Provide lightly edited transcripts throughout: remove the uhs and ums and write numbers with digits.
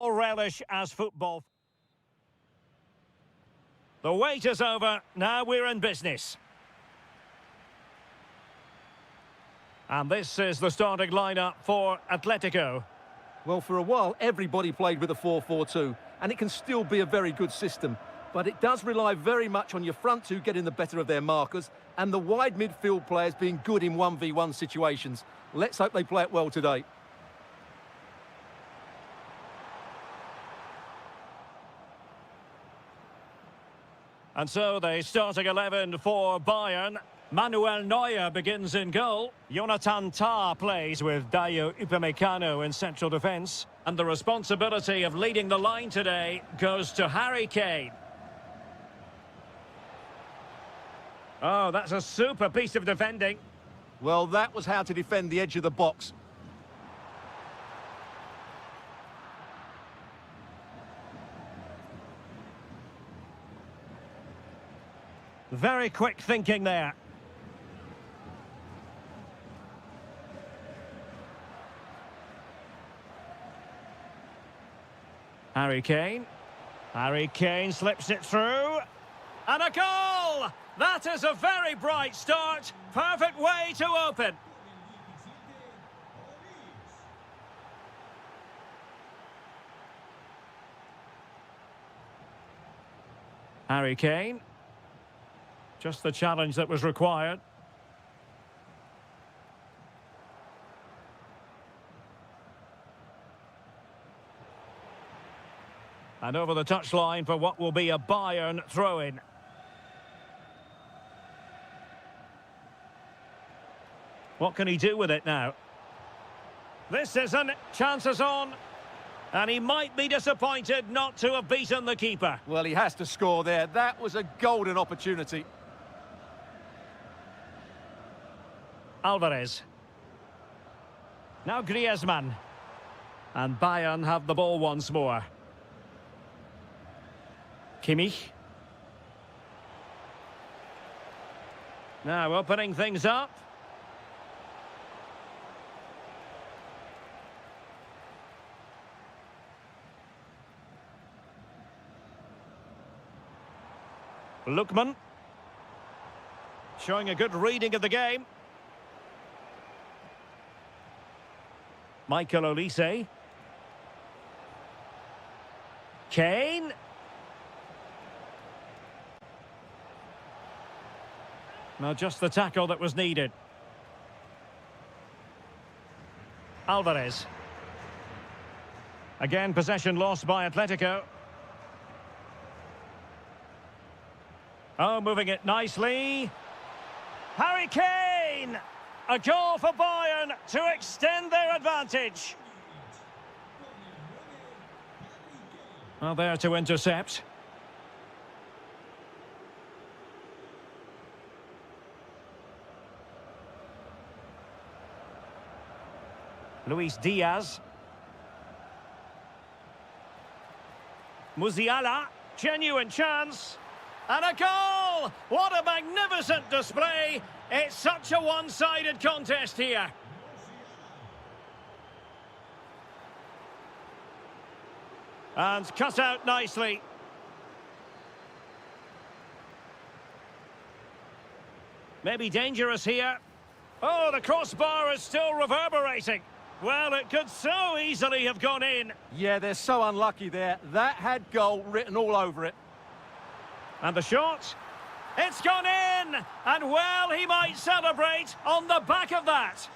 relish as football. The wait is over, now we're in business. And this is the starting lineup for Atletico. Well, for a while, everybody played with a 4-4-2, and it can still be a very good system. But it does rely very much on your front two getting the better of their markers, and the wide midfield players being good in 1v1 situations. Let's hope they play it well today. And so the starting 11 for Bayern. Manuel Neuer begins in goal. Jonathan Tah plays with Dayo Upamecano in central defence. And the responsibility of leading the line today goes to Harry Kane. Oh, that's a super piece of defending. Well, that was how to defend the edge of the box. Very quick thinking there. Harry Kane. Harry Kane slips it through. And a goal! That is a very bright start. Perfect way to open. Harry Kane. Just the challenge that was required. And over the touchline for what will be a Bayern throw-in. What can he do with it now? This isn't. Chances on. And he might be disappointed not to have beaten the keeper. Well, he has to score there. That was a golden opportunity. Alvarez. Now Griezmann. And Bayern have the ball once more. Kimmich. Now opening things up. Lookman. Showing a good reading of the game. Michael Olise. Kane. Now just the tackle that was needed. Alvarez. Again, possession lost by Atletico. Oh, moving it nicely. Harry Kane! A goal for Bayern to extend their advantage. Well, there to intercept. Luis Diaz. Musiala. Genuine chance. And a goal! What a magnificent display! It's such a one-sided contest here. And cut out nicely. Maybe dangerous here. Oh, the crossbar is still reverberating. Well, it could so easily have gone in. Yeah, they're so unlucky there. That had goal written all over it. And the shot, it's gone in! And well, he might celebrate on the back of that.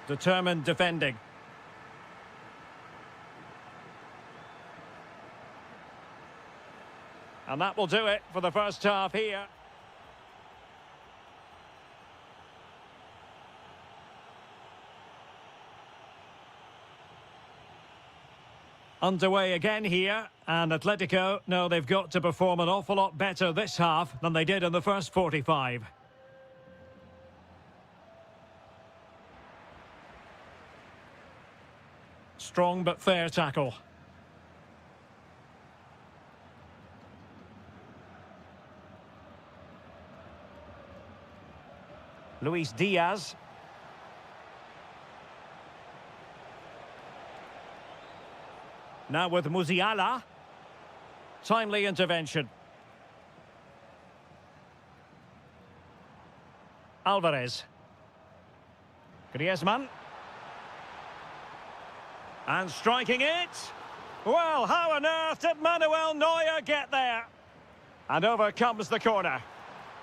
Determined defending. And that will do it for the first half here. Underway again here, and Atletico know they've got to perform an awful lot better this half than they did in the first 45. Strong but fair tackle. Luis Diaz. Now with Musiala. Timely intervention. Alvarez. Griezmann. And striking it. Well, how on earth did Manuel Neuer get there? And over comes the corner.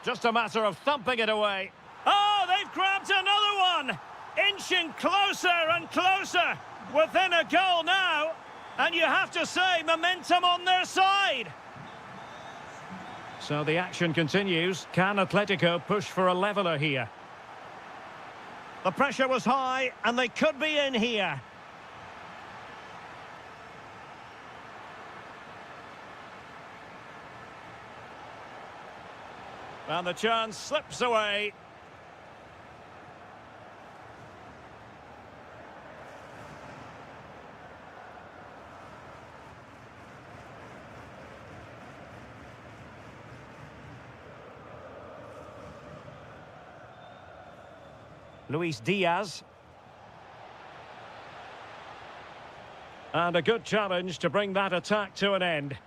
Just a matter of thumping it away. Oh, they've grabbed another one! Inching closer and closer. Within a goal now. And you have to say, momentum on their side. So the action continues. Can Atletico push for a leveller here? The pressure was high, and they could be in here. And the chance slips away. Luis Diaz. And a good challenge to bring that attack to an end.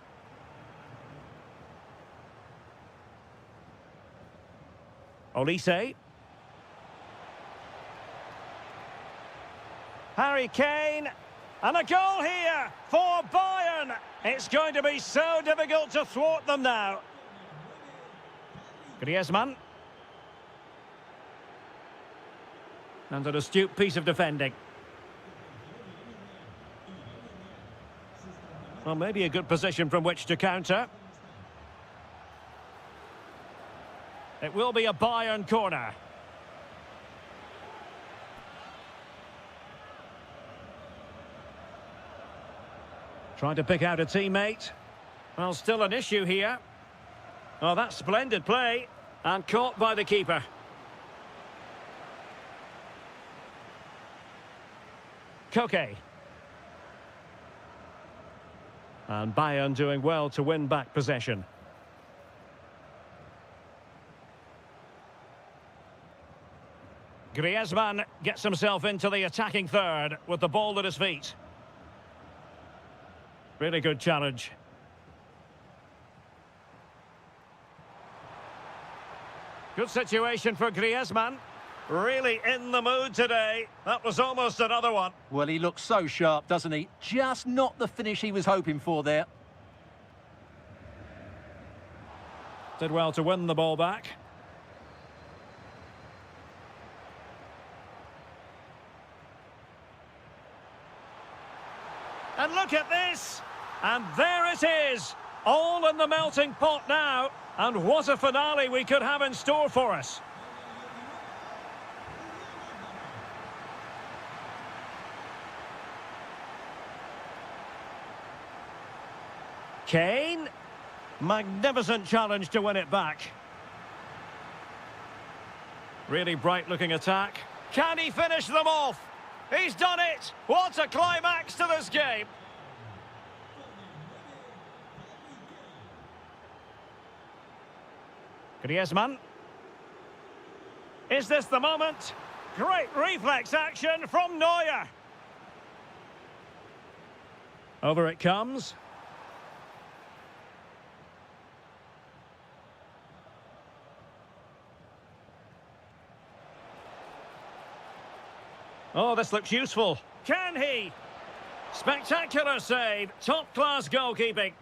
Olise. Harry Kane. And a goal here for Bayern. It's going to be so difficult to thwart them now. Griezmann. And an astute piece of defending. Well, maybe a good position from which to counter. It will be a Bayern corner. Trying to pick out a teammate. Well, still an issue here. Oh, that's splendid play. And caught by the keeper. Koke. And Bayern doing well to win back possession. Griezmann gets himself into the attacking third with the ball at his feet. Really good challenge. Good situation for Griezmann. Really in the mood today. That was almost another one. Well, he looks so sharp, doesn't he? Just not the finish he was hoping for there. Did well to win the ball back. And look at this. And there it is. All in the melting pot now. And what a finale we could have in store for us. Kane. Magnificent challenge to win it back. Really bright-looking attack. Can he finish them off? He's done it! What a climax to this game! Griezmann. Is this the moment? Great reflex action from Neuer. Over it comes. Oh, this looks useful. Can he? Spectacular save. Top-class goalkeeping.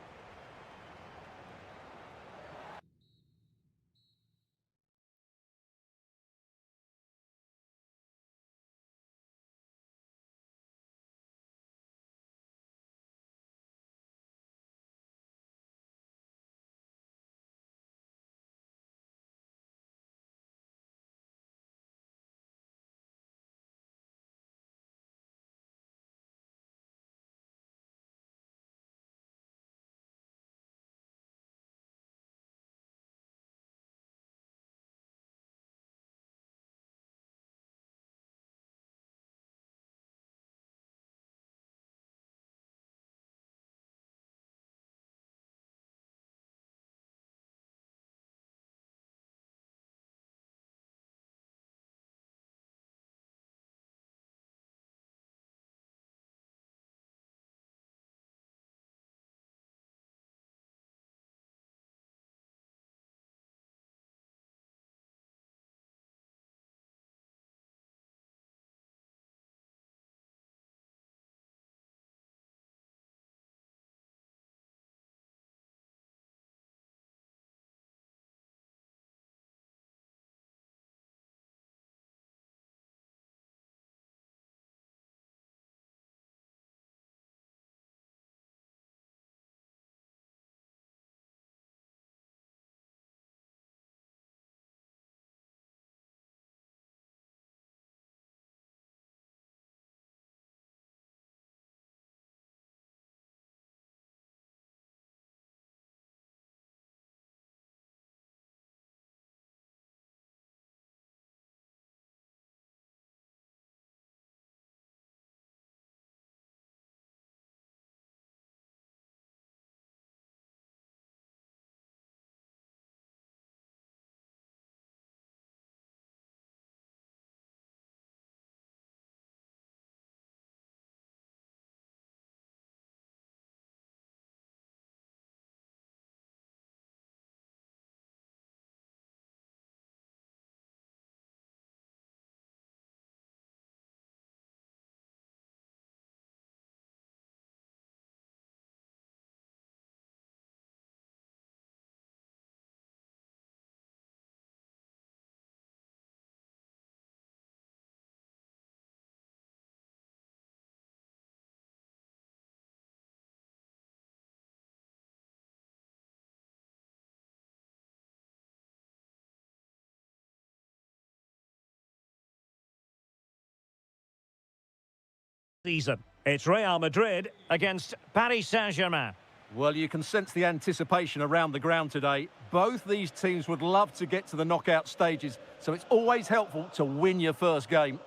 season. It's Real Madrid against Paris Saint-Germain. Well, you can sense the anticipation around the ground today. Both these teams would love to get to the knockout stages, so it's always helpful to win your first game.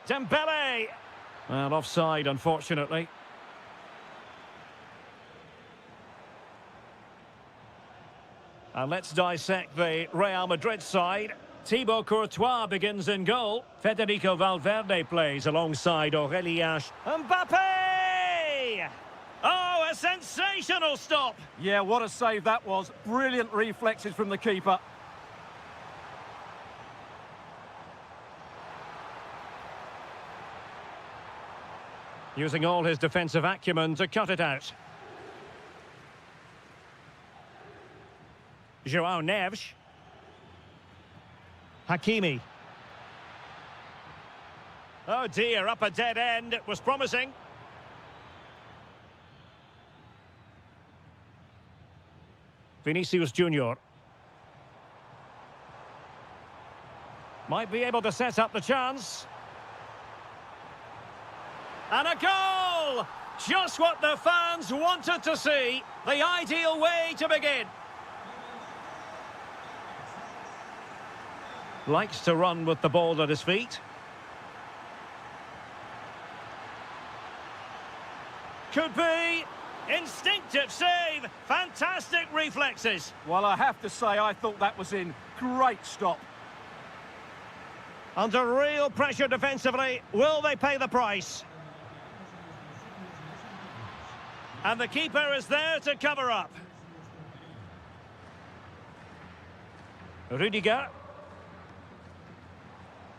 Dembele! Well, offside, unfortunately. And let's dissect the Real Madrid side. Thibaut Courtois begins in goal. Federico Valverde plays alongside Aurélien. Mbappé! Oh, a sensational stop! Yeah, what a save that was. Brilliant reflexes from the keeper. Using all his defensive acumen to cut it out. João Neves. Hakimi. Oh dear, up a dead end. It was promising. Vinicius Junior. Might be able to set up the chance. And a goal! Just what the fans wanted to see. The ideal way to begin. Likes to run with the ball at his feet. Could be. Instinctive save. Fantastic reflexes. Well, I have to say, I thought that was in. Great stop. Under real pressure defensively. Will they pay the price? And the keeper is there to cover up. Rüdiger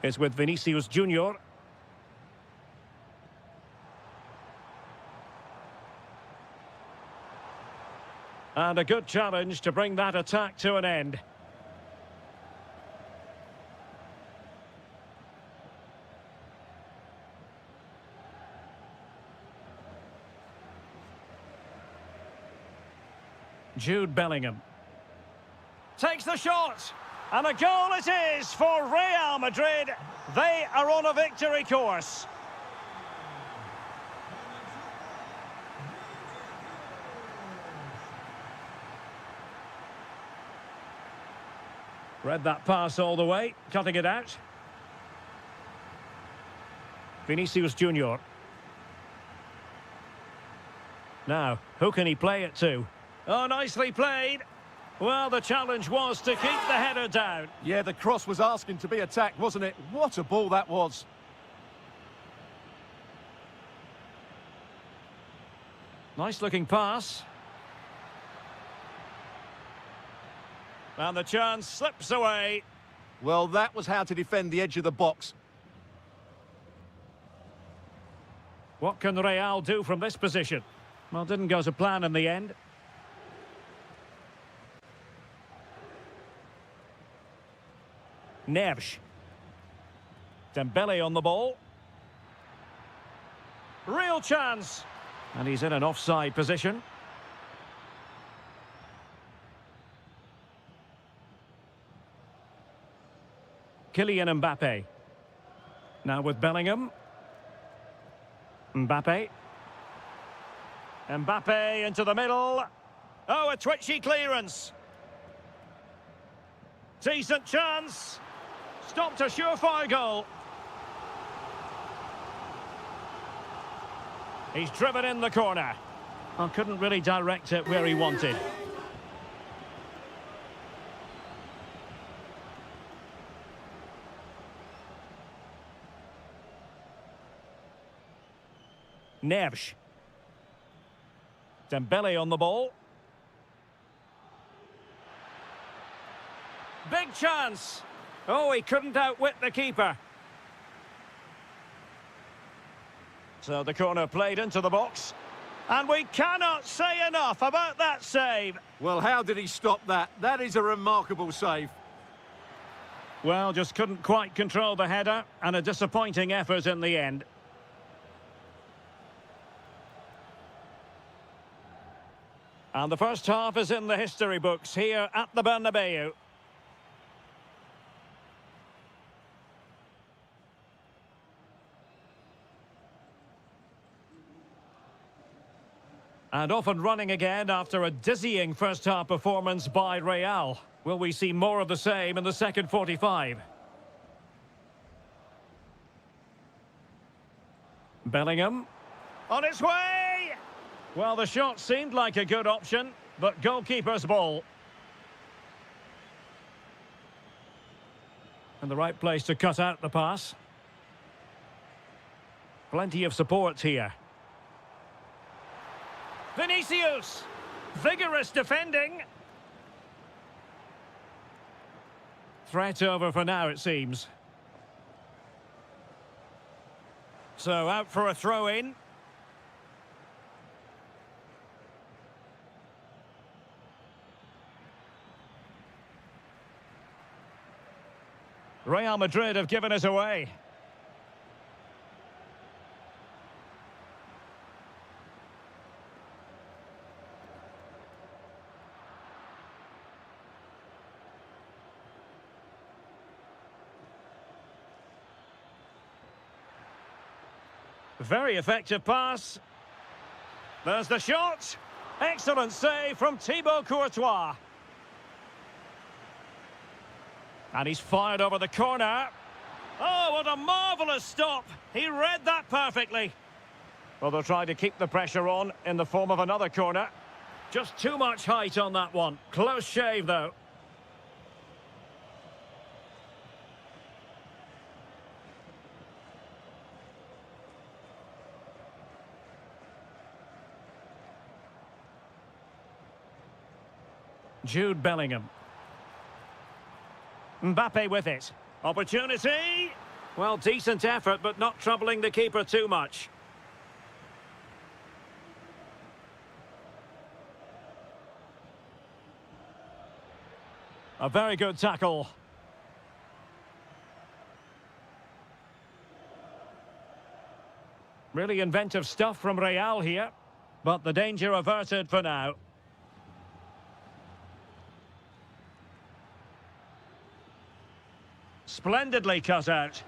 is with Vinicius Junior. And a good challenge to bring that attack to an end. Jude Bellingham takes the shot, and a goal it is for Real Madrid. They are on a victory course. Read that pass all the way, cutting it out. Vinicius Junior. Now, who can he play it to? Oh, nicely played. Well, the challenge was to keep the header down. Yeah, the cross was asking to be attacked, wasn't it? What a ball that was. Nice looking pass. And the chance slips away. Well, that was how to defend the edge of the box. What can Real do from this position? Well, didn't go to plan in the end. Neves. Dembele on the ball. Real chance. And he's in an offside position. Kylian Mbappé. Now with Bellingham. Mbappé. Mbappé into the middle. Oh, a twitchy clearance. Decent chance. Stopped a surefire goal. He's driven in the corner. Well, couldn't really direct it where he wanted. Neves. Dembele on the ball. Big chance. Oh, he couldn't outwit the keeper. So the corner played into the box. And we cannot say enough about that save. Well, how did he stop that? That is a remarkable save. Well, just couldn't quite control the header, and a disappointing effort in the end. And the first half is in the history books here at the Bernabeu. And off and running again after a dizzying first-half performance by Real. Will we see more of the same in the second 45? Bellingham. On its way! Well, the shot seemed like a good option, but goalkeeper's ball. And the right place to cut out the pass. Plenty of support here. Vinicius! Vigorous defending. Threat over for now, it seems. So out for a throw-in. Real Madrid have given it away. Very effective pass. There's the shot. Excellent save from Thibaut Courtois. And he's fired over the corner. Oh, what a marvellous stop. He read that perfectly. Well, they'll try to keep the pressure on in the form of another corner. Just too much height on that one. Close shave, though. Jude Bellingham. Mbappe with it. Opportunity! Well, decent effort, but not troubling the keeper too much. A very good tackle. Really inventive stuff from Real here, but the danger averted for now. Splendidly cut out.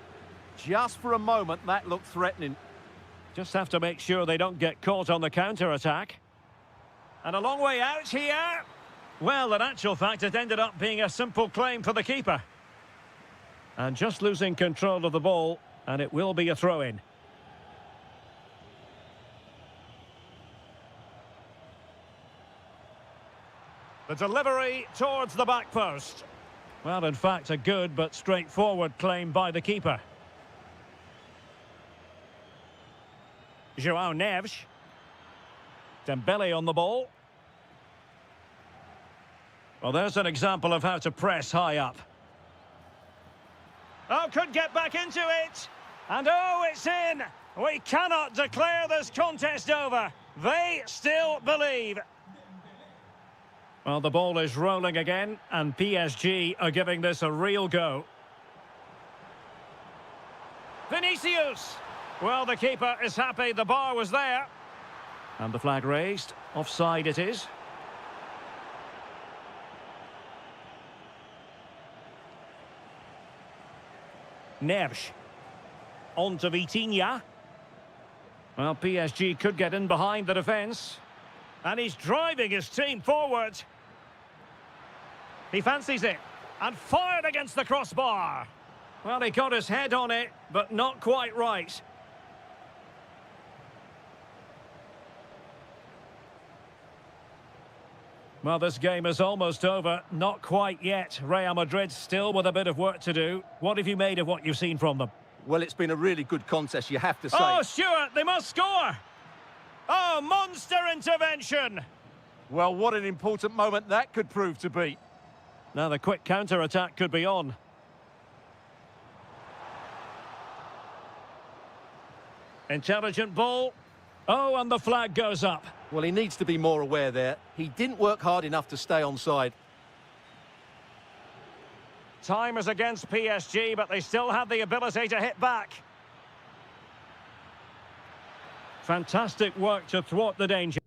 Just for a moment, that looked threatening. Just have to make sure they don't get caught on the counter-attack. And a long way out here. Well, in actual fact, it ended up being a simple claim for the keeper. And just losing control of the ball, and it will be a throw-in. The delivery towards the back post. Well, in fact, a good but straightforward claim by the keeper. João Neves. Dembele on the ball. Well, there's an example of how to press high up. Oh, could get back into it. And oh, it's in. We cannot declare this contest over. They still believe. Well, the ball is rolling again, and PSG are giving this a real go. Vinicius! Well, the keeper is happy the bar was there. And the flag raised. Offside it is. Neves. On to Vitinha. Well, PSG could get in behind the defence. And he's driving his team forward. He fancies it. And fired against the crossbar. Well, he got his head on it, but not quite right. Well, this game is almost over. Not quite yet. Real Madrid still with a bit of work to do. What have you made of what you've seen from them? Well, it's been a really good contest, you have to say. Oh, Stuart, they must score! Oh, monster intervention! Well, what an important moment that could prove to be. Now the quick counter-attack could be on. Intelligent ball. Oh, and the flag goes up. Well, he needs to be more aware there. He didn't work hard enough to stay onside. Time is against PSG, but they still have the ability to hit back. Fantastic work to thwart the danger.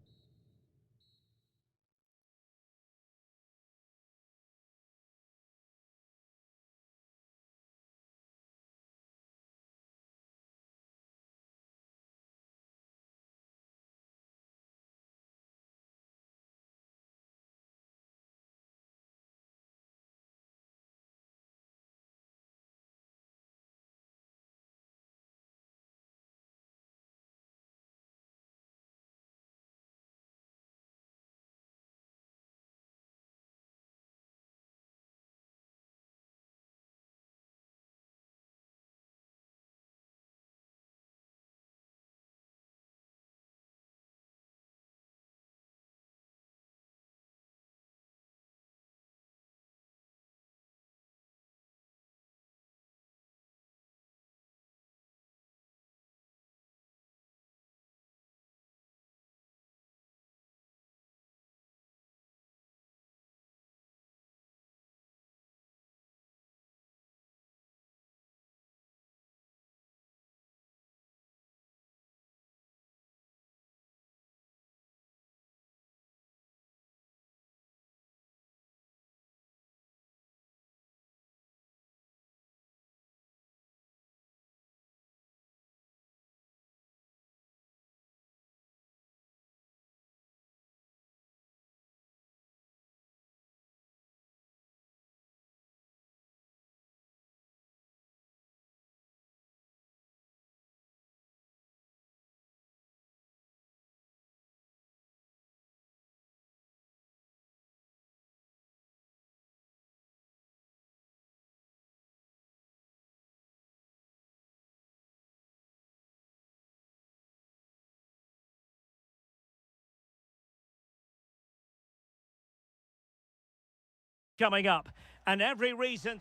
coming up, and every reason.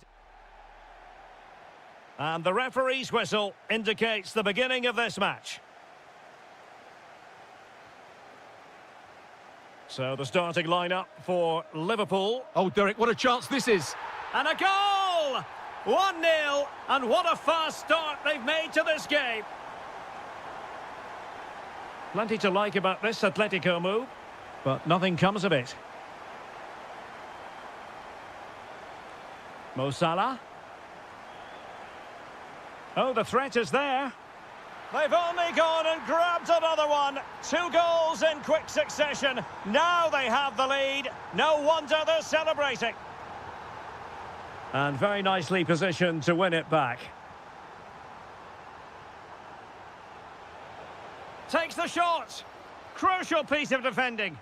And the referee's whistle indicates the beginning of this match. So the starting lineup for Liverpool. Oh, Derek, what a chance this is. And a goal! 1-0, and what a fast start they've made to this game. Plenty to like about this Atletico move, but nothing comes of it. Mo Salah. Oh, the threat is there. They've only gone and grabbed another one. 2 goals in quick succession. Now they have the lead. No wonder they're celebrating. And very nicely positioned to win it back. Takes the shot. Crucial piece of defending.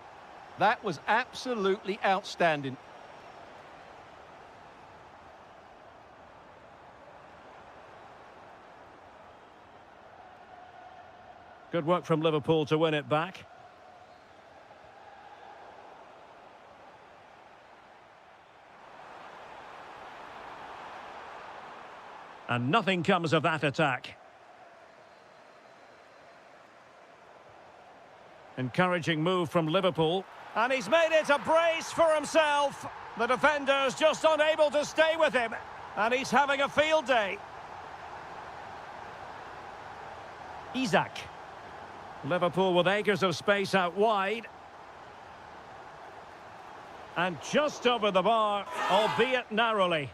That was absolutely outstanding. Good work from Liverpool to win it back. And nothing comes of that attack. Encouraging move from Liverpool. And he's made it a brace for himself. The defender's just unable to stay with him. And he's having a field day. Isak. Liverpool with acres of space out wide. And just over the bar, albeit narrowly.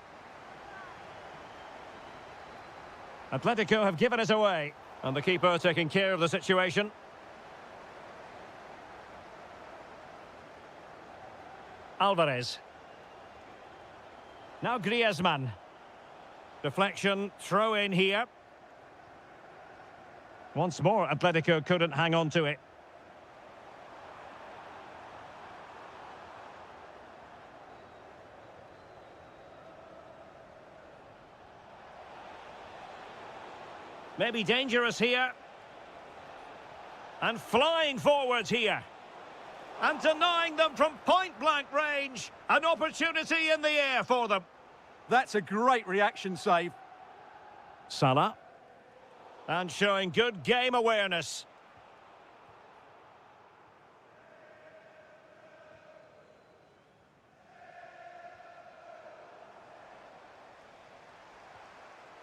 Atletico have given it away. And the keeper taking care of the situation. Alvarez. Now Griezmann. Deflection, throw in here. Once more, Atletico couldn't hang on to it. Maybe dangerous here. And flying forwards here. And denying them from point-blank range. An opportunity in the air for them. That's a great reaction save. Salah. And showing good game awareness.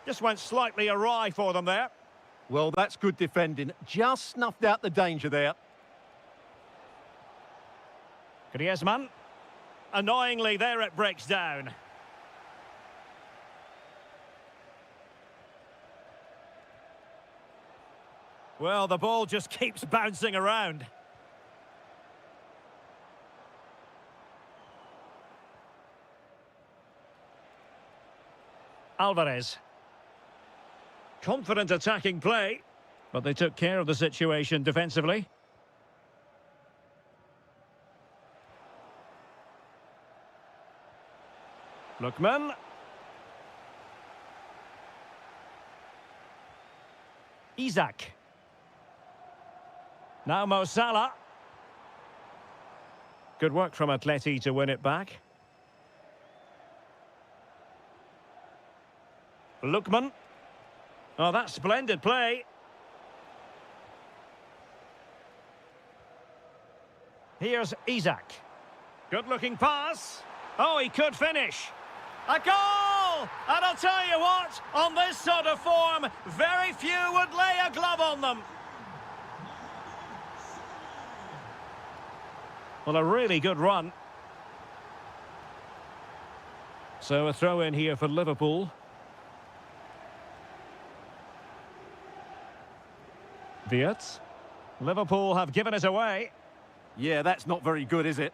Just went slightly awry for them there. Well, that's good defending. Just snuffed out the danger there. Griezmann. Annoyingly, there it breaks down. Well, the ball just keeps bouncing around. Alvarez. Confident attacking play, but they took care of the situation defensively. Lookman. Isak. Now Mo Salah. Good work from Atleti to win it back. Lookman. Oh, that's splendid play. Here's Isak. Good-looking pass. Oh, he could finish. A goal! And I'll tell you what, on this sort of form, very few would lay a glove on them. Well, a really good run. So a throw in here for Liverpool. Wirtz. Liverpool have given it away. Yeah, that's not very good, is it?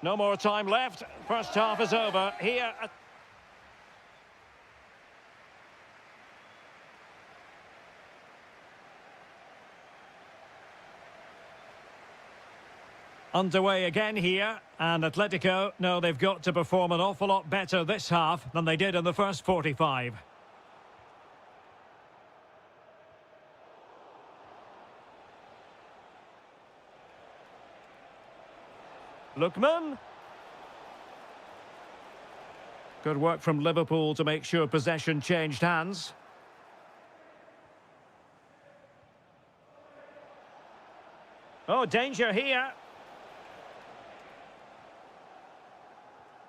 No more time left. First half is over. Here. Underway again here, and Atletico know they've got to perform an awful lot better this half than they did in the first 45. Lookman. Good work from Liverpool to make sure possession changed hands. Oh, danger here.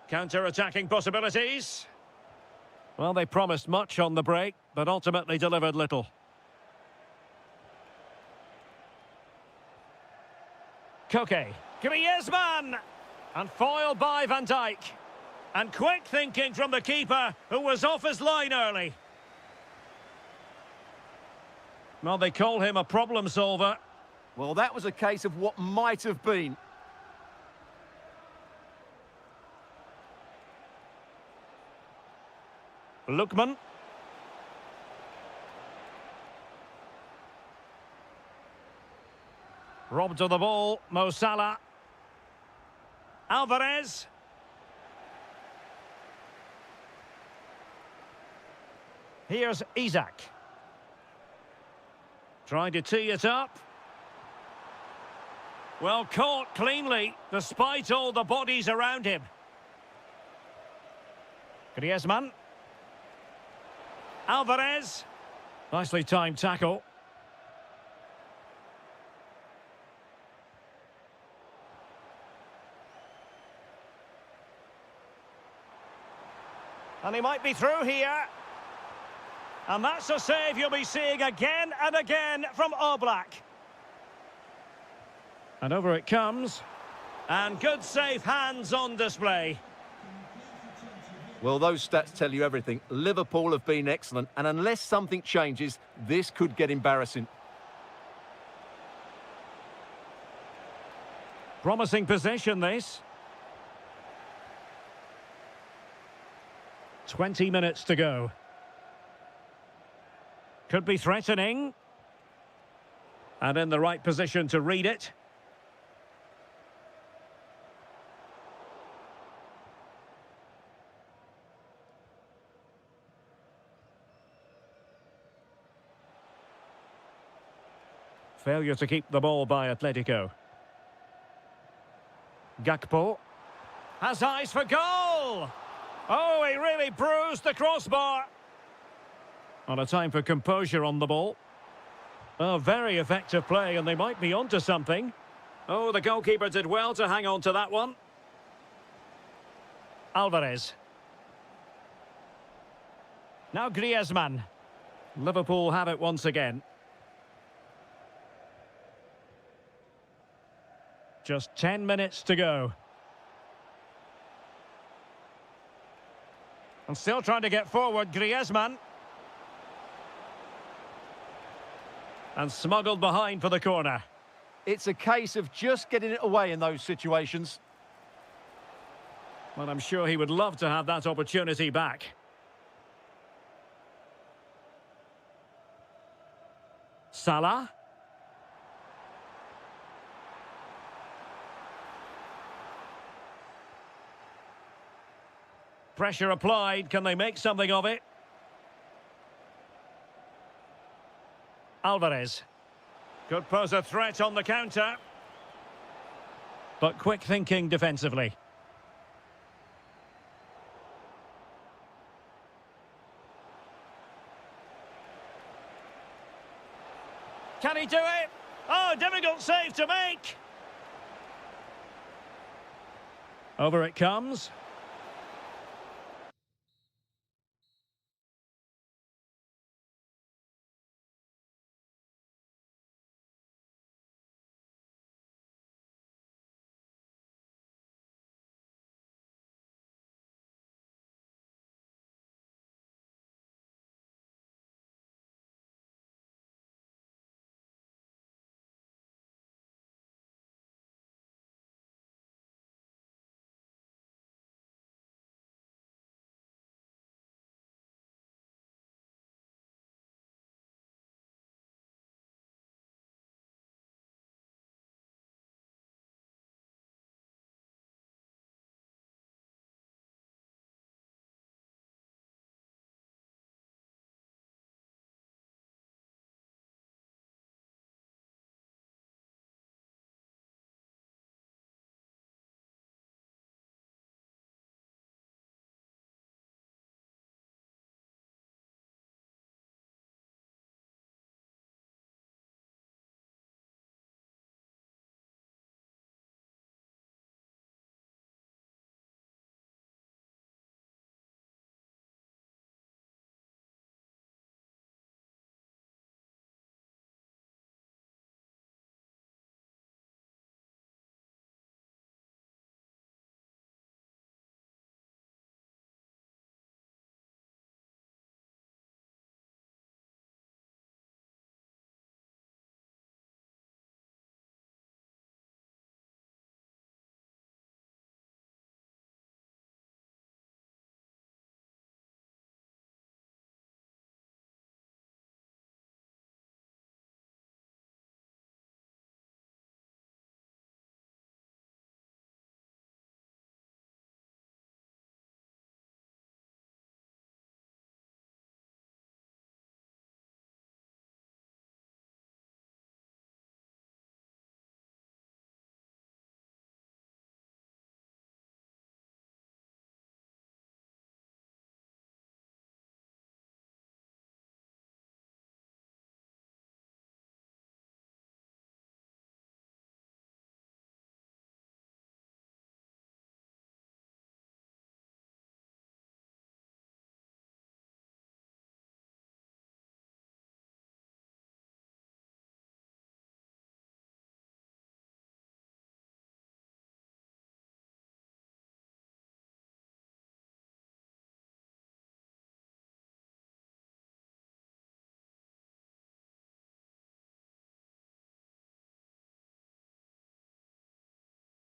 Counter-attacking possibilities. Well, they promised much on the break, but ultimately delivered little. Koke. Griezmann! And foiled by Van Dijk. And quick thinking from the keeper, who was off his line early. Well, they call him a problem solver. Well, that was a case of what might have been. Lookman. Robbed of the ball, Mo Salah. Alvarez. Here's Isak. Trying to tee it up. Well, caught cleanly, despite all the bodies around him. Griezmann. Alvarez. Nicely timed tackle. And he might be through here. And that's a save you'll be seeing again and again from Oblak. And over it comes. And good safe hands on display. Well, those stats tell you everything. Liverpool have been excellent, and unless something changes, this could get embarrassing. Promising position, this. 20 minutes to go. Could be threatening. And in the right position to read it. Failure to keep the ball by Atletico. Gakpo. Has eyes for goal! Oh, he really bruised the crossbar. On a time for composure on the ball. Oh, very effective play, and they might be onto something. Oh, the goalkeeper did well to hang on to that one. Alvarez. Now Griezmann. Liverpool have it once again. Just 10 minutes to go. And still trying to get forward, Griezmann. And smuggled behind for the corner. It's a case of just getting it away in those situations. Well, I'm sure he would love to have that opportunity back. Salah. Pressure applied. Can they make something of it? Alvarez. Could pose a threat on the counter. But quick thinking defensively. Can he do it? Oh, difficult save to make. Over it comes.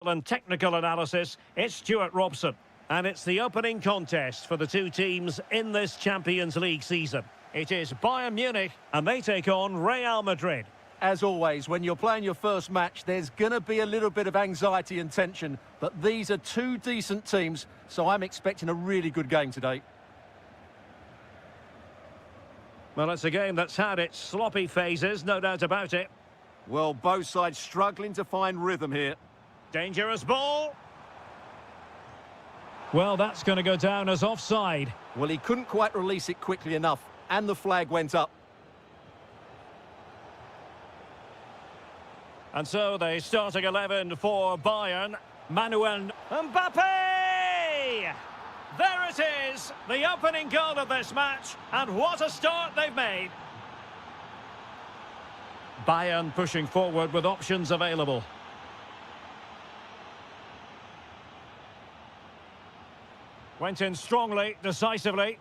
And technical analysis, it's Stuart Robson. And it's the opening contest for the two teams in this Champions League season. It is Bayern Munich, and they take on Real Madrid. As always, when you're playing your first match, there's going to be a little bit of anxiety and tension. But these are two decent teams, so I'm expecting a really good game today. Well, it's a game that's had its sloppy phases, no doubt about it. Well, both sides struggling to find rhythm here. Dangerous ball. Well, that's going to go down as offside. Well, he couldn't quite release it quickly enough, and the flag went up. And so the starting 11 for Bayern. Manuel Mbappe! There it is, the opening goal of this match, and what a start they've made. Bayern pushing forward with options available. Went in strongly, decisively.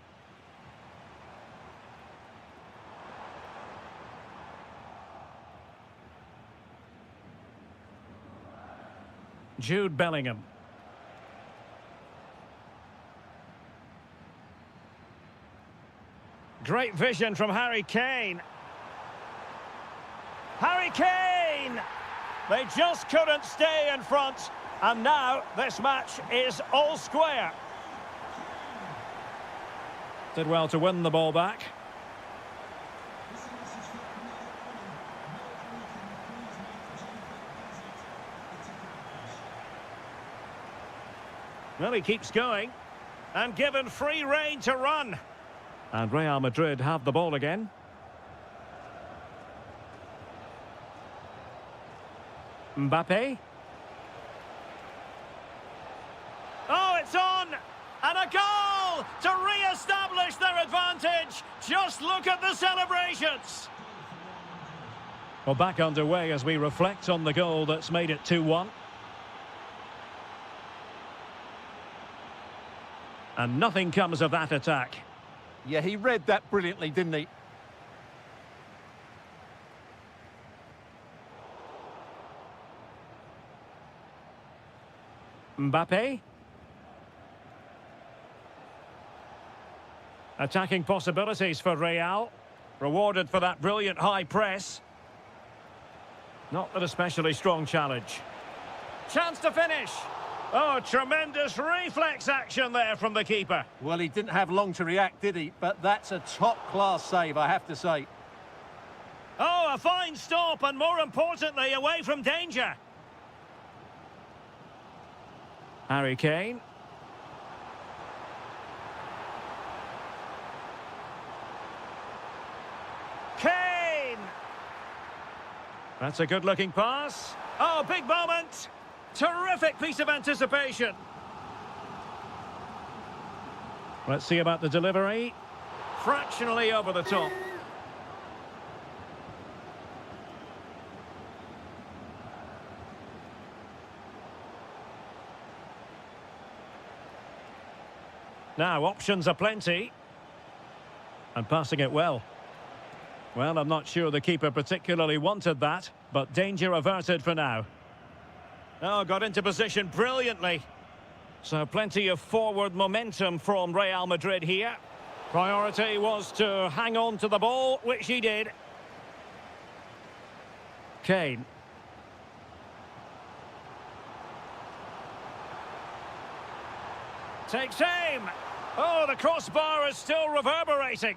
Jude Bellingham. Great vision from Harry Kane. Harry Kane! They just couldn't stay in front, and now this match is all square. Did well to win the ball back. Well, he keeps going, and given free rein to run. And Real Madrid have the ball again. Mbappe. Oh, it's on! And a goal to re-establish their advantage. Just look at the celebrations. Well, back underway as we reflect on the goal that's made it 2-1. And nothing comes of that attack. Yeah, he read that brilliantly, didn't he? Mbappe. Attacking possibilities for Real. Rewarded for that brilliant high press. Not an especially strong challenge. Chance to finish. Oh, tremendous reflex action there from the keeper. Well, he didn't have long to react, did he? But that's a top-class save, I have to say. Oh, a fine stop, and more importantly, away from danger. Harry Kane. Kane! That's a good-looking pass. Oh, big moment. Terrific piece of anticipation. Let's see about the delivery. Fractionally over the top. Now, options are plenty. And passing it well. Well, I'm not sure the keeper particularly wanted that, but danger averted for now. Oh, got into position brilliantly. So plenty of forward momentum from Real Madrid here. Priority was to hang on to the ball, which he did. Kane. Takes aim. Oh, the crossbar is still reverberating.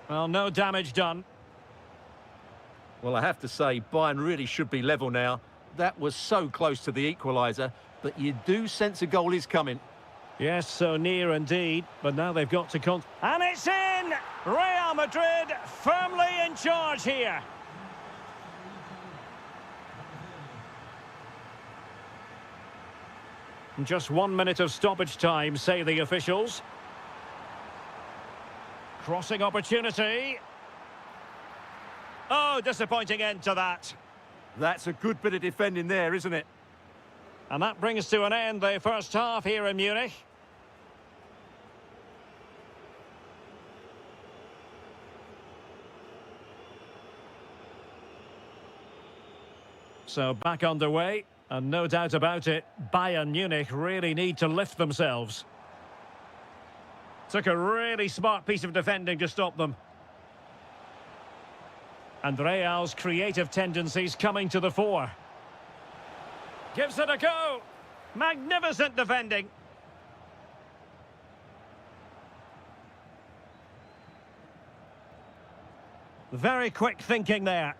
Well, no damage done. Well, I have to say, Bayern really should be level now. That was so close to the equaliser, but you do sense a goal is coming. Yes, so near indeed, but now they've got to and it's in! Real Madrid firmly in charge here. Just 1 minute of stoppage time, say the officials. Crossing opportunity. Oh, disappointing end to that. That's a good bit of defending there, isn't it? And that brings to an end the first half here in Munich. So back underway, And no doubt about it, Bayern Munich really need to lift themselves. Took a really smart piece of defending to stop them. And Real's creative tendencies coming to the fore. Gives it a go. Magnificent defending. Very quick thinking there.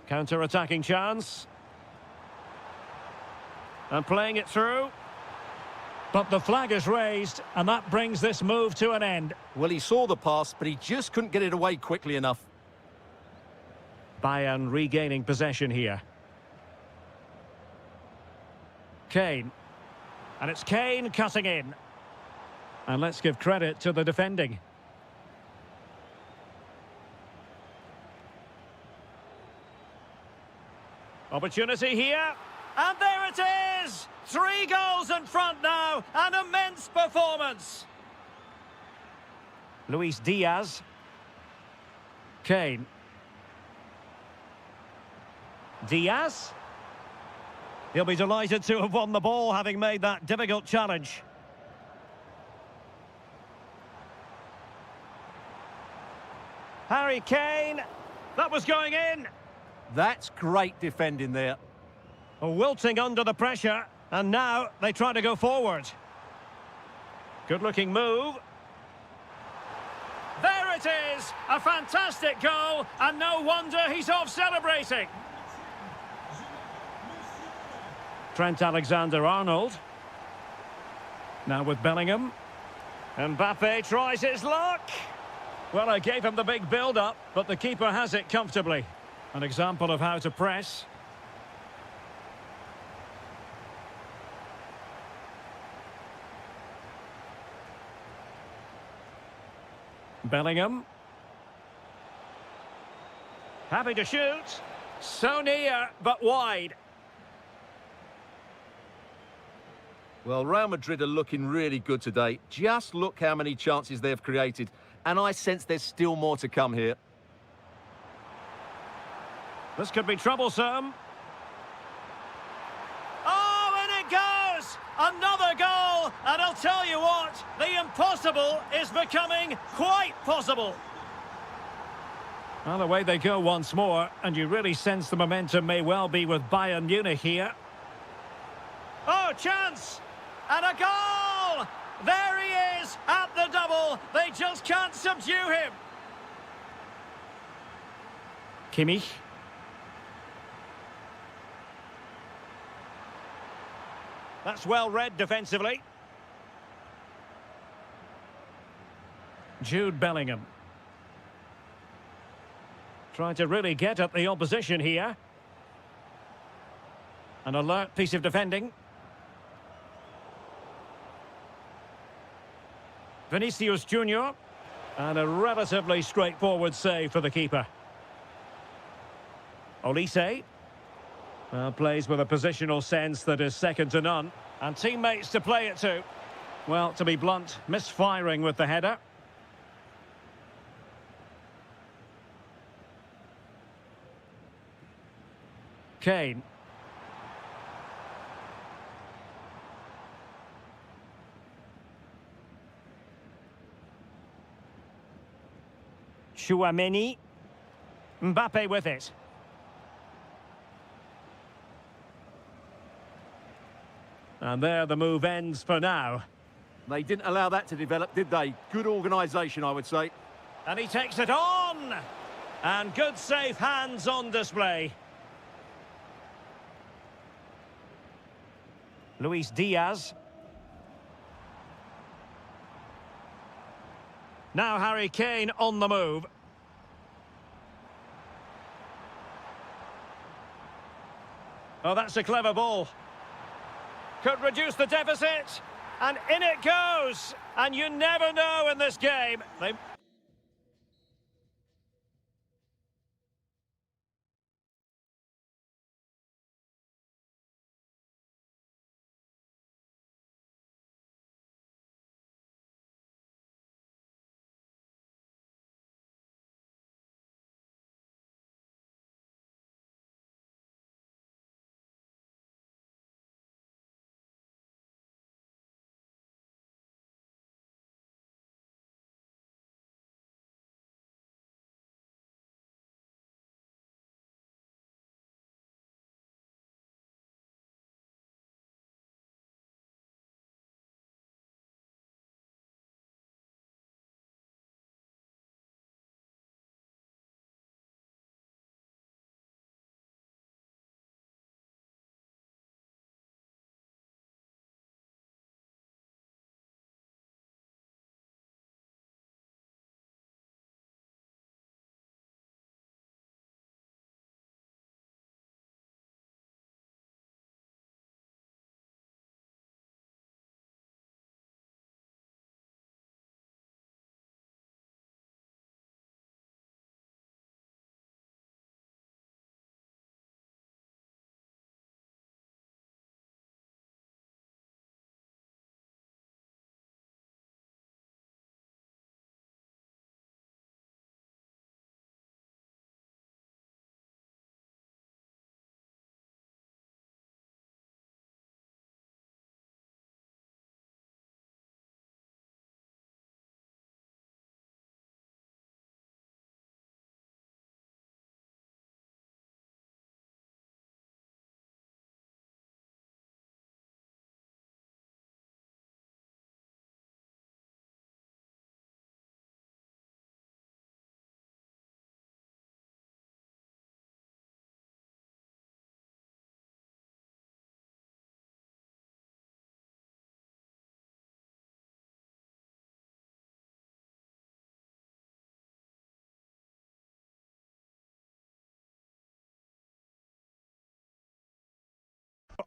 Counter-attacking chance. And playing it through. But the flag is raised, and that brings this move to an end. Well, he saw the pass, but he just couldn't get it away quickly enough. Bayern regaining possession here. Kane. And it's Kane cutting in. And let's give credit to the defending. Opportunity here. And there it is! 3 goals in front now. An immense performance. Luis Diaz. Kane. Diaz. He'll be delighted to have won the ball, having made that difficult challenge. Harry Kane. That was going in. That's great defending there. Wilting under the pressure, and now they try to go forward. Good-looking move. There it is! A fantastic goal, and no wonder he's off celebrating. Trent Alexander-Arnold. Now with Bellingham. Mbappe tries his luck. Well, I gave him the big build-up, but the keeper has it comfortably. An example of how to press. Bellingham. Happy to shoot. So near, but wide. Well, Real Madrid are looking really good today. Just look how many chances they've created. And I sense there's still more to come here. This could be troublesome. Oh, and it goes! Another goal! And I'll tell you what, the impossible is becoming quite possible. Well, away they go once more, and you really sense the momentum may well be with Bayern Munich here. Oh, chance! And a goal! There he is, at the double. They just can't subdue him. Kimmich. That's well read defensively. Jude Bellingham. Trying to really get at the opposition here. An alert piece of defending. Vinicius Junior. And a relatively straightforward save for the keeper. Olise. Plays with a positional sense that is second to none. And teammates to play it to. Well, to be blunt, misfiring with the header. Kane. Chouameni. Mbappe with it. And there the move ends for now. They didn't allow that to develop, did they? Good organisation, I would say. And he takes it on! And good safe hands on display. Luis Diaz. Now Harry Kane on the move. Oh, that's a clever ball. Could reduce the deficit. And in it goes. And you never know in this game.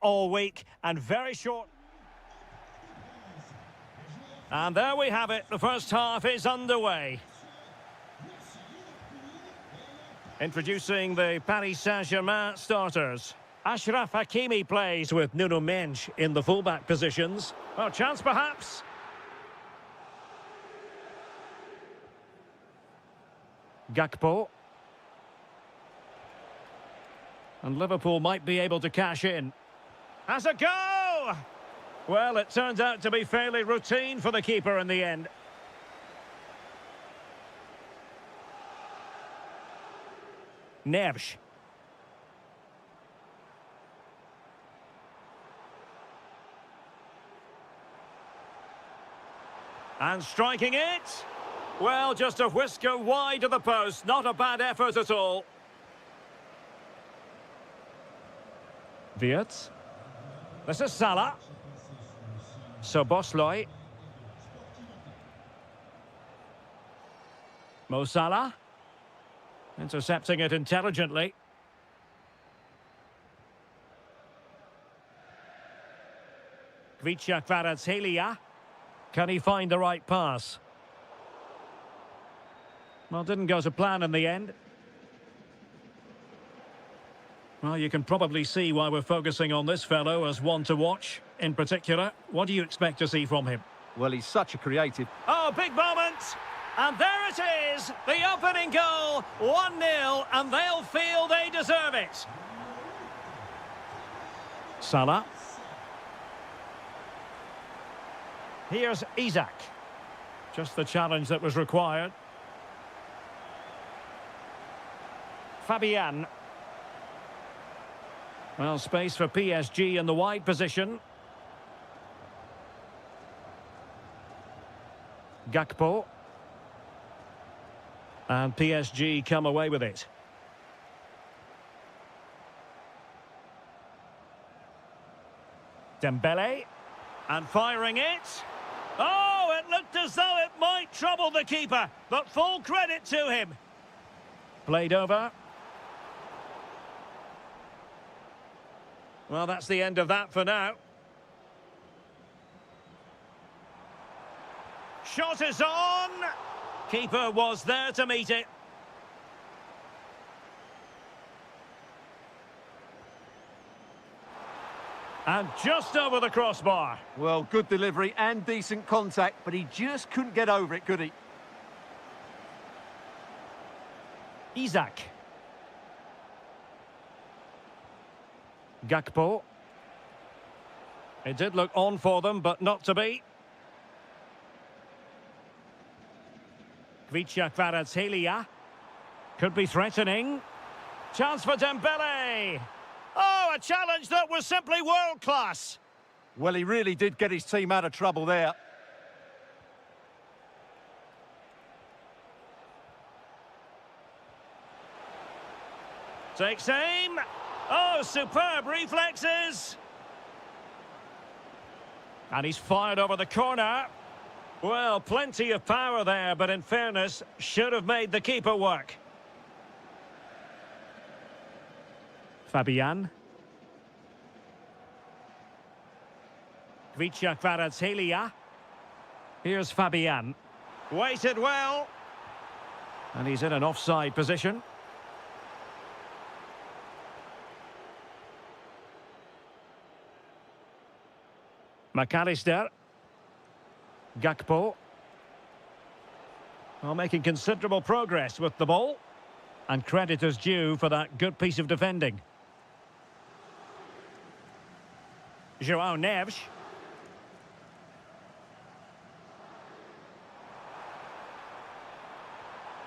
all week and very short. And there we have it. The first half is underway. Introducing the Paris Saint-Germain starters. Ashraf Hakimi plays with Nuno Mendes in the fullback positions. Oh, chance perhaps. Gakpo. And Liverpool might be able to cash in. Has a go! Well, it turns out to be fairly routine for the keeper in the end. Neves. And striking it. Well, just a whisker wide of the post. Not a bad effort at all. Wirtz. This is Salah. Szoboszlai. Mo Salah. Intercepting it intelligently. Kvaratskhelia. Can he find the right pass? Well, didn't go to plan in the end. Well, you can probably see why we're focusing on this fellow as one to watch. In particular, what do you expect to see from him? Well, he's such a creative. Oh, big moment! And there it is! The opening goal, 1-0, and they'll feel they deserve it. Salah. Here's Isak. Just the challenge that was required. Fabian. Well, space for PSG in the wide position. Gakpo. And PSG come away with it. Dembele. And firing it. Oh, it looked as though it might trouble the keeper, but full credit to him. Played over. Well, that's the end of that for now. Shot is on. Keeper was there to meet it. And just over the crossbar. Well, good delivery and decent contact, but he just couldn't get over it, could he? Isak. Gakpo. It did look on for them, but not to be. Kvaratskhelia. Could be threatening. Chance for Dembele. Oh, a challenge that was simply world-class. Well, he really did get his team out of trouble there. Takes aim. Oh, superb reflexes. And he's fired over the corner. Well, plenty of power there, but in fairness, should have made the keeper work. Fabian. Kvaratskhelia. Here's Fabian. Waited well. And he's in an offside position. McAllister. Gakpo. Well, making considerable progress with the ball. And credit is due for that good piece of defending. João Neves.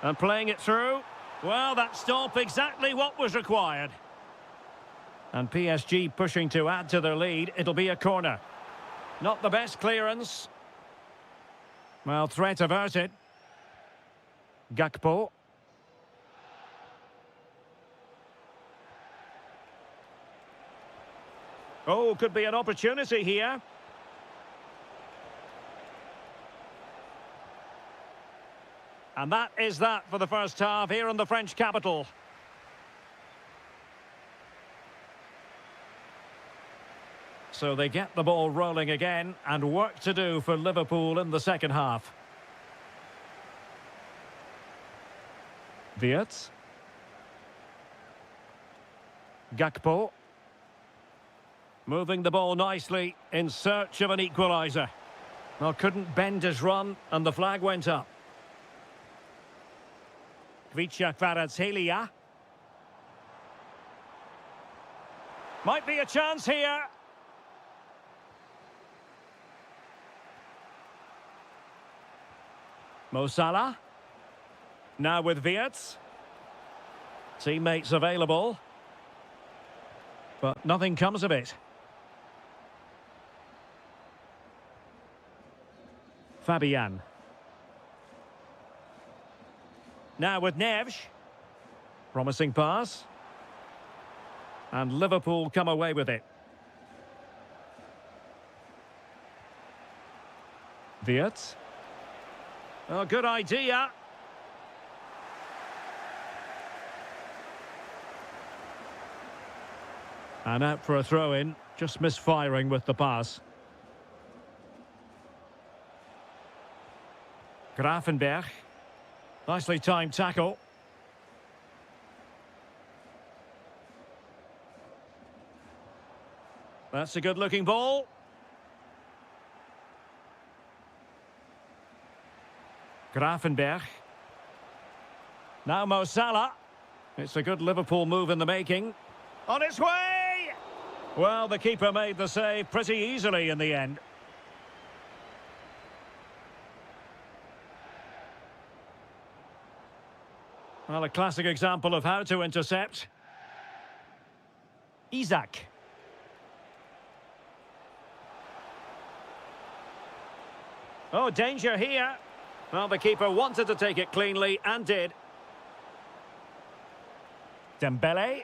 And playing it through. Well, that stop exactly what was required. And PSG pushing to add to their lead. It'll be a corner. Not the best clearance. Well, threat averted. Gakpo. Oh, could be an opportunity here. And that is that for the first half here in the French capital. So they get the ball rolling again, and work to do for Liverpool in the second half. Wirtz. Gakpo. Moving the ball nicely in search of an equaliser. Well, couldn't bend his run, and the flag went up. Kvaratskhelia. Might be a chance here. Mo Salah. Now with Wirtz. Teammates available. But nothing comes of it. Fabian. Now with Neves. Promising pass. And Liverpool come away with it. Wirtz. Oh, good idea. And out for a throw-in. Just misfiring with the pass. Gravenberch. Nicely timed tackle. That's a good-looking ball. Gravenberch. Now Mo Salah. It's a good Liverpool move in the making. On its way! Well, the keeper made the save pretty easily in the end. Well, a classic example of how to intercept. Isak. Oh, danger here. Well, the keeper wanted to take it cleanly and did. Dembele.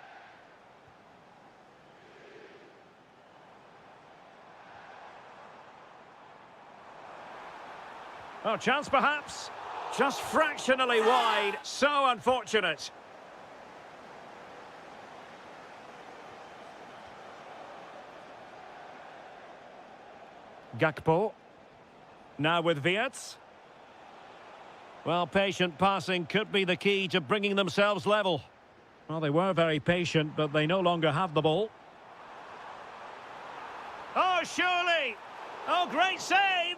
Oh, chance perhaps. Just fractionally wide. So unfortunate. Gakpo. Now with Wirtz. Well, patient passing could be the key to bringing themselves level. Well, they were very patient, but they no longer have the ball. Oh, surely! Oh, great save!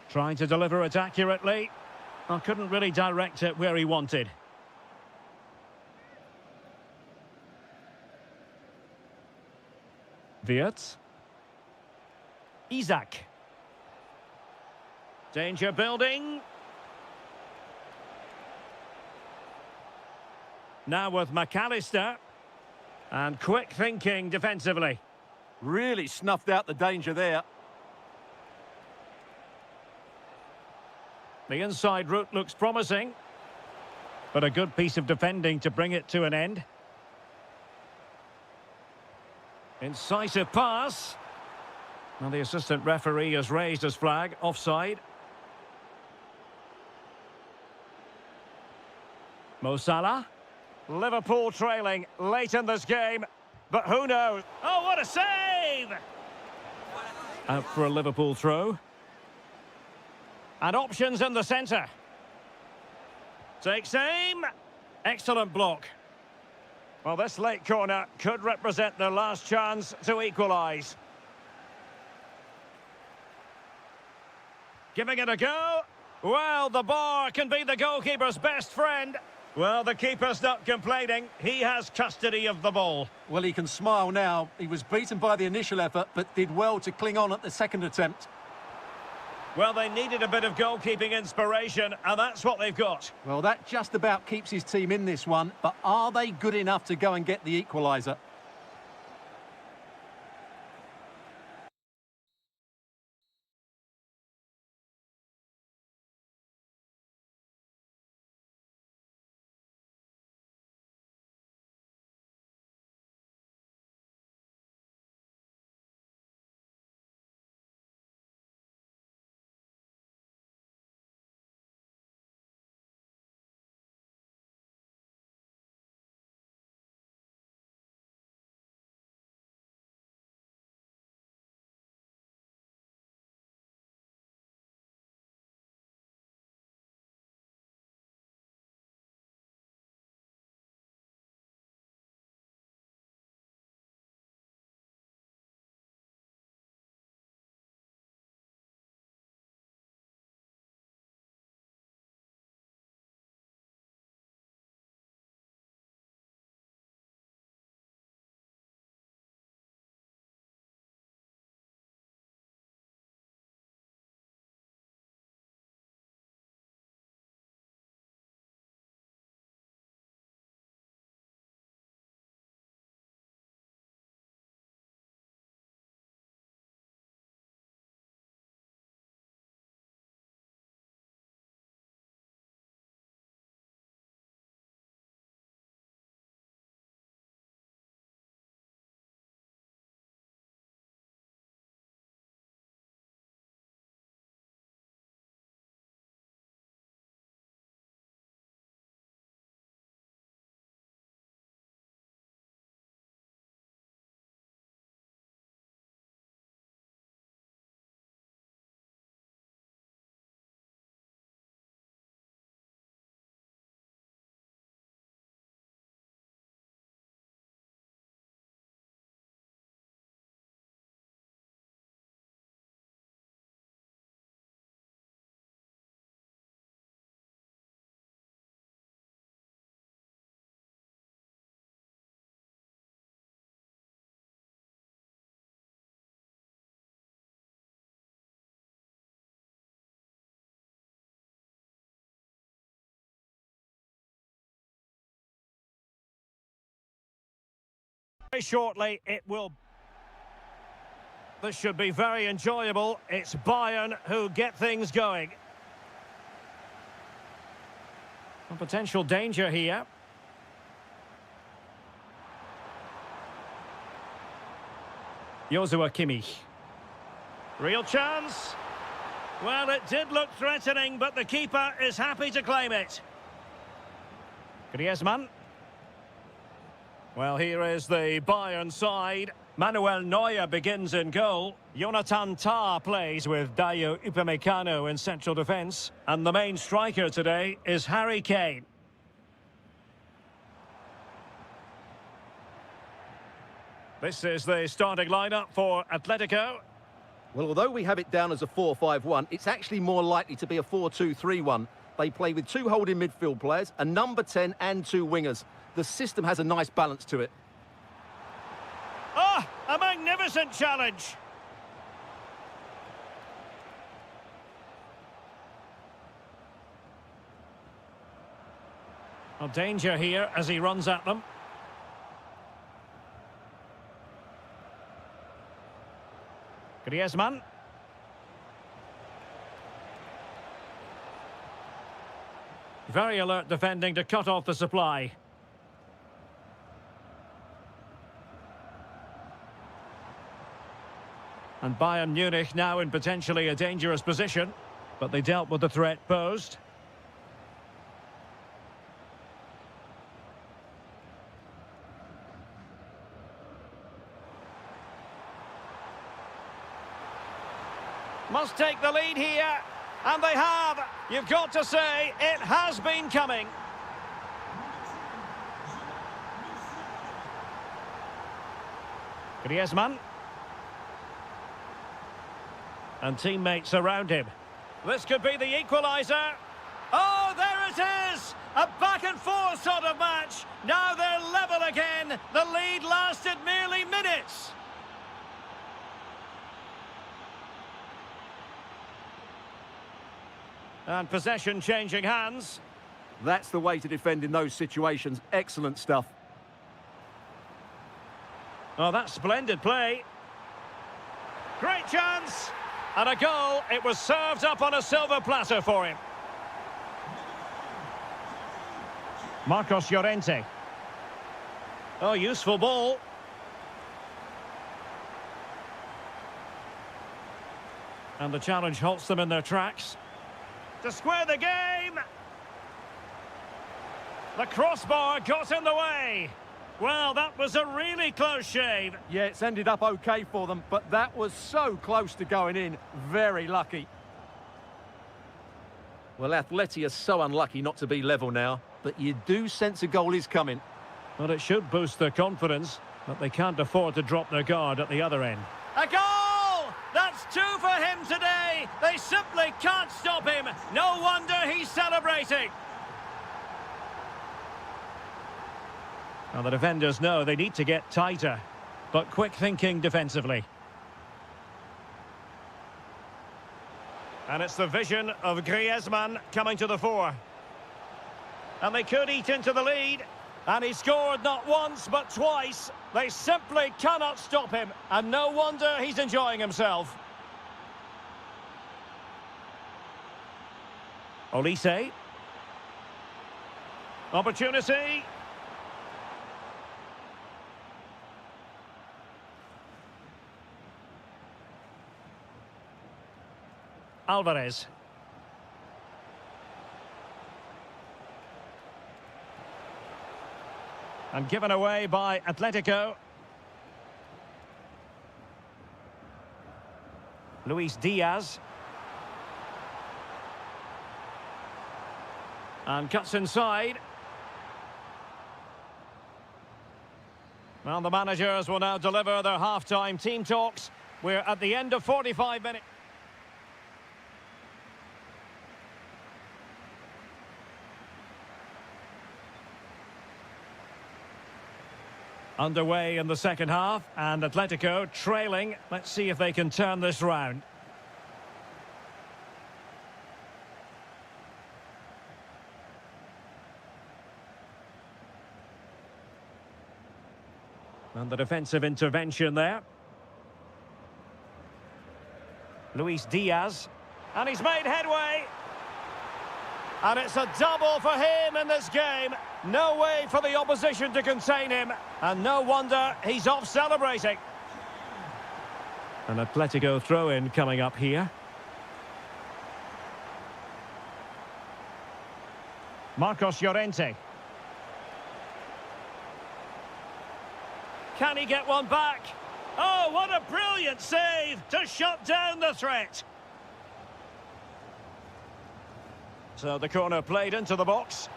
Trying to deliver it accurately. I couldn't really direct it where he wanted. Wirtz. Isak. Danger building. Now with McAllister. And quick thinking defensively. Really snuffed out the danger there. The inside route looks promising. But a good piece of defending to bring it to an end. Incisive pass. And the assistant referee has raised his flag. Offside. Mo Salah. Liverpool trailing late in this game. But who knows? Oh, what a save! Out for a Liverpool throw. And options in the centre. Takes aim. Excellent block. Well, this late corner could represent their last chance to equalise. Giving it a go. Well, the bar can be the goalkeeper's best friend. Well, the keeper's not complaining. He has custody of the ball. Well, he can smile now. He was beaten by the initial effort, but did well to cling on at the second attempt. Well, they needed a bit of goalkeeping inspiration, and that's what they've got. Well, that just about keeps his team in this one, but are they good enough to go and get the equaliser? Very shortly, it will... This should be very enjoyable. It's Bayern who get things going. A potential danger here. Joshua Kimmich. Real chance. Well, it did look threatening, but the keeper is happy to claim it. Griezmann. Well, here is the Bayern side. Manuel Neuer begins in goal. Jonathan Tah plays with Dayo Upamecano in central defence. And the main striker today is Harry Kane. This is the starting lineup for Atletico. Well, although we have it down as a 4-5-1, it's actually more likely to be a 4-2-3-1. They play with two holding midfield players, a number 10 and two wingers. The system has a nice balance to it. Ah, a magnificent challenge. A danger here as he runs at them. Griezmann. Very alert defending to cut off the supply. And Bayern Munich now in potentially a dangerous position, but they dealt with the threat posed. Must take the lead here, and they have. You've got to say, it has been coming. Griezmann. And teammates around him. This could be the equaliser. Oh, there it is! A back-and-forth sort of match. Now they're level again. The lead lasted merely minutes. And possession changing hands. That's the way to defend in those situations. Excellent stuff. Oh, that's splendid play. Great chance. And a goal. It was served up on a silver platter for him. Marcos Llorente. Oh, useful ball. And the challenge halts them in their tracks. To square the game. The crossbar got in the way. Well, that was a really close shave. Yeah, it's ended up okay for them, but that was so close to going in. Very lucky. Well, Atleti are so unlucky not to be level now, but you do sense a goal is coming. Well, it should boost their confidence, but they can't afford to drop their guard at the other end. A goal! That's two for him today. They simply can't stop him. No wonder he's celebrating. Now, the defenders know they need to get tighter, but quick thinking defensively. And it's the vision of Griezmann coming to the fore. And they could eat into the lead. And he scored not once, but twice. They simply cannot stop him. And no wonder he's enjoying himself. Olise. Opportunity. Alvarez. And given away by Atletico. Luis Diaz. And cuts inside. Well, the managers will now deliver their half-time team talks. We're at the end of 45 minutes. Underway in the second half, and Atletico trailing. Let's see if they can turn this round. And the defensive intervention there. Luis Diaz. And he's made headway. And it's a double for him in this game. No way for the opposition to contain him. And no wonder he's off celebrating. An Atletico throw-in coming up here. Marcos Llorente. Can he get one back? Oh, what a brilliant save to shut down the threat. So the corner played into the box.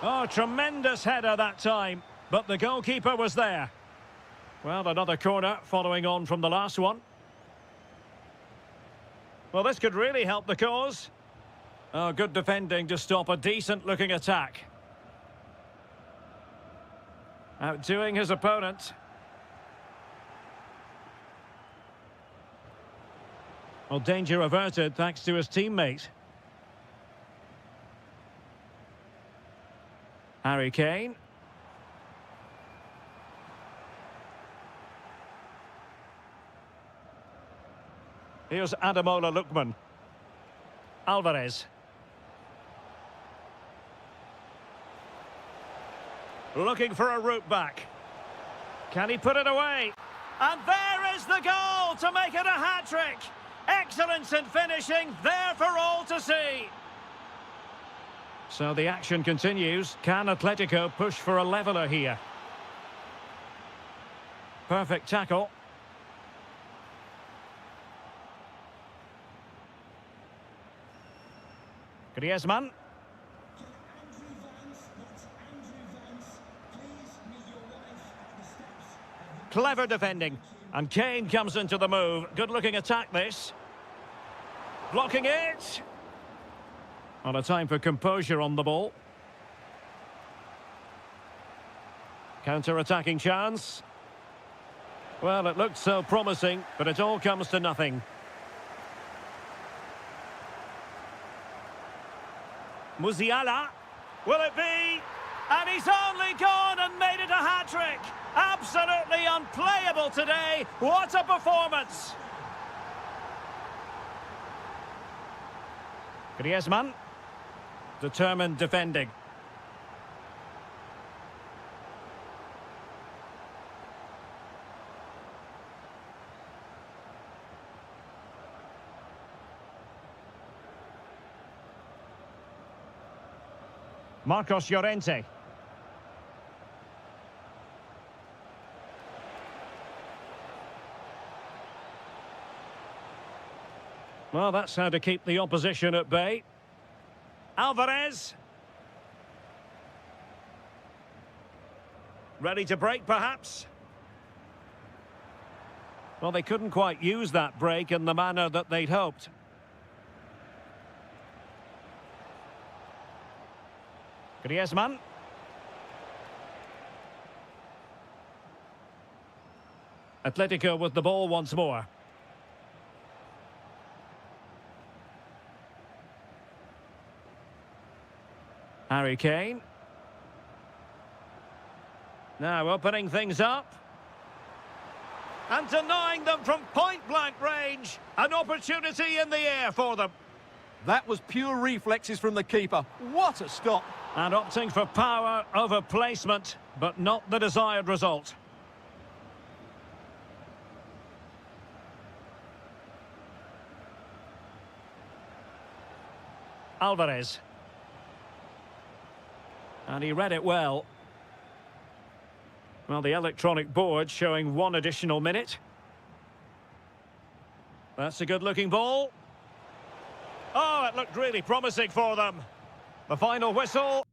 Oh, tremendous header that time, but the goalkeeper was there. Well, another corner following on from the last one. Well, this could really help the cause. Oh, good defending to stop a decent-looking attack. Outdoing his opponent. Well, danger averted thanks to his teammate. Harry Kane. Here's Ademola Lookman. Alvarez. Looking for a route back. Can he put it away? And there is the goal to make it a hat-trick. Excellence in finishing, there for all to see. So the action continues. Can Atletico push for a leveller here? Perfect tackle. Griezmann. Clever defending. And Kane comes into the move. Good-looking attack, this. Blocking it. On a time for composure on the ball. Counter-attacking chance. Well, it looked so promising, but it all comes to nothing. Musiala. Will it be? And he's only gone and made it a hat-trick. Absolutely unplayable today. What a performance. Griezmann. Determined defending. Marcos Llorente. Well, that's how to keep the opposition at bay. Alvarez. Ready to break, perhaps? Well, they couldn't quite use that break in the manner that they'd hoped. Griezmann. Atletico with the ball once more. Harry Kane. Now opening things up. And denying them from point-blank range. An opportunity in the air for them. That was pure reflexes from the keeper. What a stop. And opting for power over placement, but not the desired result. Alvarez. And he read it well. Well, the electronic board showing one additional minute. That's a good-looking ball. Oh, it looked really promising for them. The final whistle.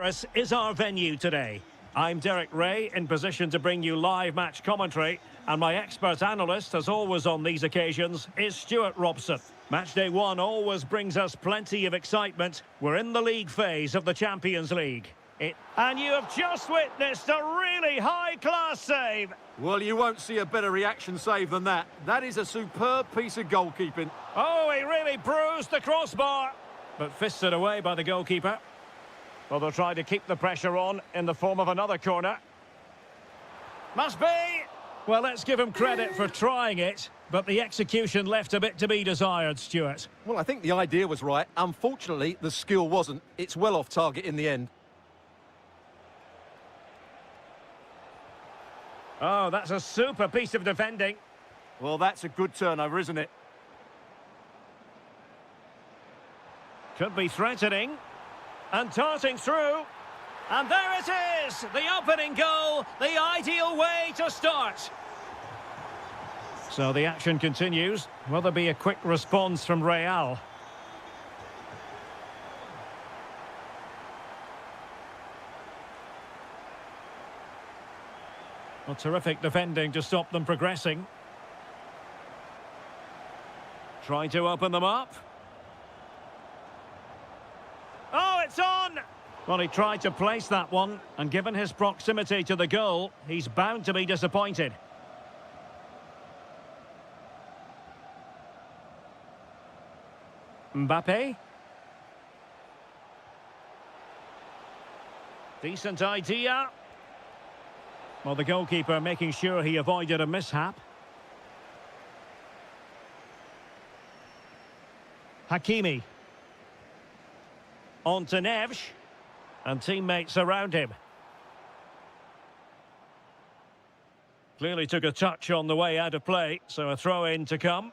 Paris is our venue today. I'm Derek Ray, in position to bring you live match commentary, and my expert analyst, as always on these occasions, is Stuart Robson. Match day one always brings us plenty of excitement. We're in the league phase of the Champions League. And you have just witnessed a really high-class save. Well, you won't see a better reaction save than that. That is a superb piece of goalkeeping. Oh, he really bruised the crossbar, but fisted away by the goalkeeper. Well, they'll try to keep the pressure on in the form of another corner. Must be! Well, let's give him credit for trying it, but the execution left a bit to be desired, Stuart. Well, I think the idea was right. Unfortunately, the skill wasn't. It's well off target in the end. Oh, that's a super piece of defending. Well, that's a good turnover, isn't it? Could be threatening. And darting through. And there it is! The opening goal, the ideal way to start. So the action continues. Will there be a quick response from Real? Well, terrific defending to stop them progressing. Trying to open them up. Oh, it's on! Well, he tried to place that one, and given his proximity to the goal, he's bound to be disappointed. Mbappe. Decent idea. Well, the goalkeeper making sure he avoided a mishap. Hakimi. On to Neves. And teammates around him. Clearly took a touch on the way out of play, so a throw-in to come.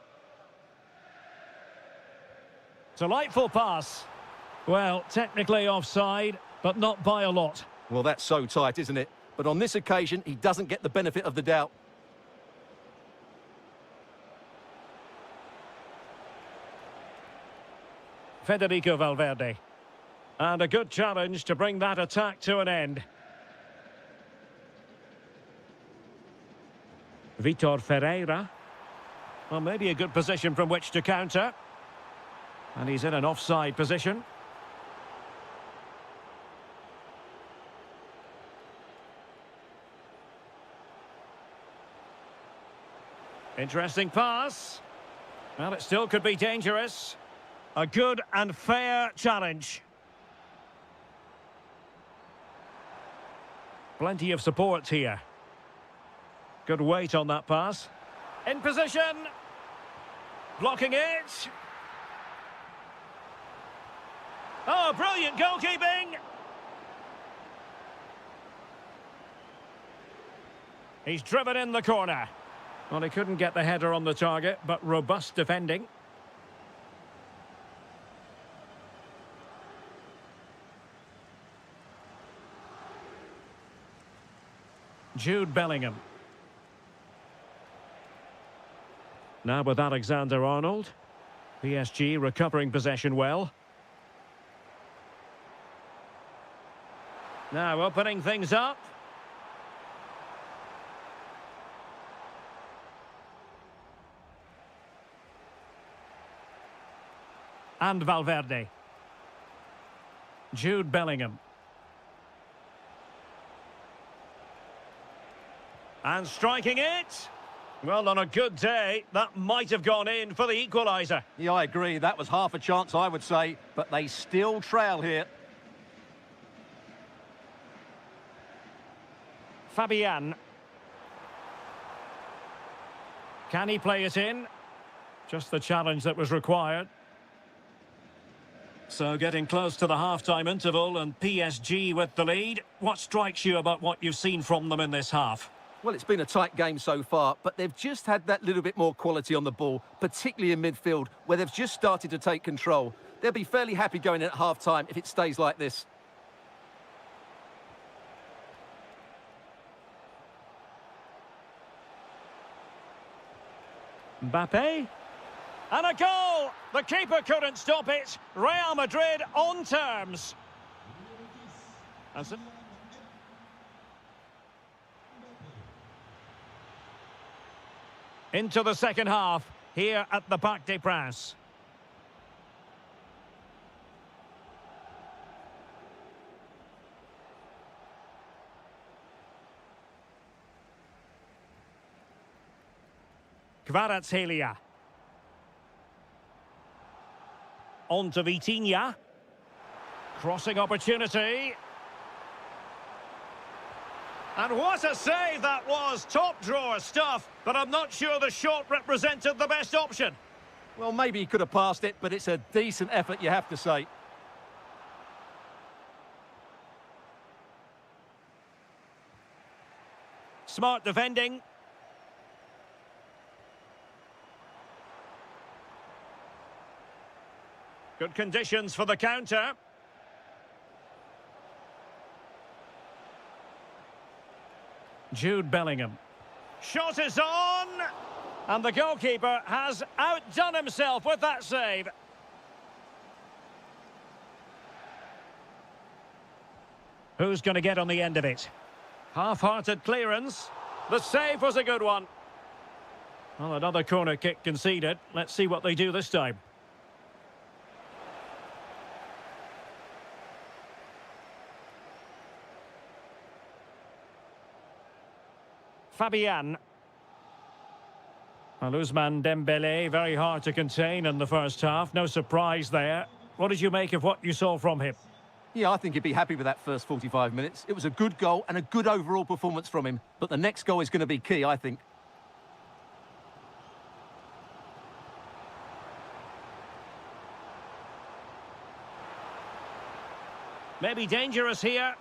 Delightful pass. Well, technically offside, but not by a lot. Well, that's so tight, isn't it? But on this occasion, he doesn't get the benefit of the doubt. Federico Valverde. And a good challenge to bring that attack to an end. Vitor Ferreira. Well, maybe a good position from which to counter. And he's in an offside position. Interesting pass. Well, it still could be dangerous. A good and fair challenge. Plenty of support here. Good weight on that pass. In position. Blocking it. Oh, brilliant goalkeeping. He's driven in the corner. Well, he couldn't get the header on the target, but robust defending. Jude Bellingham. Now with Alexander-Arnold. PSG recovering possession well. Now opening things up. And Valverde. Jude Bellingham. And striking it. Well, on a good day, that might have gone in for the equaliser. Yeah, I agree. That was half a chance, I would say. But they still trail here. Fabian. Can he play it in? Just the challenge that was required. So getting close to the half-time interval and PSG with the lead. What strikes you about what you've seen from them in this half? Well, it's been a tight game so far, but they've just had that little bit more quality on the ball, particularly in midfield, where they've just started to take control. They'll be fairly happy going in at half-time if it stays like this. Mbappe. And a goal! The keeper couldn't stop it. Real Madrid on terms. That's it. Into the second half, here at the Parc des Princes. Kvaratskhelia. On to Vitinha. Crossing opportunity. And what a save that was. Top drawer stuff, but I'm not sure the shot represented the best option. Well, maybe he could have passed it, but it's a decent effort, you have to say. Smart defending. Good conditions for the counter. Jude Bellingham. Shot is on! And the goalkeeper has outdone himself with that save. Who's going to get on the end of it? Half-hearted clearance. The save was a good one. Well, another corner kick conceded. Let's see what they do this time. Fabian. Well, Ousmane Dembélé, very hard to contain in the first half. No surprise there. What did you make of what you saw from him? Yeah, I think he'd be happy with that first 45 minutes. It was a good goal and a good overall performance from him. But the next goal is going to be key, I think. Maybe dangerous here.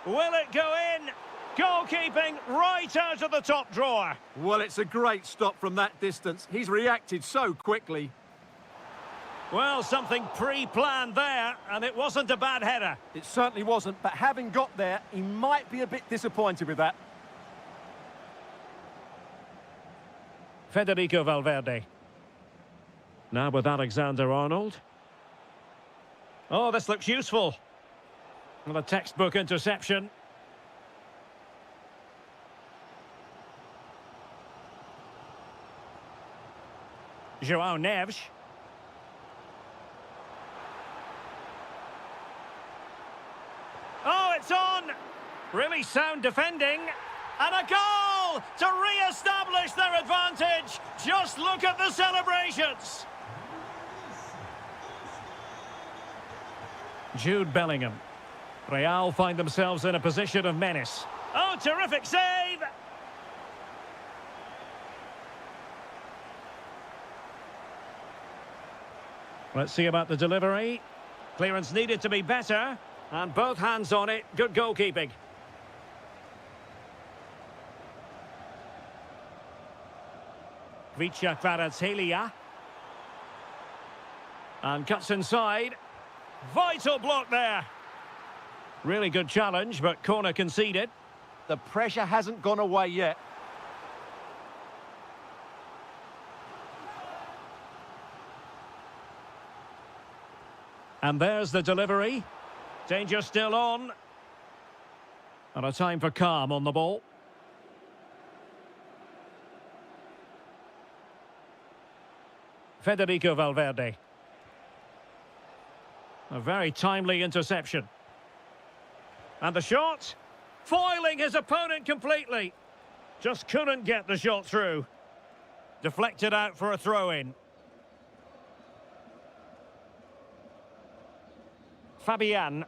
Will it go in? Goalkeeping right out of the top drawer. Well, it's a great stop from that distance. He's reacted so quickly. Well, something pre-planned there, and it wasn't a bad header. It certainly wasn't, but having got there, he might be a bit disappointed with that. Federico Valverde. Now with Alexander-Arnold. Oh, this looks useful. Well, a textbook interception. João Neves. Oh, it's on! Really sound defending. And a goal to re-establish their advantage. Just look at the celebrations. Jude Bellingham. Real find themselves in a position of menace. Oh, terrific save! Let's see about the delivery. Clearance needed to be better. And both hands on it. Good goalkeeping. Vicha Kvaratskhelia. And cuts inside. Vital block there. Really good challenge, but corner conceded. The pressure hasn't gone away yet. And there's the delivery. Danger still on. And a time for calm on the ball. Federico Valverde. A very timely interception. And the shot, foiling his opponent completely. Just couldn't get the shot through. Deflected out for a throw-in. Fabian.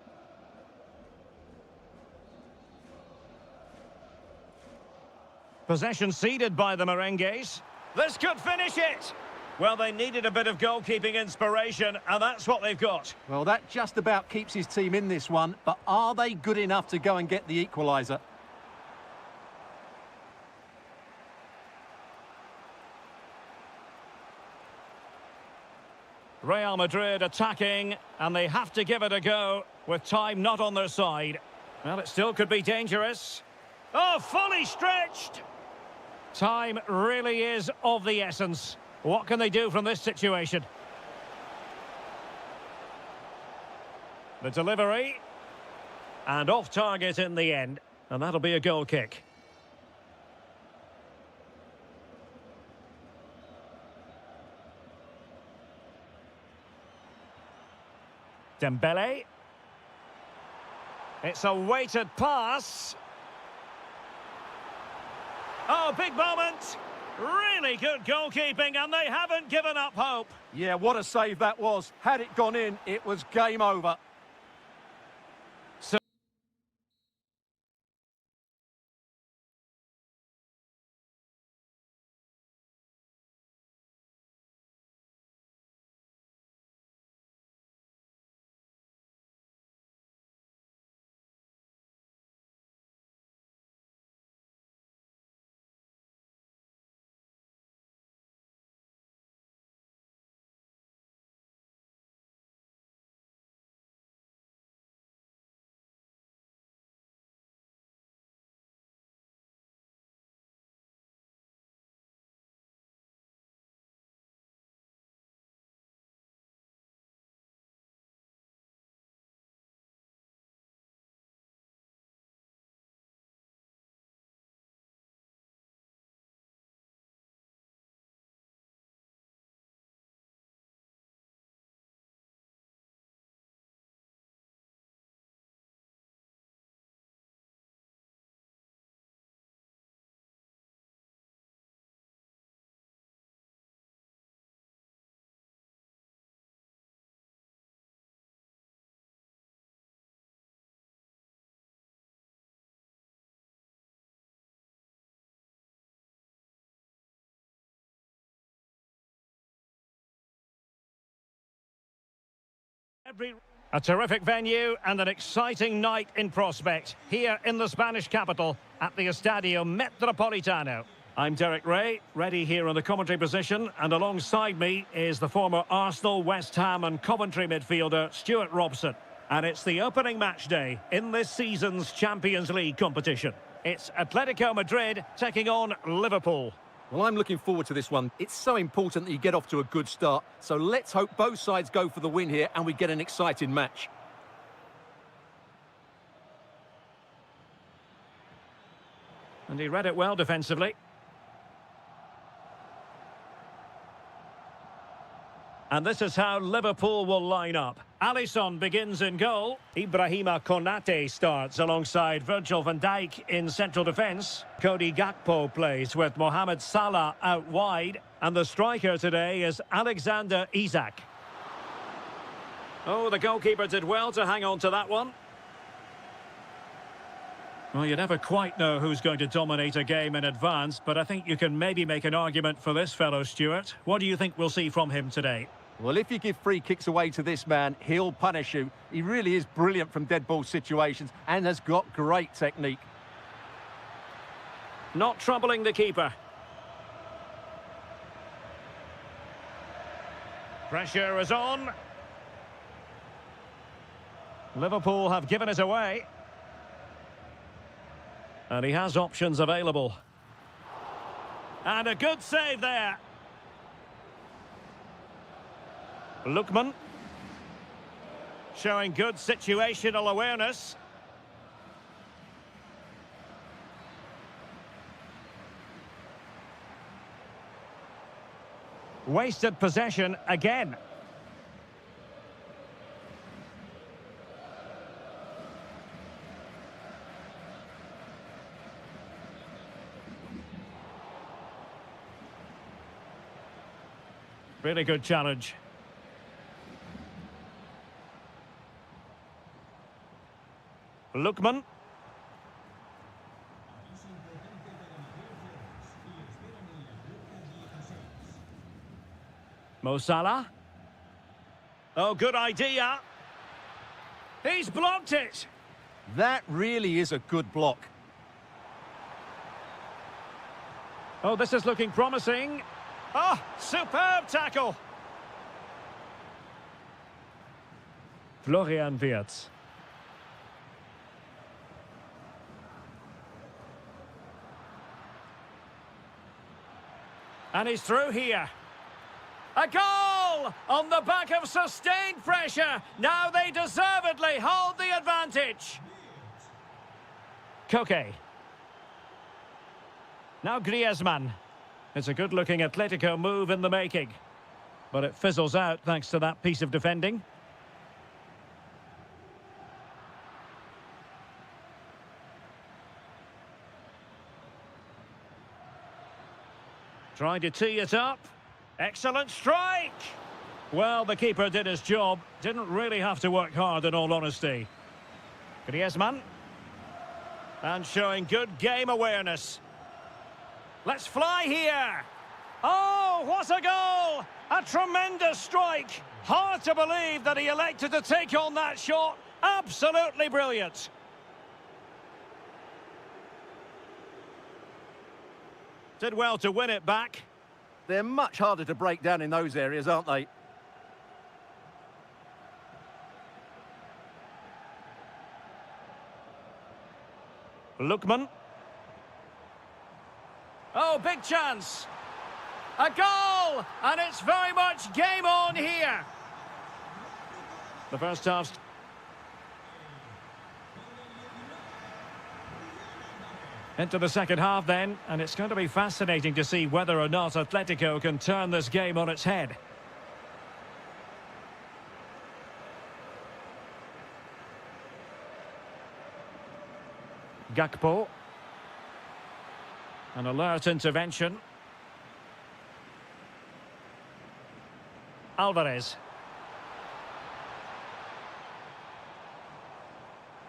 Possession ceded by the Merengues. This could finish it. Well, they needed a bit of goalkeeping inspiration, and that's what they've got. Well, that just about keeps his team in this one, but are they good enough to go and get the equaliser? Real Madrid attacking, and they have to give it a go with time not on their side. Well, it still could be dangerous. Oh, fully stretched! Time really is of the essence. What can they do from this situation? The delivery. And off target in the end. And that'll be a goal kick. Dembele. It's a weighted pass. Oh, big moment. Really good goalkeeping, and they haven't given up hope. Yeah, what a save that was. Had it gone in, it was game over. A terrific venue and an exciting night in prospect here in the Spanish capital at the Estadio Metropolitano. I'm Derek Ray, ready here on the commentary position, and alongside me is the former Arsenal, West Ham and Coventry midfielder Stuart Robson. And it's the opening match day in this season's Champions League competition. It's Atletico Madrid taking on Liverpool. Well, I'm looking forward to this one. It's so important that you get off to a good start. So let's hope both sides go for the win here and we get an exciting match. And he read it well defensively. And this is how Liverpool will line up. Alisson begins in goal. Ibrahima Konate starts alongside Virgil van Dijk in central defence. Cody Gakpo plays with Mohamed Salah out wide. And the striker today is Alexander Isak. Oh, the goalkeeper did well to hang on to that one. Well, you never quite know who's going to dominate a game in advance, but I think you can maybe make an argument for this fellow, Stuart. What do you think we'll see from him today? Well, if you give free kicks away to this man, he'll punish you. He really is brilliant from dead ball situations and has got great technique. Not troubling the keeper. Pressure is on. Liverpool have given it away. And he has options available. And a good save there. Lookman. Showing good situational awareness. Wasted possession again. Really good challenge. Lookman. Mo Salah. Oh, good idea. He's blocked it. That really is a good block. Oh, this is looking promising. Oh, superb tackle. Florian Wirtz. And he's through here. A goal! goal on the back of sustained pressure. Now they deservedly hold the advantage. Koke. Now Griezmann. It's a good-looking Atletico move in the making. But it fizzles out thanks to that piece of defending. Trying to tee it up. Excellent strike! Well, the keeper did his job. Didn't really have to work hard, in all honesty. Griezmann. And showing good game awareness. Let's fly here! Oh, what a goal! A tremendous strike! Hard to believe that he elected to take on that shot. Absolutely brilliant. Did well to win it back. They're much harder to break down in those areas, aren't they? Lookman. Oh, big chance. A goal! And it's very much game on here. The first half. Into the second half then, and it's going to be fascinating to see whether or not Atletico can turn this game on its head. Gakpo. An alert intervention. Alvarez.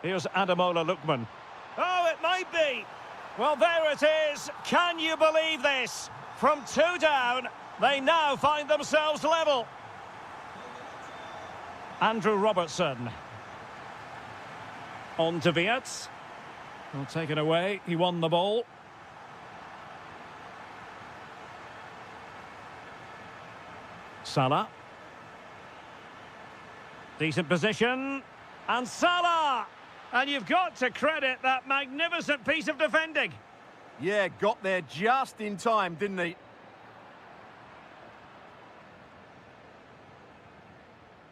Here's Ademola Lookman. Oh, it might be. Well, there it is. Can you believe this? From 2 down, they now find themselves level. Andrew Robertson. On to Wirtz. Well, taken away. He won the ball. Salah. Decent position. And Salah! And you've got to credit that magnificent piece of defending. Yeah, got there just in time, didn't he?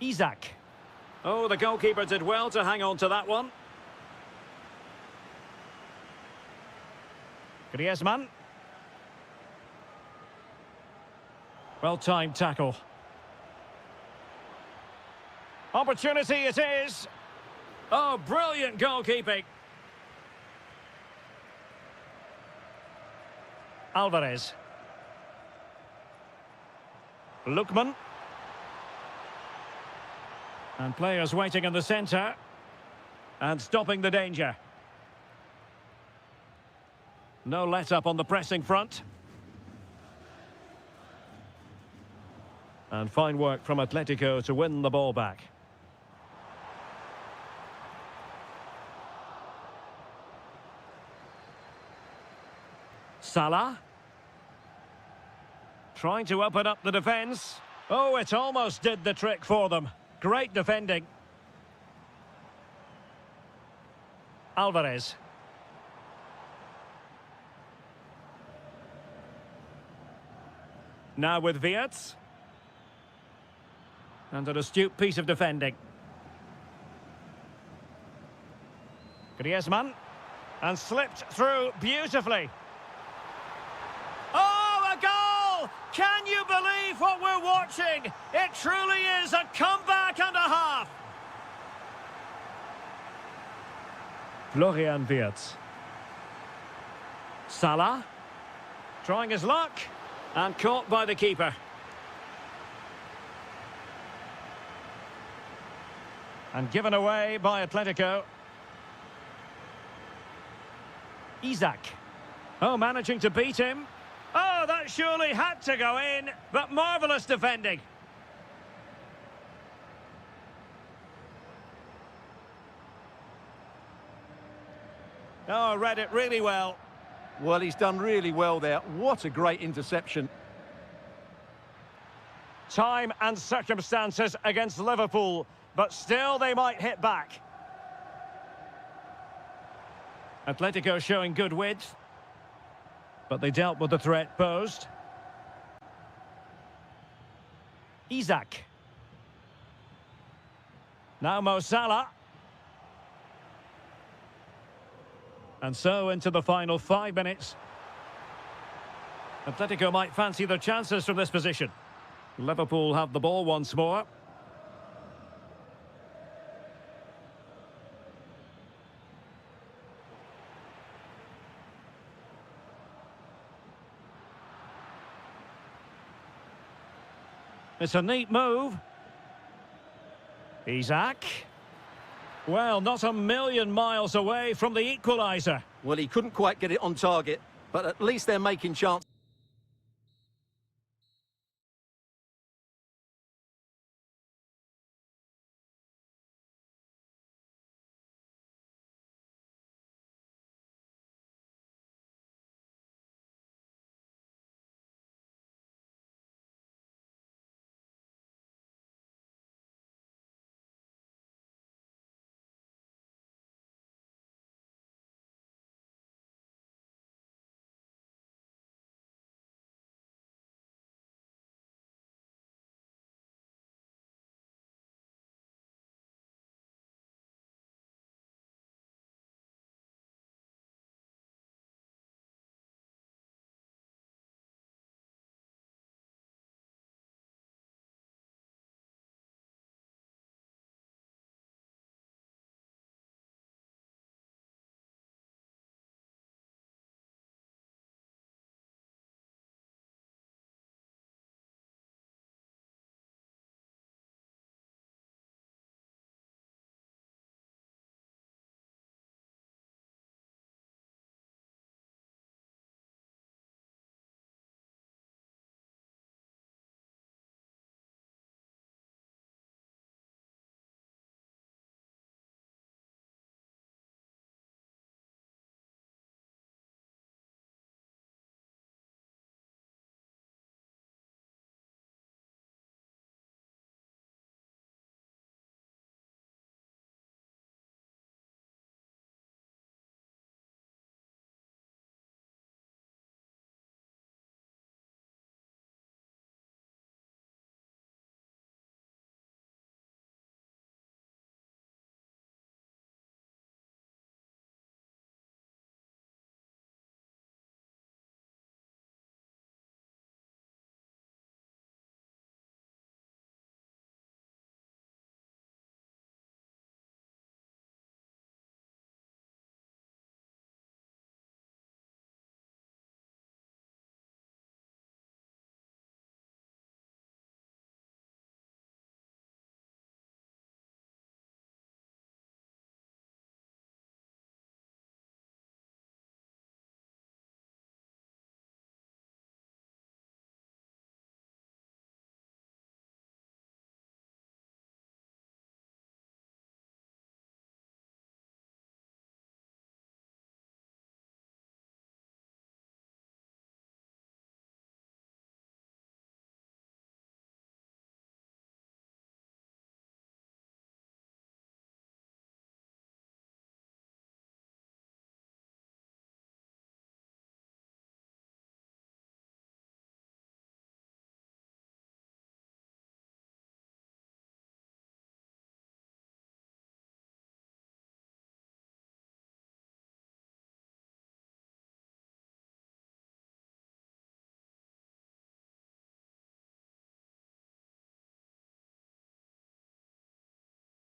Isaac. Oh, the goalkeeper did well to hang on to that one. Griezmann. Well-timed tackle. Opportunity it is. Oh, brilliant goalkeeping. Alvarez. Lookman. And players waiting in the centre. And stopping the danger. No let-up on the pressing front. And fine work from Atletico to win the ball back. Salah. Trying to open up the defence. Oh, it almost did the trick for them. Great defending. Alvarez. Now with Wirtz. And an astute piece of defending. Griezmann. And slipped through beautifully. Oh, a goal! Can you believe what we're watching? It truly is a comeback and a half. Florian Wirtz. Salah. Trying his luck. And caught by the keeper. And given away by Atletico. Isaac. Oh, managing to beat him. Oh, that surely had to go in, but marvellous defending. Oh, read it really well. Well, he's done really well there. What a great interception. Time and circumstances against Liverpool, but still they might hit back. Atletico showing good width, but they dealt with the threat posed. Isaac. Now Mo Salah. And so into the final 5 minutes. Atletico might fancy their chances from this position. Liverpool have the ball once more. It's a neat move. Isaac. Well, not a million miles away from the equaliser. Well, he couldn't quite get it on target, but at least they're making chances.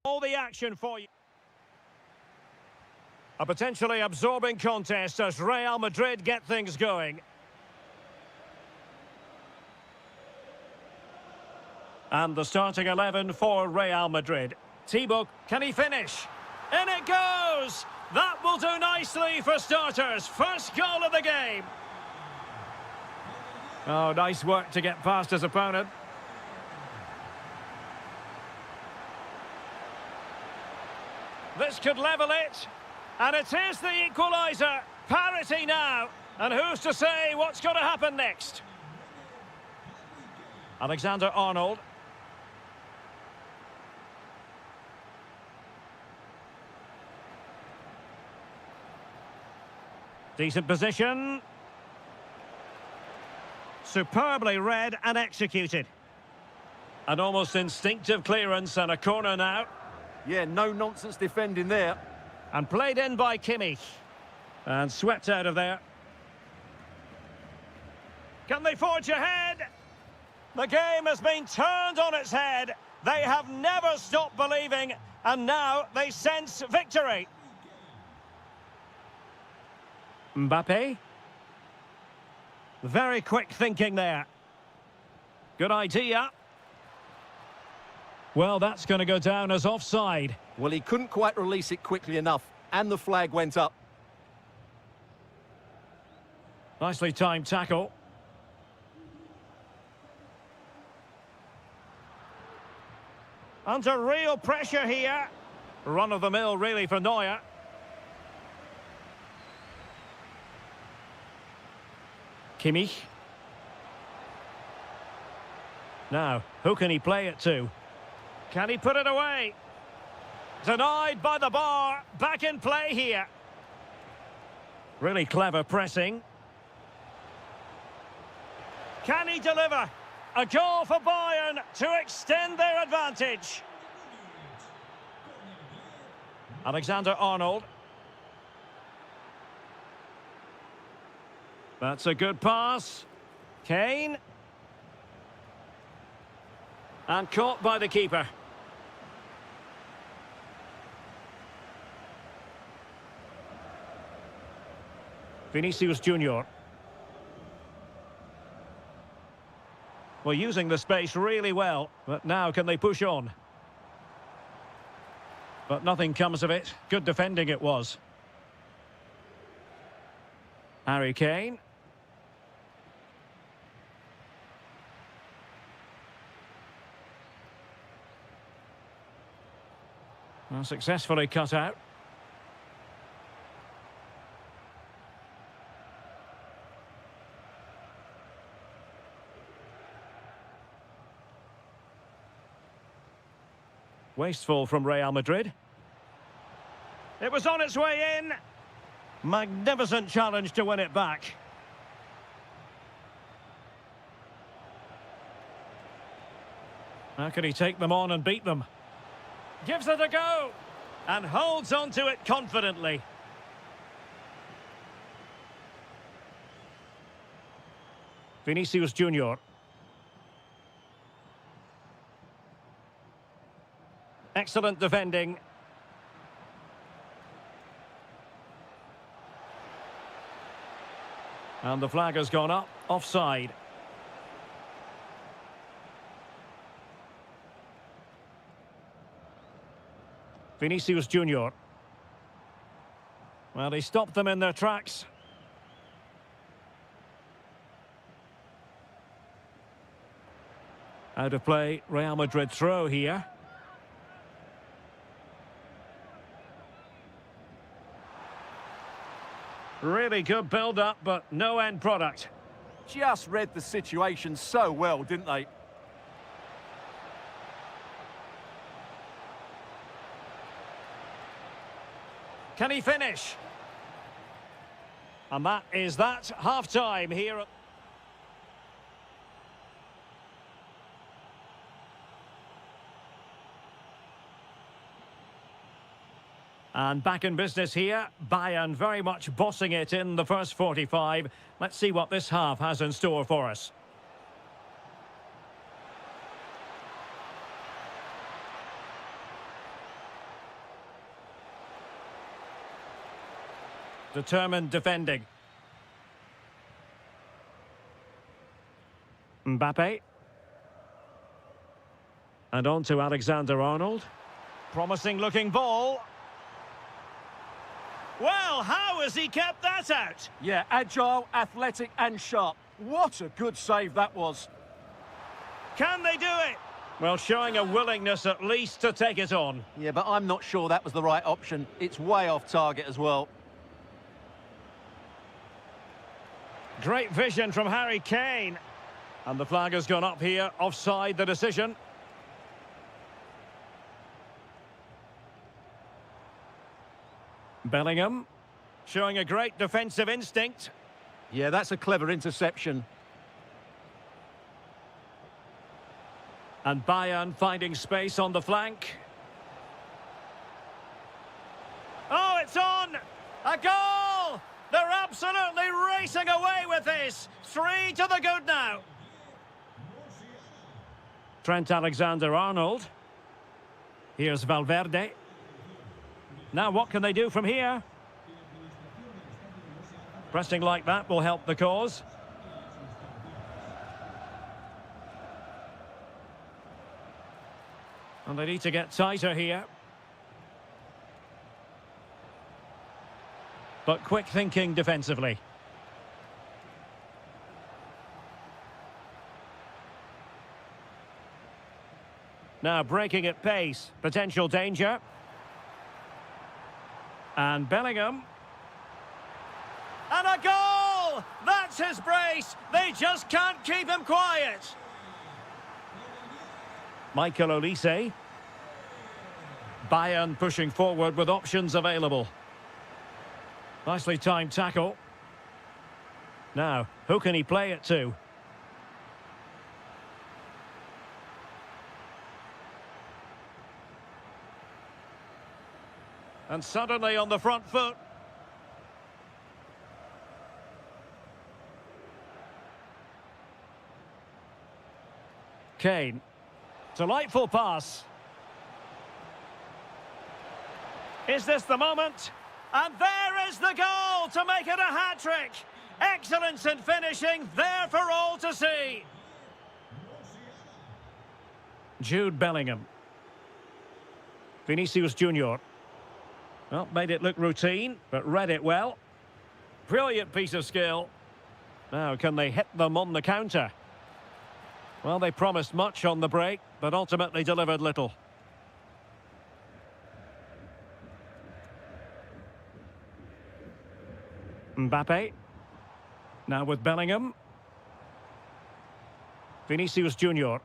All the action for you. A potentially absorbing contest as Real Madrid get things going. And the starting 11 for Real Madrid. Thibaut, can he finish? In it goes! That will do nicely for starters. First goal of the game. Oh, nice work to get past his opponent. This could level it. And it is the equaliser. Parity now. And who's to say what's going to happen next? Alexander-Arnold. Decent position. Superbly read and executed. An almost instinctive clearance and a corner now. Yeah, no nonsense defending there. And played in by Kimmich. And swept out of there. Can they forge ahead? The game has been turned on its head. They have never stopped believing, and now they sense victory. Mbappe. Very quick thinking there. Good idea. Well, that's going to go down as offside. Well, he couldn't quite release it quickly enough, and the flag went up. Nicely timed tackle. Under real pressure here. Run of the mill, really, for Neuer. Kimmich. Now, who can he play it to? Can he put it away? Denied by the bar. Back in play here. Really clever pressing. Can he deliver? A goal for Bayern to extend their advantage. Alexander-Arnold. That's a good pass. Kane. And caught by the keeper. Vinicius Junior. Well, using the space really well, but now can they push on? But nothing comes of it. Good defending it was. Harry Kane. Well, successfully cut out. Wasteful from Real Madrid. It was on its way in. Magnificent challenge to win it back. How can he take them on and beat them? Gives it a go. And holds on to it confidently. Vinicius Junior. Excellent defending. And the flag has gone up, offside. Vinicius Junior. Well, he stopped them in their tracks. Out of play, Real Madrid throw here. Really good build-up, but no end product. Just read the situation so well, didn't they? Can he finish? And that is that. Half-time here. And back in business here. Bayern very much bossing it in the first 45. Let's see what this half has in store for us. Determined defending. Mbappe. And on to Alexander-Arnold. Promising looking ball. Well, how has he kept that out? Yeah, agile, athletic and sharp. What a good save that was. Can they do it? Well, showing a willingness at least to take it on. Yeah, but I'm not sure that was the right option. It's way off target as well. Great vision from Harry Kane. And the flag has gone up here, offside the decision. Bellingham, showing a great defensive instinct. Yeah, that's a clever interception. And Bayern finding space on the flank. Oh, it's on! A goal! They're absolutely racing away with this. 3 to the good now. Trent Alexander-Arnold. Here's Valverde. Now what can they do from here? Pressing like that will help the cause. And they need to get tighter here. But quick thinking defensively. Now breaking at pace. Potential danger. And Bellingham. And a goal! That's his brace! They just can't keep him quiet. Michael Olise. Bayern pushing forward with options available. Nicely timed tackle. Now, who can he play it to? And suddenly on the front foot. Kane. Delightful pass. Is this the moment? And there is the goal to make it a hat-trick. Excellence in finishing, there for all to see. Jude Bellingham. Vinicius Junior. Well, made it look routine, but read it well. Brilliant piece of skill. Now, can they hit them on the counter? Well, they promised much on the break, but ultimately delivered little. Mbappe. Now with Bellingham. Vinicius Junior.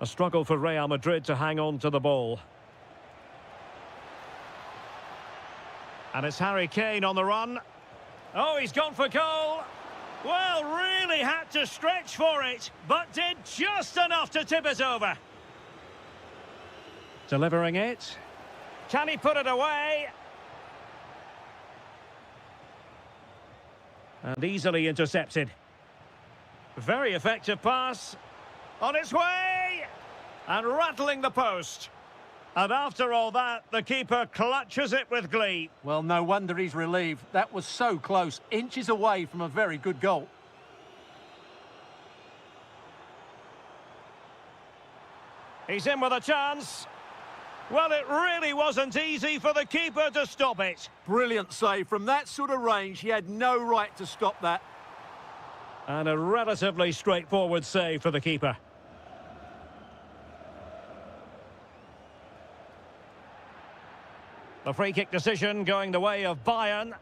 A struggle for Real Madrid to hang on to the ball. And it's Harry Kane on the run. Oh, he's gone for goal. Well, really had to stretch for it, but did just enough to tip it over. Delivering it. Can he put it away? And easily intercepted. Very effective pass. On its way! And rattling the post. And after all that, the keeper clutches it with glee. Well, no wonder he's relieved. That was so close. Inches away from a very good goal. He's in with a chance. Well, it really wasn't easy for the keeper to stop it. Brilliant save. From that sort of range, he had no right to stop that. And a relatively straightforward save for the keeper. The free kick decision going the way of Bayern.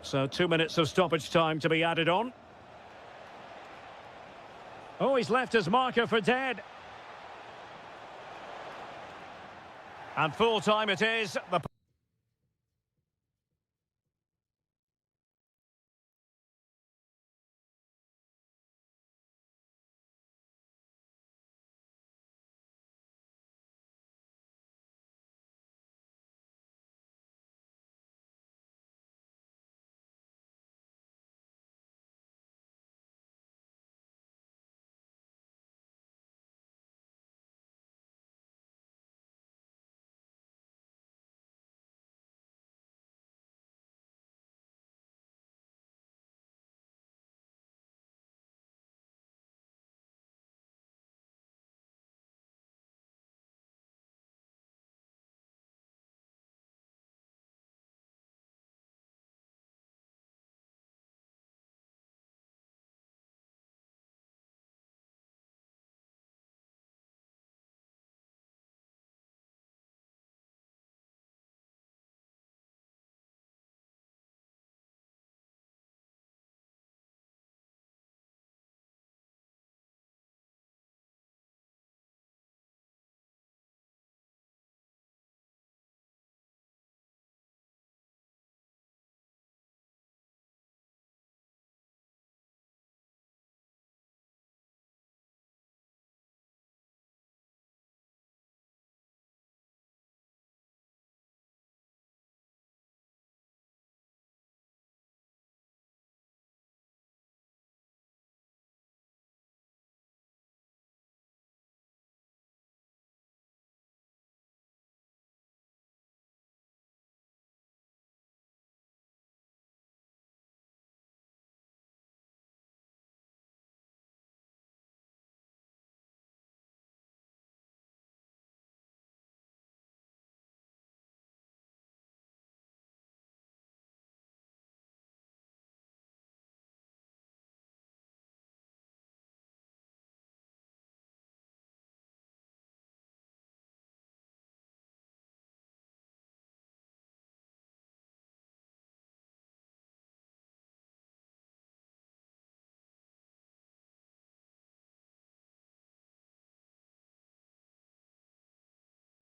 So 2 minutes of stoppage time to be added on. Oh, he's left his marker for dead. And full time it is. The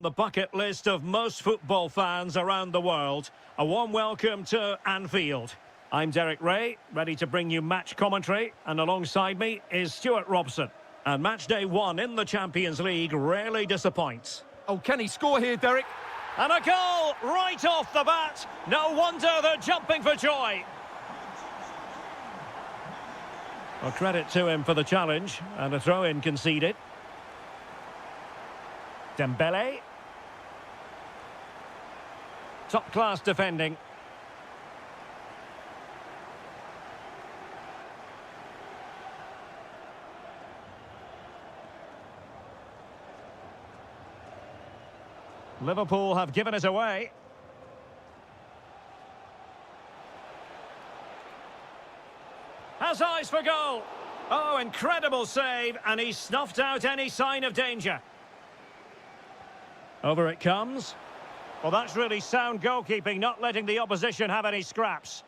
The bucket list of most football fans around the world. A warm welcome to Anfield. I'm Derek Ray, ready to bring you match commentary, and alongside me is Stuart Robson. And match day one in the Champions League rarely disappoints. Oh, can he score here, Derek? And a goal right off the bat. No wonder they're jumping for joy. Well, credit to him for the challenge, and a throw-in conceded. Dembele. Top-class defending. Liverpool have given it away. Has eyes for goal. Oh, incredible save, and he snuffed out any sign of danger. Over it comes. Well, that's really sound goalkeeping, not letting the opposition have any scraps.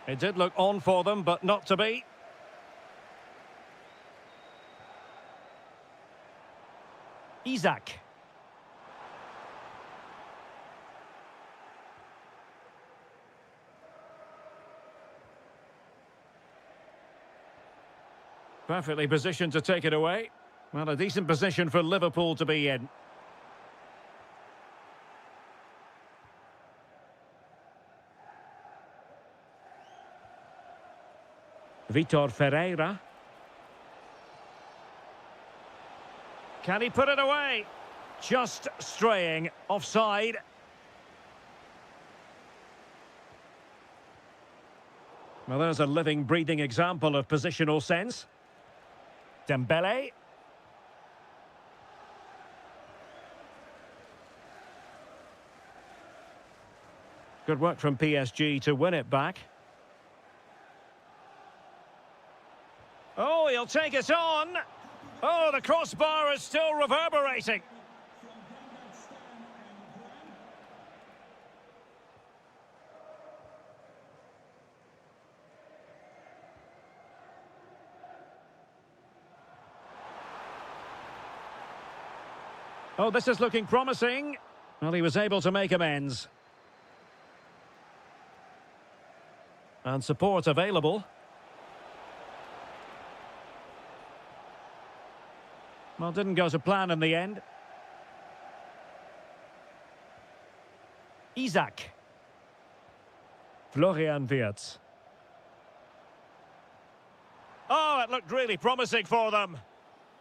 It did look on for them, but not to be. Isak. Perfectly positioned to take it away. Well, a decent position for Liverpool to be in. Vitor Ferreira. Can he put it away? Just straying offside. Well, there's a living, breathing example of positional sense. Dembele. Good work from PSG to win it back. Oh, he'll take it on. Oh, the crossbar is still reverberating. Oh, this is looking promising. Well, he was able to make amends. And support available. Well, didn't go to plan in the end. Isak. Florian Wirtz. Oh, it looked really promising for them.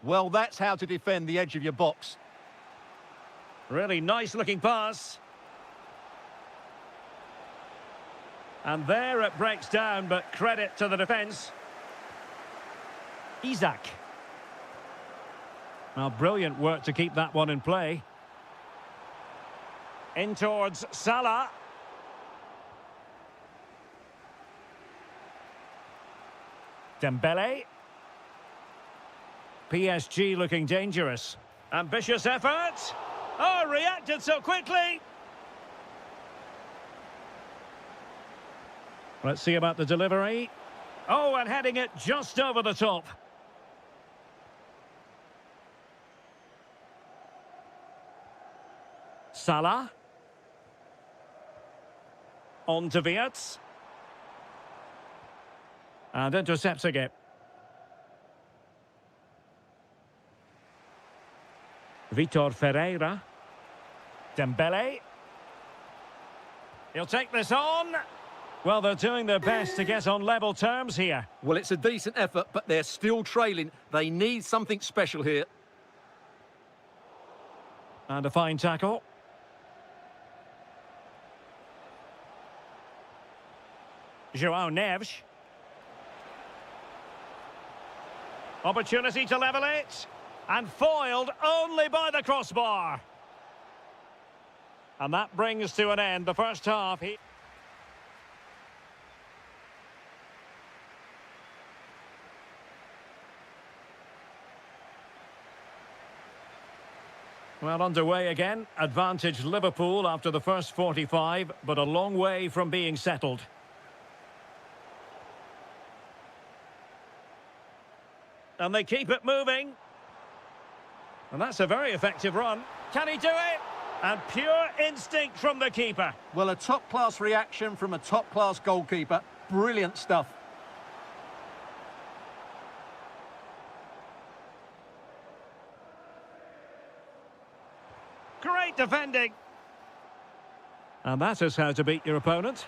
Well, that's how to defend the edge of your box. Really nice looking pass. And there it breaks down, but credit to the defence. Isak. Well, brilliant work to keep that one in play. In towards Salah. Dembele. PSG looking dangerous. Ambitious effort. Oh, reacted so quickly. Let's see about the delivery. Oh, and heading it just over the top. Salah. On to Wirtz. And intercepting it. Vitor Ferreira. Dembele. He'll take this on. Well, they're doing their best to get on level terms here. Well, it's a decent effort, but they're still trailing. They need something special here. And a fine tackle. João Neves. Opportunity to level it. And foiled only by the crossbar. And that brings to an end the first half. Well, underway again. Advantage Liverpool after the first 45, but a long way from being settled. And they keep it moving. And that's a very effective run. Can he do it? And pure instinct from the keeper. Well, a top-class reaction from a top-class goalkeeper. Brilliant stuff. Great defending. And that is how to beat your opponent.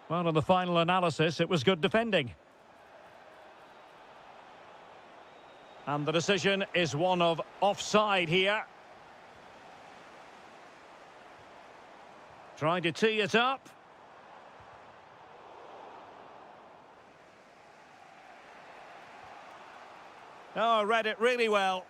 Well, in the final analysis, it was good defending. And the decision is one of offside here. Trying to tee it up. Oh, read it really well.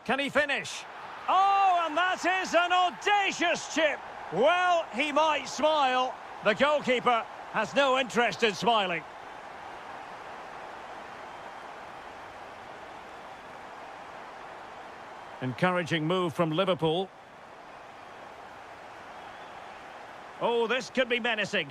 Can he finish? Oh, and that is an audacious chip. Well, he might smile. The goalkeeper has no interest in smiling. Encouraging move from Liverpool. Oh, this could be menacing.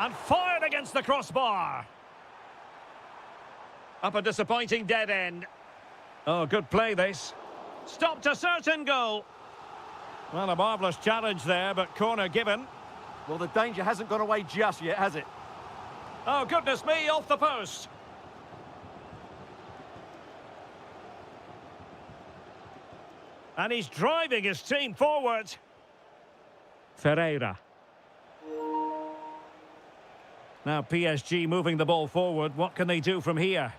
And fired against the crossbar. Up a disappointing dead end. Oh, good play this. Stopped a certain goal. Well, a marvellous challenge there, but corner given. Well, the danger hasn't gone away just yet, has it? Oh, goodness me, off the post. And he's driving his team forward. Ferreira. Now PSG moving the ball forward. What can they do from here?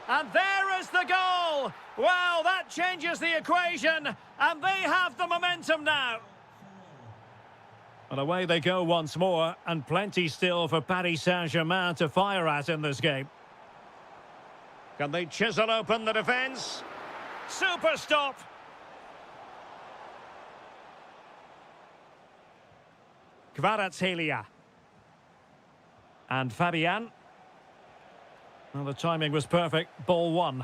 And there is the goal! Well, that changes the equation, and they have the momentum now. And away they go once more, and plenty still for Paris Saint-Germain to fire at in this game. Can they chisel open the defence? Super stop! Kvaratskhelia. And Fabian. Well, the timing was perfect. Ball one.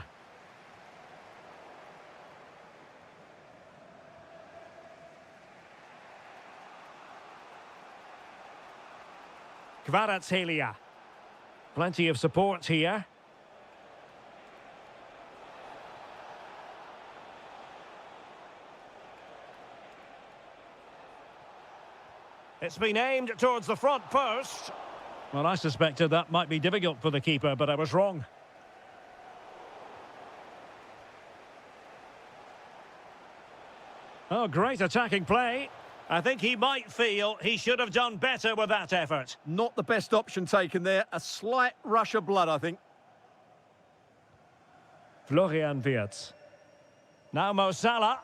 Kvaratskhelia. Plenty of support here. It's been aimed towards the front post. Well, I suspected that might be difficult for the keeper, but I was wrong. Oh, great attacking play. I think he might feel he should have done better with that effort. Not the best option taken there. A slight rush of blood, I think. Florian Wirtz. Now Mo Salah.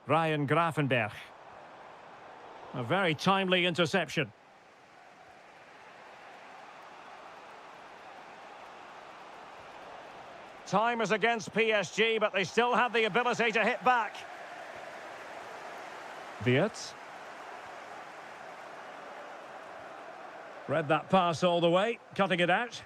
Ryan Gravenberch. A very timely interception. Time is against PSG, but they still have the ability to hit back. Wirtz. Read that pass all the way, cutting it out.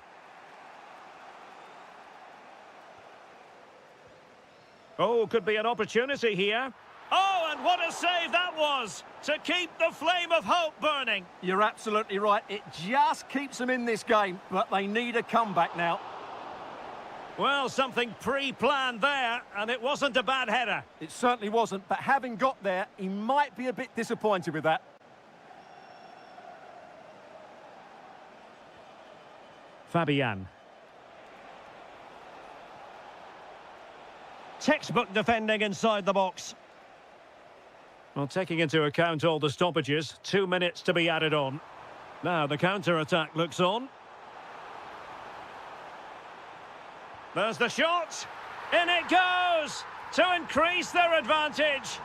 Oh, could be an opportunity here. Oh, and what a save that was to keep the flame of hope burning. You're absolutely right. It just keeps them in this game, but they need a comeback now. Well, something pre-planned there, and it wasn't a bad header. It certainly wasn't, but having got there, he might be a bit disappointed with that. Fabian. Textbook defending inside the box. Well, taking into account all the stoppages, 2 minutes to be added on. Now the counter-attack looks on. There's the shot. In it goes to increase their advantage.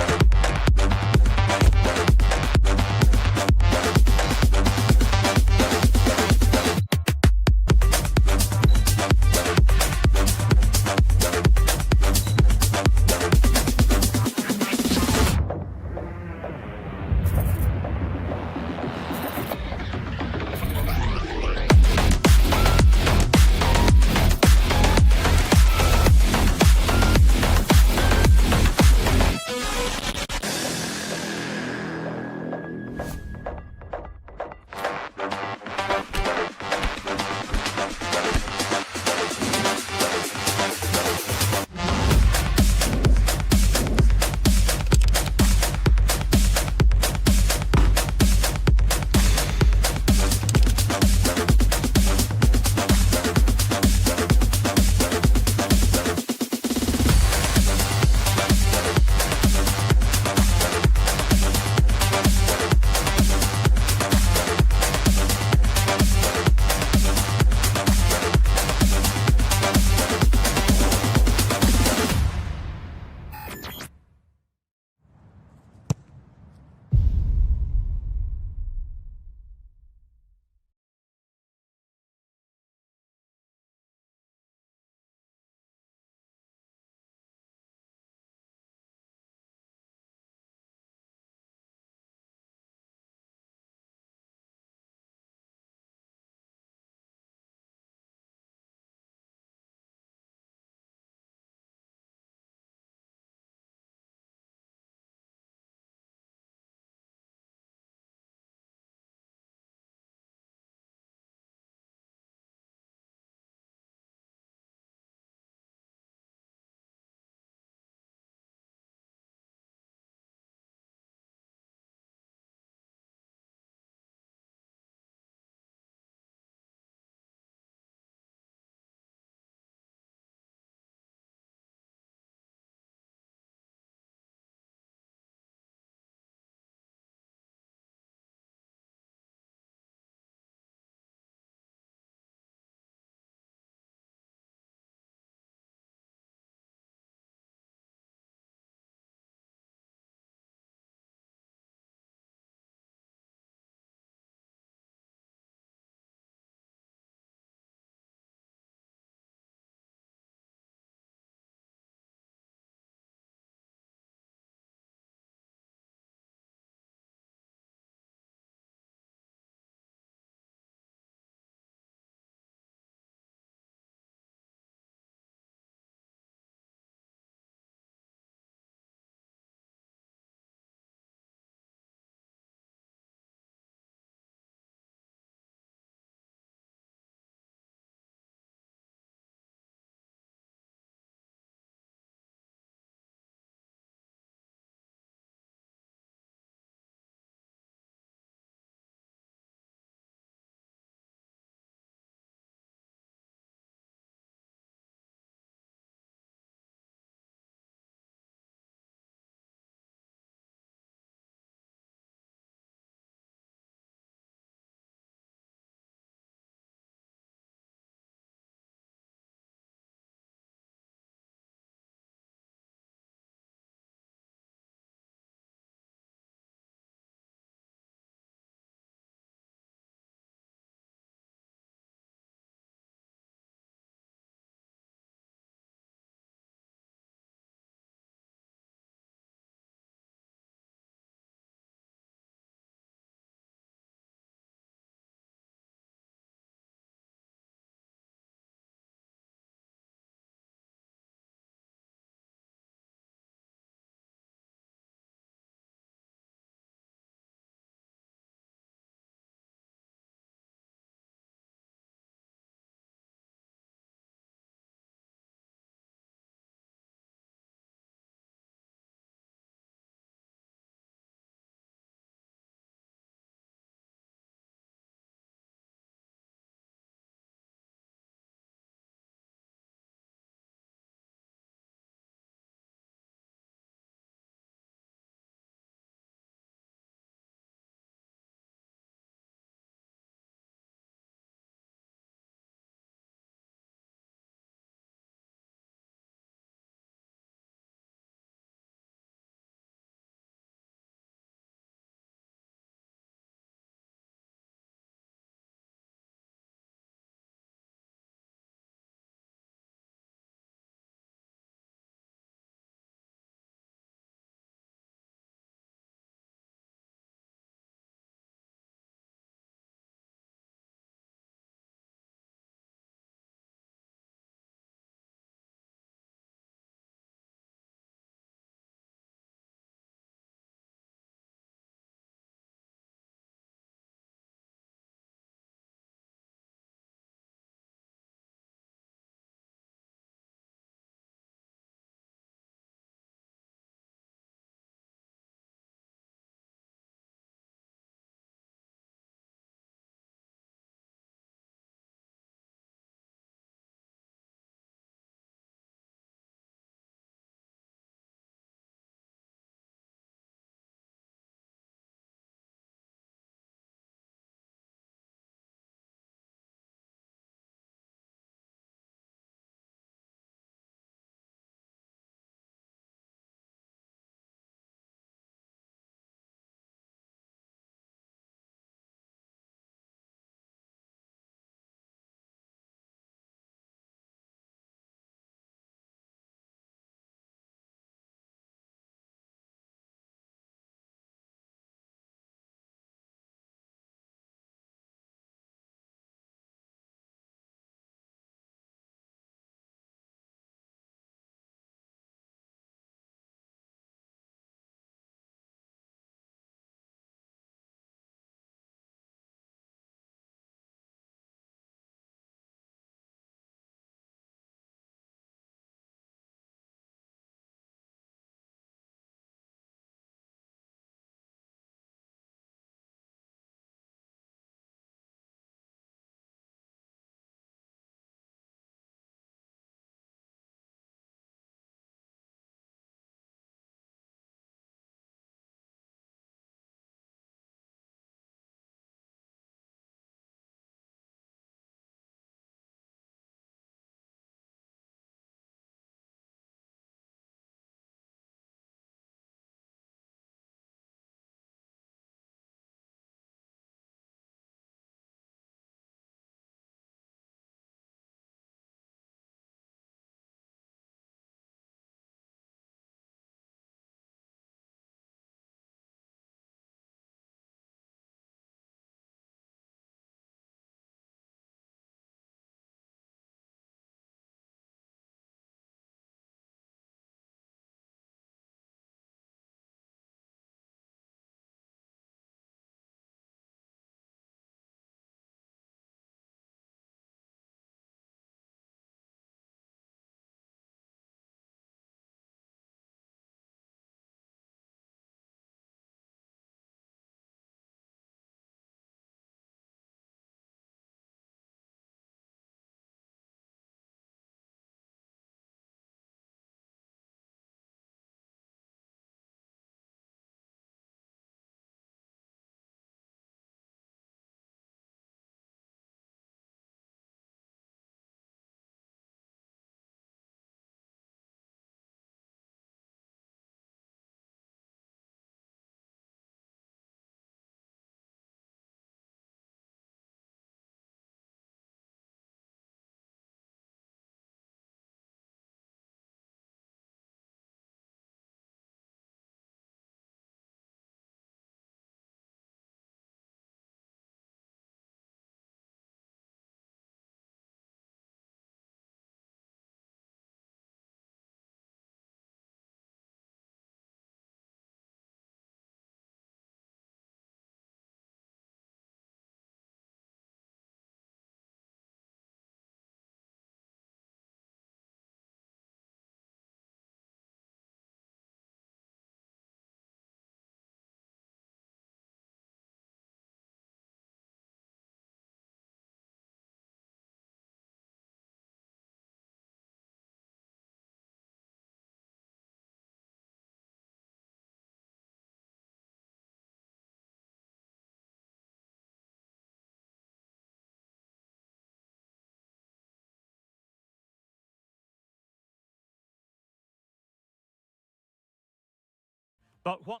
But what...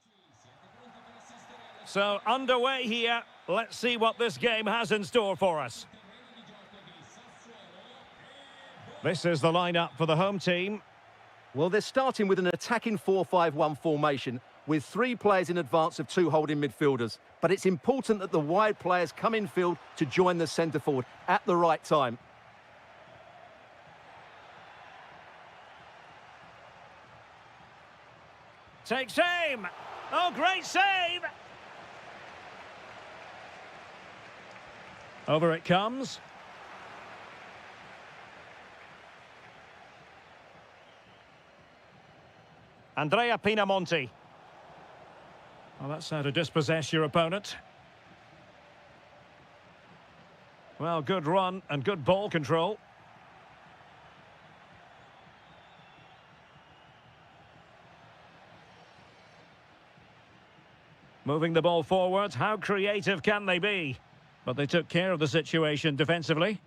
So, underway here. Let's see what this game has in store for us. This is the lineup for the home team. Well, they're starting with an attacking 4-5-1 formation with 3 players in advance of 2 holding midfielders. But it's important that the wide players come in field to join the centre forward at the right time. Takes aim. Oh, great save. Over it comes. Andrea Pinamonti. Well, that's how to dispossess your opponent. Well, good run and good ball control. Moving the ball forward, how creative can they be? But they took care of the situation defensively.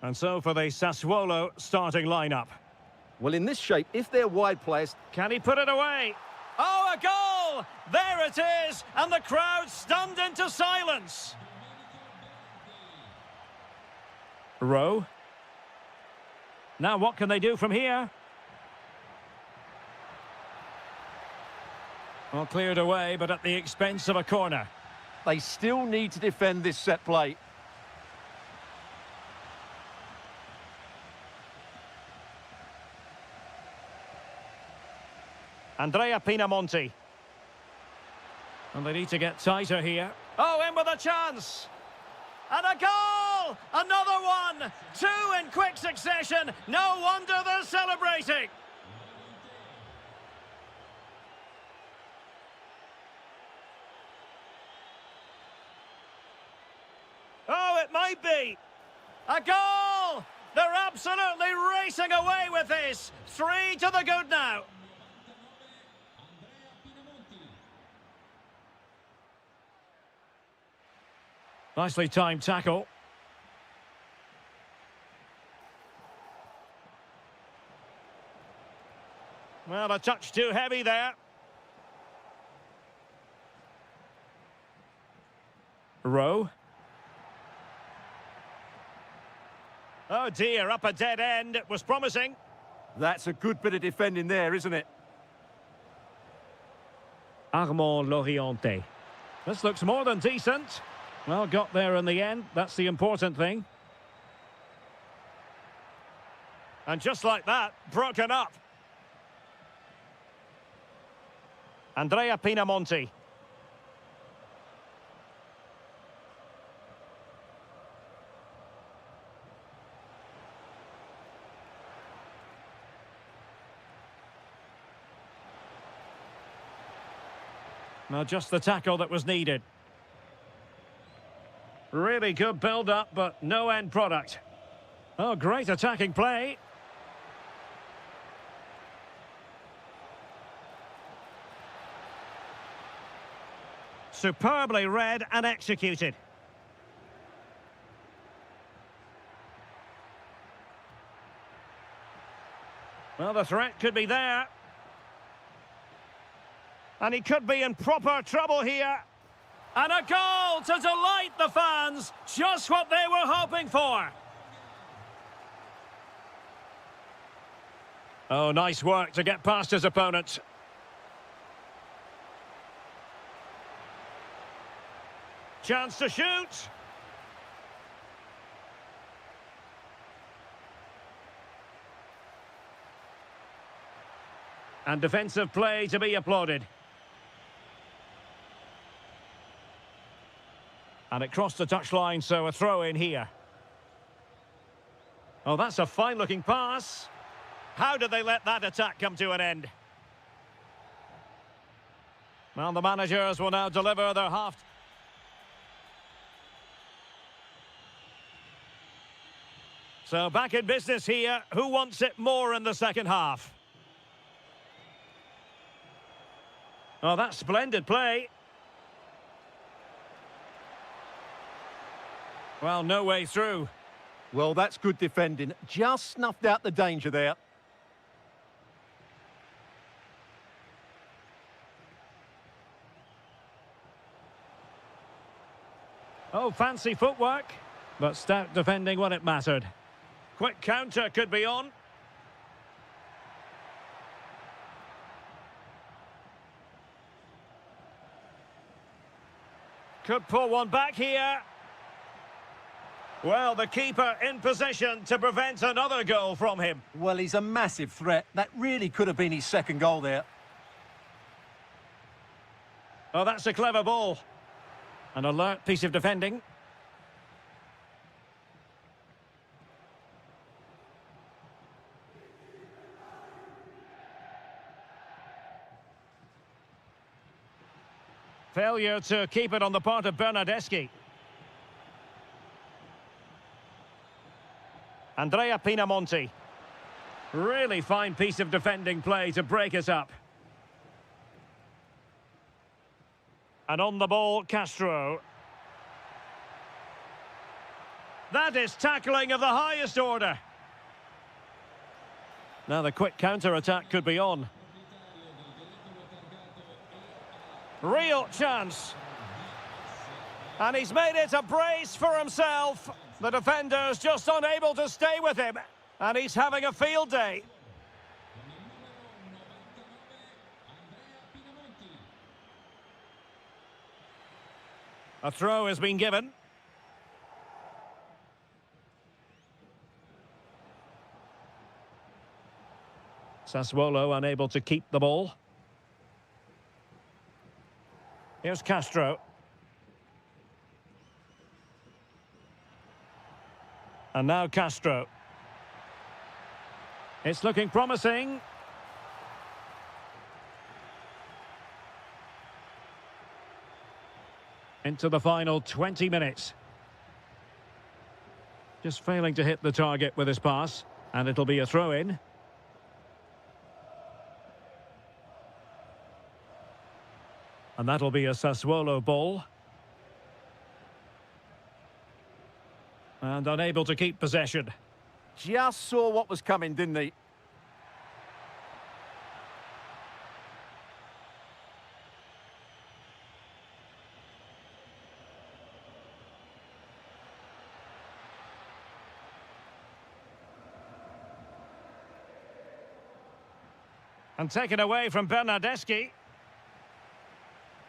And so for the Sassuolo starting lineup. Well, in this shape, if they're wide players... Can he put it away? Oh, a goal! There it is! And the crowd stunned into silence. Rowe. Now what can they do from here? Well, cleared away, but at the expense of a corner. They still need to defend this set play. Andrea Pinamonti. And they need to get tighter here. Oh, in with a chance! And a goal! Another one! 2 in quick succession. No wonder they're celebrating. Oh, it might be. A goal! They're absolutely racing away with this. 3 to the good now. Nicely timed tackle. Well, a touch too heavy there. Rowe. Oh dear, up a dead end. It was promising. That's a good bit of defending there, isn't it? Armand Loriente. This looks more than decent. Well, got there in the end. That's the important thing. And just like that, broken up. Andrea Pinamonti. Now just the tackle that was needed. Really good build-up, but no end product. Oh, great attacking play. Superbly read and executed. Well, the threat could be there. And he could be in proper trouble here. And a goal to delight the fans. Just what they were hoping for. Oh, nice work to get past his opponent. Chance to shoot. And defensive play to be applauded. And it crossed the touchline, so a throw in here. Oh, that's a fine-looking pass. How did they let that attack come to an end? Well, the managers will now deliver their half... So back in business here. Who wants it more in the second half? Oh, that's splendid play. Well, no way through. Well, that's good defending. Just snuffed out the danger there. Oh, fancy footwork, but stout defending when it mattered. Quick counter could be on. Could pull one back here. Well, the keeper in position to prevent another goal from him. Well, he's a massive threat. That really could have been his second goal there. Oh, that's a clever ball. An alert piece of defending. Failure to keep it on the part of Bernardeschi. Andrea Pinamonti. Really fine piece of defending play to break us up. And on the ball, Castro. That is tackling of the highest order. Now the quick counter-attack could be on. Real chance. And he's made it a brace for himself. The defender's just unable to stay with him. And he's having a field day. A throw has been given. Sassuolo unable to keep the ball. Here's Castro. And now Castro. It's looking promising. Into the final 20 minutes. Just failing to hit the target with his pass. And it'll be a throw-in. And that'll be a Sassuolo ball. And unable to keep possession. Just saw what was coming, didn't he? And taken away from Bernardeschi.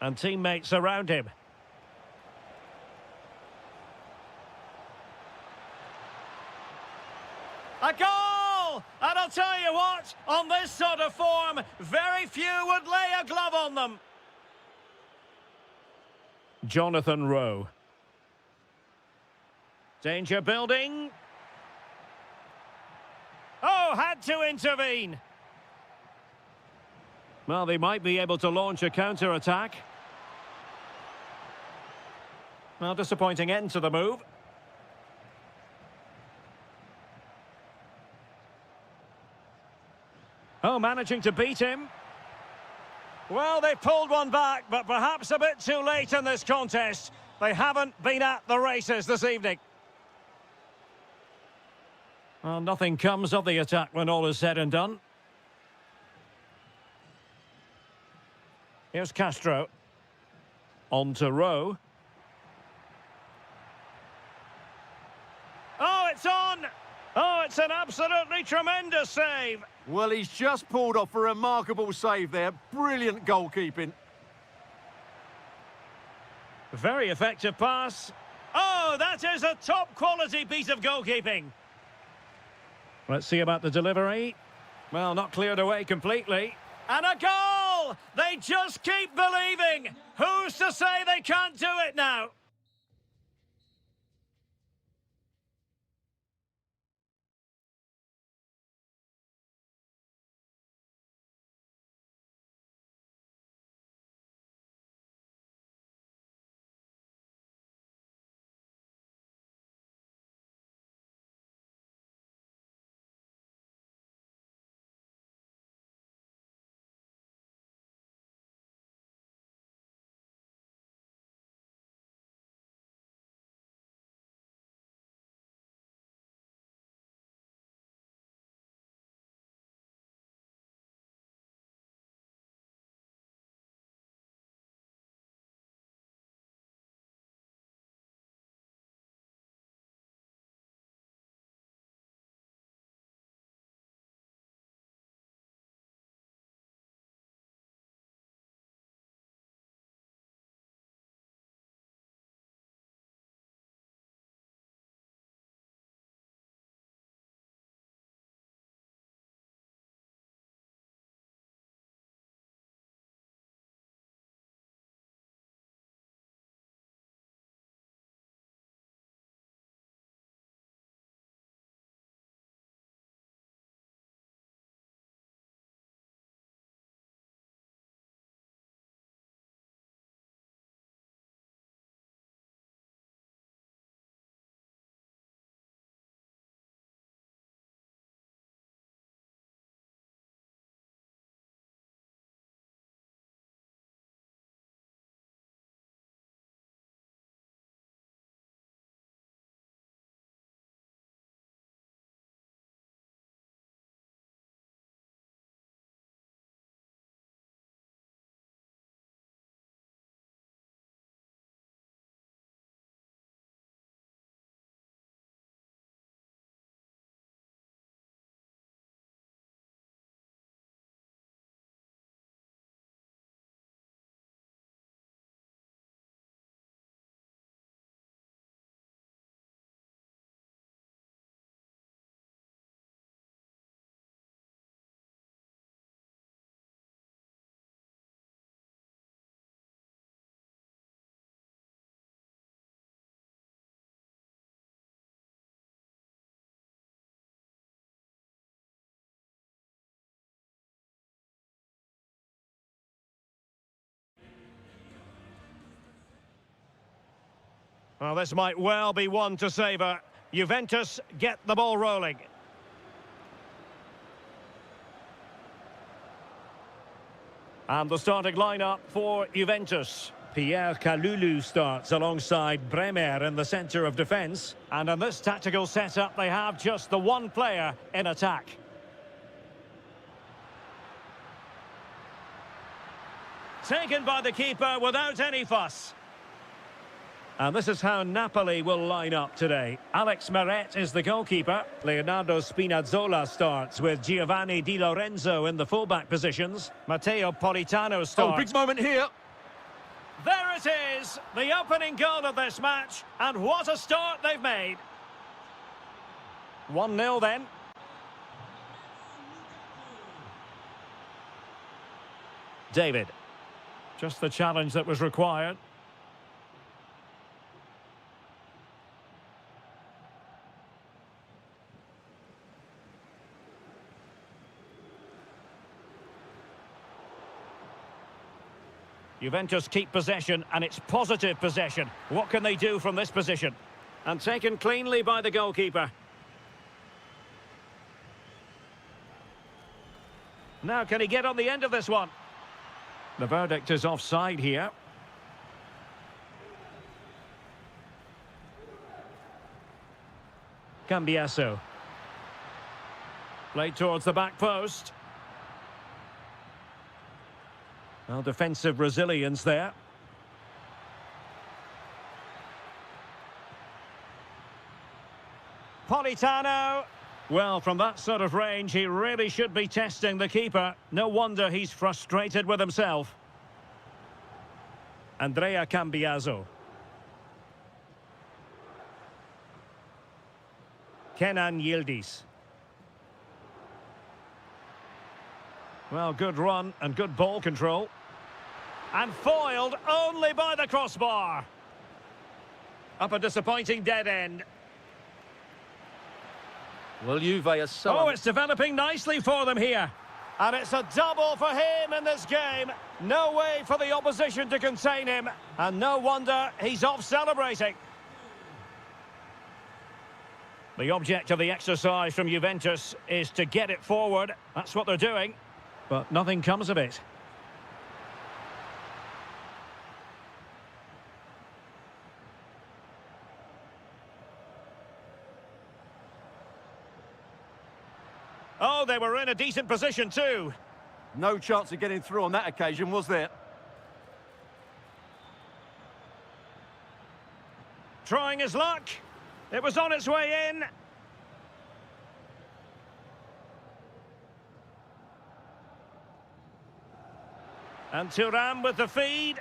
And teammates around him. A goal! And I'll tell you what, on this sort of form, very few would lay a glove on them. Jonathan Rowe. Danger building. Oh, had to intervene. Well, they might be able to launch a counter-attack. Well, disappointing end to the move. Oh, managing to beat him. Well, they pulled one back, but perhaps a bit too late in this contest. They haven't been at the races this evening. Well, nothing comes of the attack when all is said and done. Here's Castro. On to Rowe. Oh, it's on! Oh, it's an absolutely tremendous save. Well, he's just pulled off a remarkable save there. Brilliant goalkeeping. Very effective pass. Oh, that is a top-quality piece of goalkeeping. Let's see about the delivery. Well, not cleared away completely. And a goal! They just keep believing. Who's to say they can't do it now? Well, this might well be one to savour. Juventus get the ball rolling. And the starting lineup for Juventus. Pierre Kalulu starts alongside Bremer in the centre of defence. And in this tactical setup, they have just the one player in attack. Taken by the keeper without any fuss. And this is how Napoli will line up today. Alex Meret is the goalkeeper. Leonardo Spinazzola starts with Giovanni Di Lorenzo in the fullback positions. Matteo Politano starts. Oh, big moment here. There it is, the opening goal of this match. And what a start they've made. 1-0 then. David. Just the challenge that was required. Juventus keep possession, and it's positive possession. What can they do from this position? And taken cleanly by the goalkeeper. Now, can he get on the end of this one? The verdict is offside here. Cambiaso. Played towards the back post. Well, defensive resilience there. Politano. Well, from that sort of range, he really should be testing the keeper. No wonder he's frustrated with himself. Andrea Cambiaso. Kenan Yildiz. Well, good run and good ball control. And foiled only by the crossbar. Up a disappointing dead end. Well, Juve are so... Oh, it's developing nicely for them here. And it's a double for him in this game. No way for the opposition to contain him. And no wonder he's off celebrating. The object of the exercise from Juventus is to get it forward. That's what they're doing. But nothing comes of it. Oh, they were in a decent position too. No chance of getting through on that occasion, was there? Trying his luck. It was on its way in. And Thuram with the feed.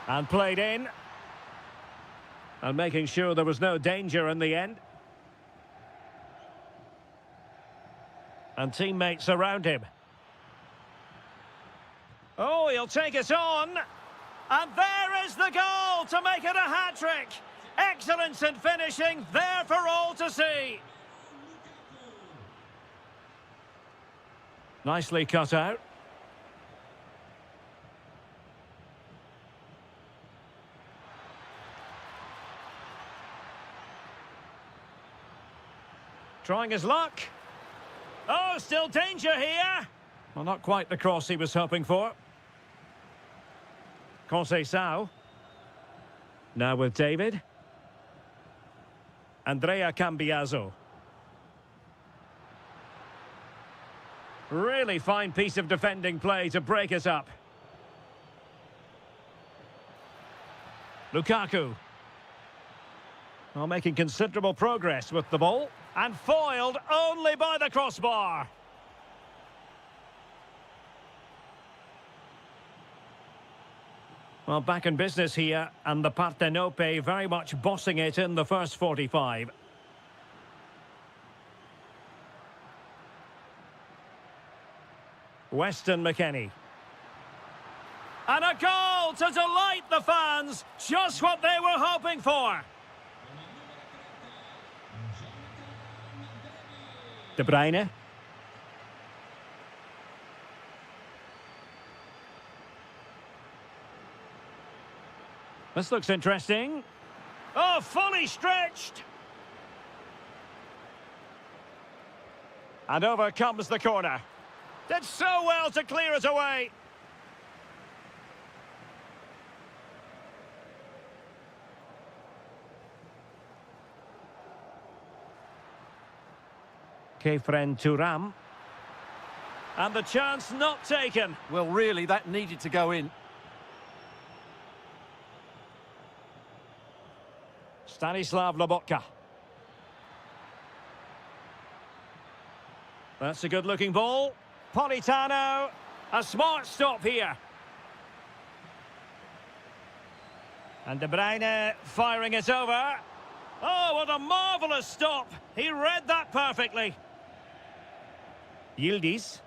And played in. And making sure there was no danger in the end. And teammates around him. Oh, he'll take it on. And there is the goal to make it a hat-trick. Excellence in finishing, there for all to see. Nicely cut out. Trying his luck. Oh, still danger here. Well, not quite the cross he was hoping for. Conceição. Now with David. Andrea Cambiaso. Really fine piece of defending play to break it up. Lukaku. Well, making considerable progress with the ball. And foiled only by the crossbar. Well, back in business here, and the Partenope very much bossing it in the first 45. Weston McKennie. And a goal to delight the fans. Just what they were hoping for. De Bruyne. This looks interesting. Oh, fully stretched. And over comes the corner. Did so well to clear it away. Kefren Turam. And the chance not taken. Well, really, that needed to go in. Stanislav Lobotka. That's a good-looking ball. Politano. A smart stop here. And De Bruyne firing it over. Oh, what a marvellous stop. He read that perfectly. Yildiz.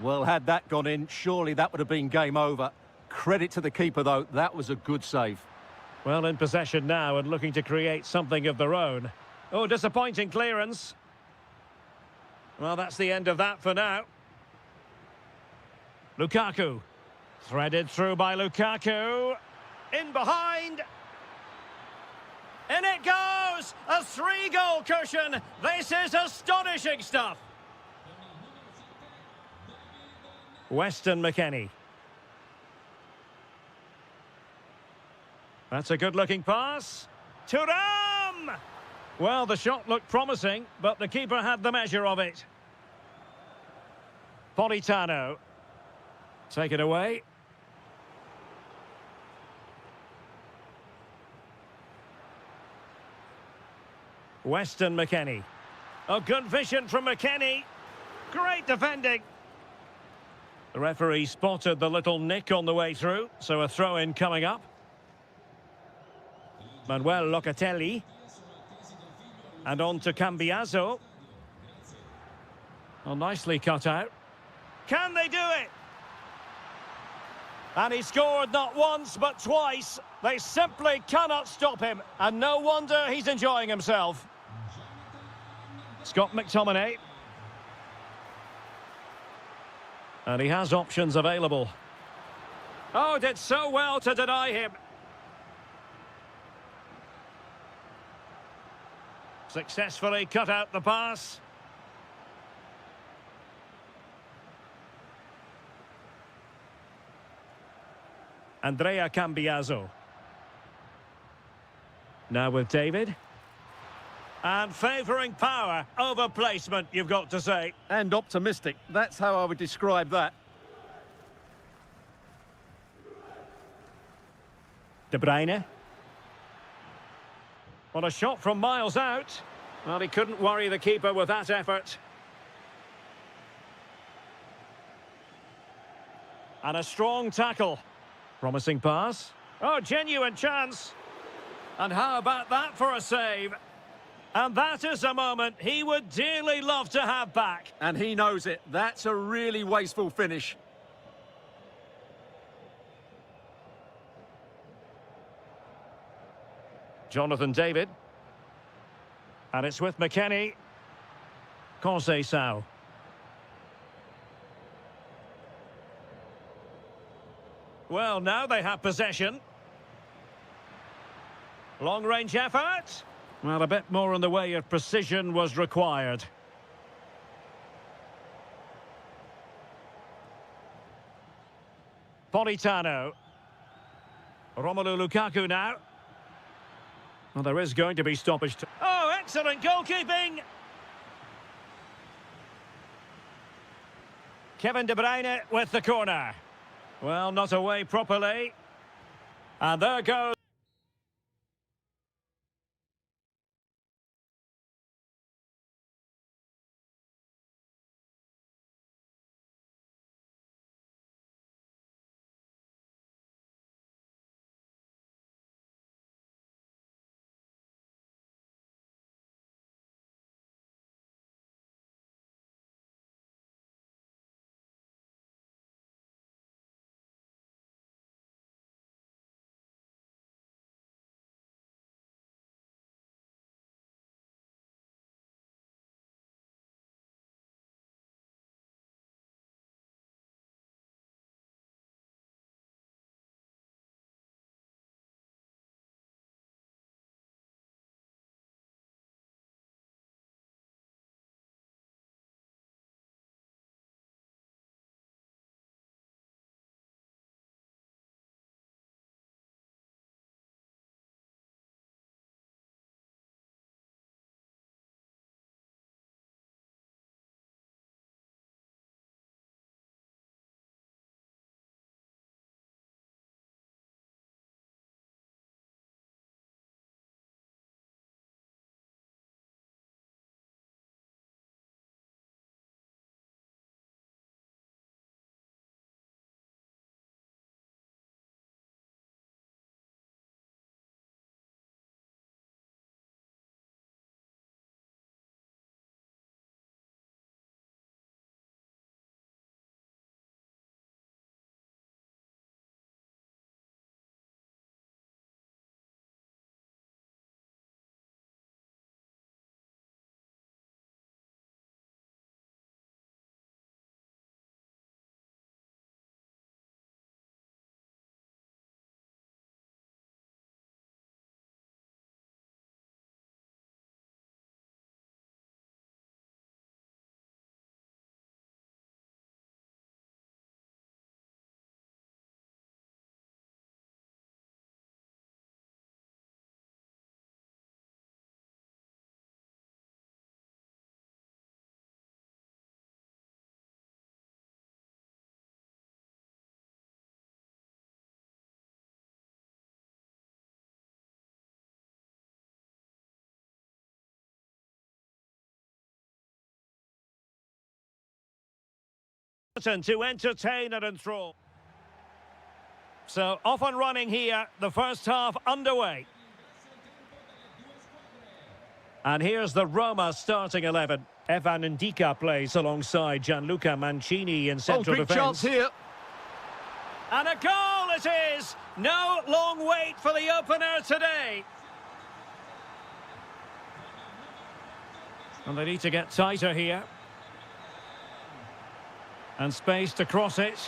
Well, had that gone in, surely that would have been game over. Credit to the keeper, though. That was a good save. Well, in possession now and looking to create something of their own. Oh, disappointing clearance. Well, that's the end of that for now. Lukaku. Threaded through by Lukaku. In behind. In it goes! A 3-goal cushion. This is astonishing stuff. Weston McKennie. That's a good-looking pass. Thuram! Well, the shot looked promising, but the keeper had the measure of it. Politano. Take it away. Weston McKennie. Oh, good vision from McKennie. Great defending. The referee spotted the little nick on the way through, so a throw-in coming up. Manuel Locatelli. And on to Cambiaso. Oh, nicely cut out. Can they do it? And he scored not once, but twice. They simply cannot stop him. And no wonder he's enjoying himself. Scott McTominay. And he has options available. Oh, did so well to deny him. Successfully cut out the pass. Andrea Cambiaso. Now with David. And favouring power over placement, you've got to say. And optimistic. That's how I would describe that. De Bruyne. Well, a shot from miles out. Well, he couldn't worry the keeper with that effort. And a strong tackle. Promising pass. Oh, genuine chance. And how about that for a save? And that is a moment he would dearly love to have back. And he knows it. That's a really wasteful finish. Jonathan David. And it's with McKennie. Conceição. Well, now they have possession. Long-range effort. Well, a bit more in the way of precision was required. Politano. Romelu Lukaku now. Well, there is going to be stoppage. Oh, excellent goalkeeping! Kevin De Bruyne with the corner. Well, not away properly. And there goes. To entertain and enthrall. So off and running here, the first half underway. And here's the Roma starting 11. Evan Ndika plays alongside Gianluca Mancini in central big defence. chance here. And a goal it is! No long wait for the opener today. And they need to get tighter here. And space to cross it.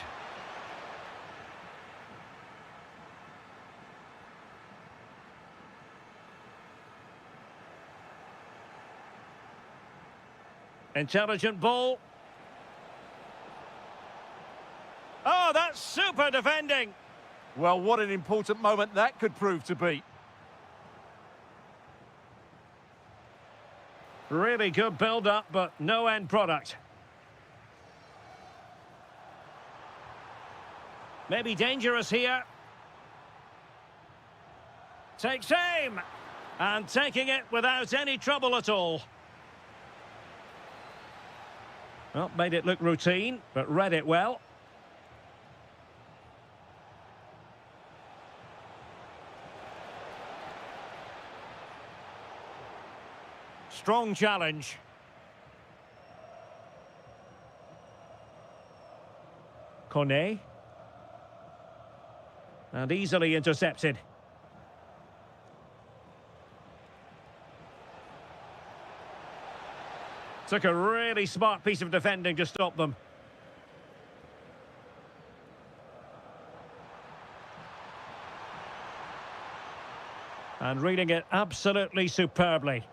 Intelligent ball. Oh, that's super defending. Well, what an important moment that could prove to be. Really good build-up, but no end product. Maybe dangerous here. Takes aim. And taking it without any trouble at all. Well, made it look routine, but read it well. Strong challenge. Kone. And easily intercepted. Took a really smart piece of defending to stop them. And reading it absolutely superbly.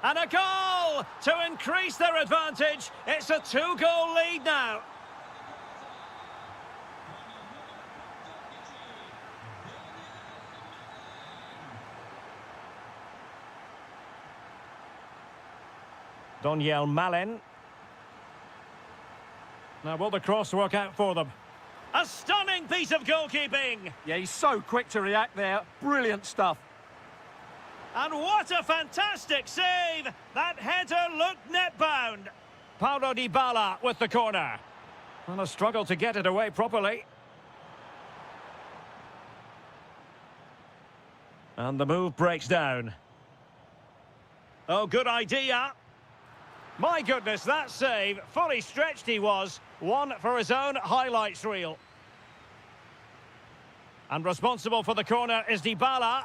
And a goal to increase their advantage. It's a 2-goal lead now. Doniel Malen. Now will the cross work out for them? A stunning piece of goalkeeping. Yeah, he's so quick to react there. Brilliant stuff. And what a fantastic save! That header looked net-bound. Paulo Dybala with the corner. And a struggle to get it away properly. And the move breaks down. Oh, good idea. My goodness, that save, fully stretched he was. One for his own highlights reel. And responsible for the corner is Dybala.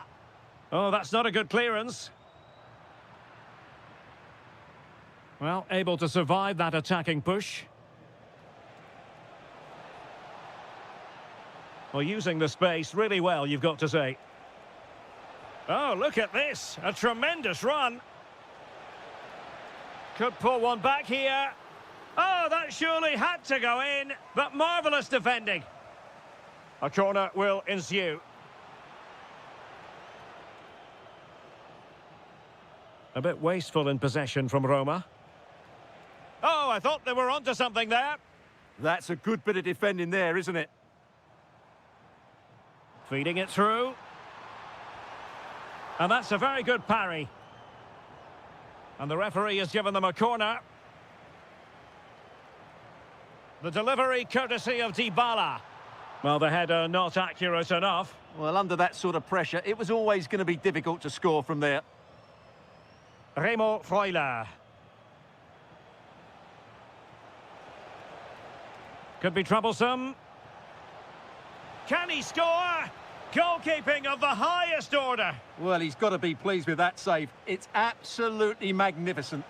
Oh, that's not a good clearance. Well, able to survive that attacking push. Well, using the space really well, you've got to say. Oh, look at this. A tremendous run. Could pull one back here. Oh, that surely had to go in, but marvellous defending. A corner will ensue. A bit wasteful in possession from Roma. Oh, I thought they were onto something there. That's a good bit of defending there, isn't it? Feeding it through. And that's a very good parry. And the referee has given them a corner. The delivery courtesy of Dybala. Well, the header not accurate enough. Well, under that sort of pressure, it was always going to be difficult to score from there. Remo Freuler. Could be troublesome. Can he score? Goalkeeping of the highest order. Well, he's got to be pleased with that save. It's absolutely magnificent.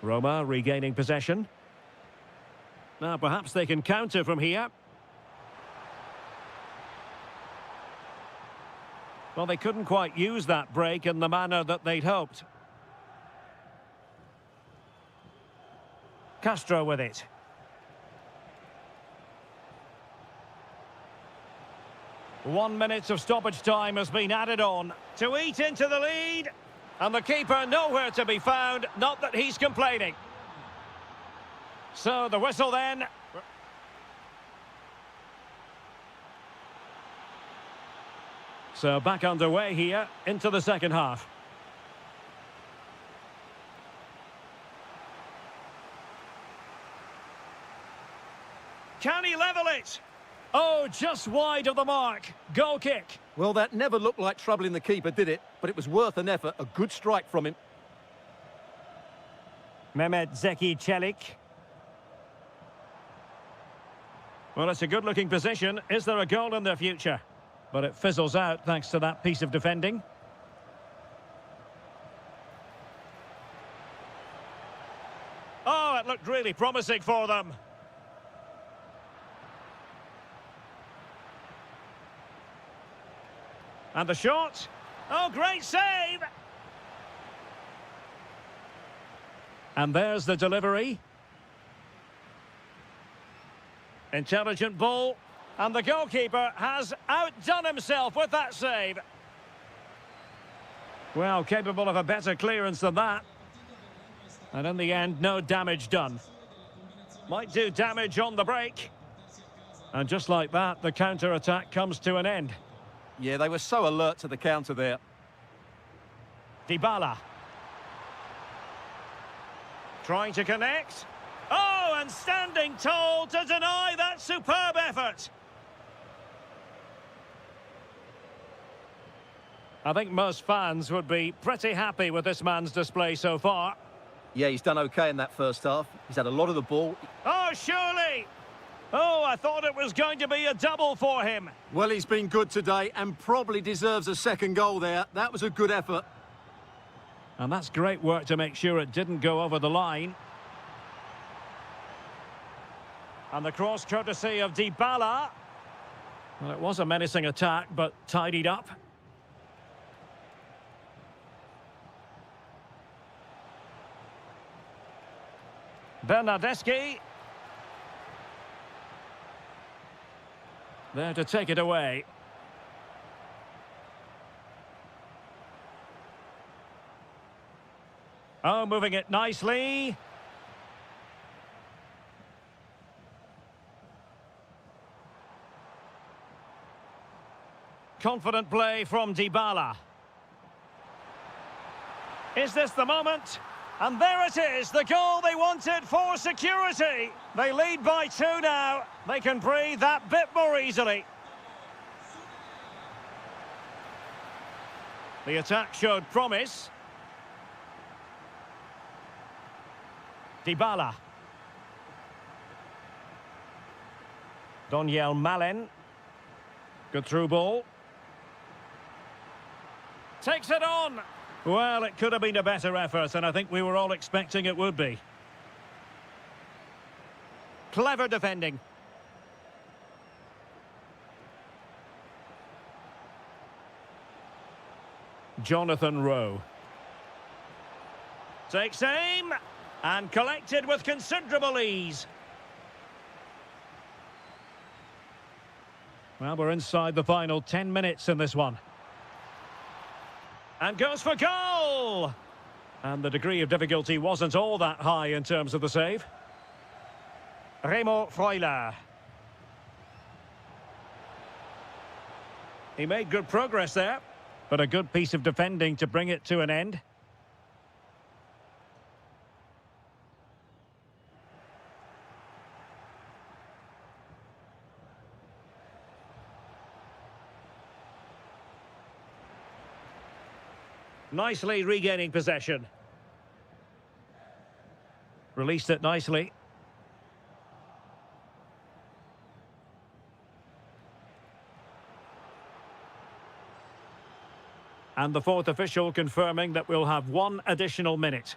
Roma regaining possession. Now, perhaps they can counter from here. Well, they couldn't quite use that break in the manner that they'd hoped. Castro with it. One minute of stoppage time has been added on to eat into the lead. And the keeper nowhere to be found, not that he's complaining. So the whistle then. So back underway here into the second half. Can he level it? Oh, just wide of the mark. Goal kick. Well, that never looked like troubling the keeper, did it? But it was worth an effort. A good strike from him. Mehmet Zeki Çelik. Well, it's a good-looking position. Is there a goal in the future? But it fizzles out thanks to that piece of defending. Oh, it looked really promising for them. And the shot. Oh, great save! And there's the delivery. Intelligent ball. And the goalkeeper has outdone himself with that save. Well, capable of a better clearance than that. And in the end, no damage done. Might do damage on the break. And just like that, the counter-attack comes to an end. Yeah, they were so alert to the counter there. Dybala. Trying to connect. Oh, and standing tall to deny that superb effort. I think most fans would be pretty happy with this man's display so far. Yeah, he's done okay in that first half. He's had a lot of the ball. Oh, surely! Oh, I thought it was going to be a double for him. Well, he's been good today and probably deserves a second goal there. That was a good effort. And that's great work to make sure it didn't go over the line. And the cross courtesy of Dybala. Well, it was a menacing attack, but tidied up. Bernardeschi. There to take it away. Oh, moving it nicely. Confident play from Dybala. Is this the moment? And there it is, the goal they wanted for security. They lead by 2 now. They can breathe that bit more easily. The attack showed promise. Dybala. Doniel Malen. Good through ball. Takes it on. Well, it could have been a better effort, and I think we were all expecting it would be. Clever defending. Jonathan Rowe. Takes aim, and collected with considerable ease. Well, we're inside the final 10 minutes in this one. And goes for goal! And the degree of difficulty wasn't all that high in terms of the save. Remo Freuler. He made good progress there, but a good piece of defending to bring it to an end. Nicely regaining possession. Released it nicely. And the fourth official confirming that we'll have 1 additional minute.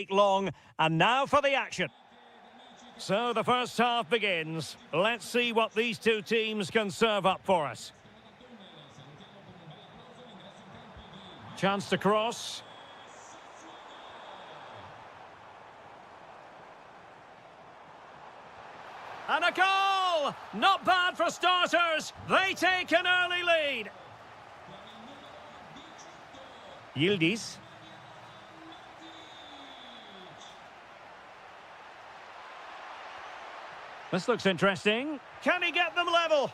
long, and now for the action. So the first half begins. Let's see what these two teams can serve up for us. Chance to cross. And a goal! Not bad for starters. They take an early lead. Yildiz. This looks interesting. Can he get them level?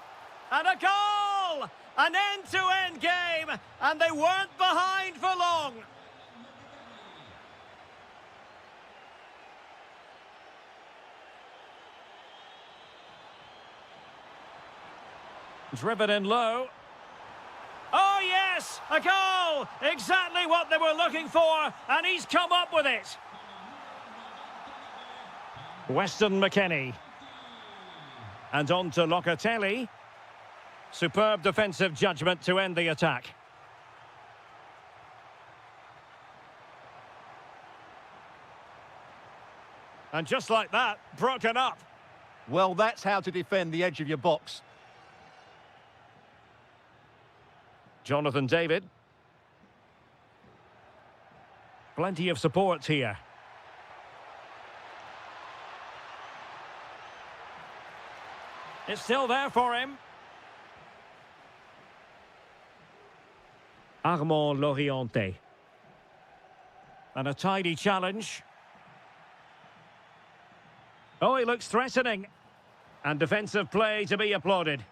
And a goal! An end-to-end game, and they weren't behind for long. Driven in low. Oh yes, a goal! Exactly what they were looking for, and he's come up with it. Weston McKennie. And on to Locatelli. Superb defensive judgment to end the attack. And just like that, broken up. Well, that's how to defend the edge of your box. Jonathan David. Plenty of support here. It's still there for him. Armand Loriente. And a tidy challenge. Oh, he looks threatening. And defensive play to be applauded.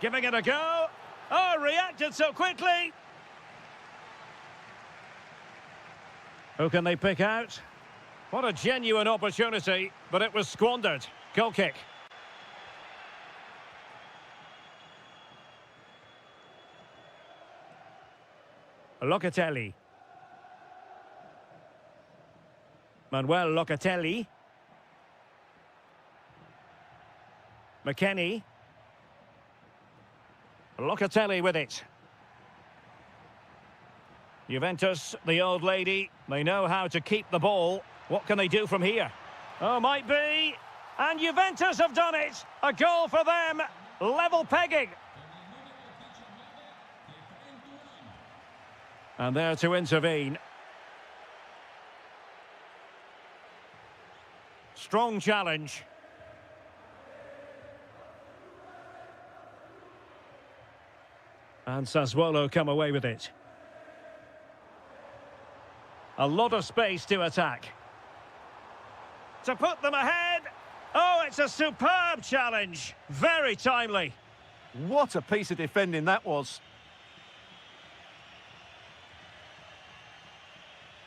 Giving it a go. Oh, reacted so quickly. Who can they pick out? What a genuine opportunity, but it was squandered. Goal kick. Locatelli. Manuel Locatelli. McKennie. Locatelli with it. Juventus, the old lady, they know how to keep the ball. What can they do from here? Oh, might be. And Juventus have done it. A goal for them. Level pegging. And there to intervene. Strong challenge. And Sassuolo come away with it. A lot of space to attack. To put them ahead. Oh, it's a superb challenge. Very timely. What a piece of defending that was.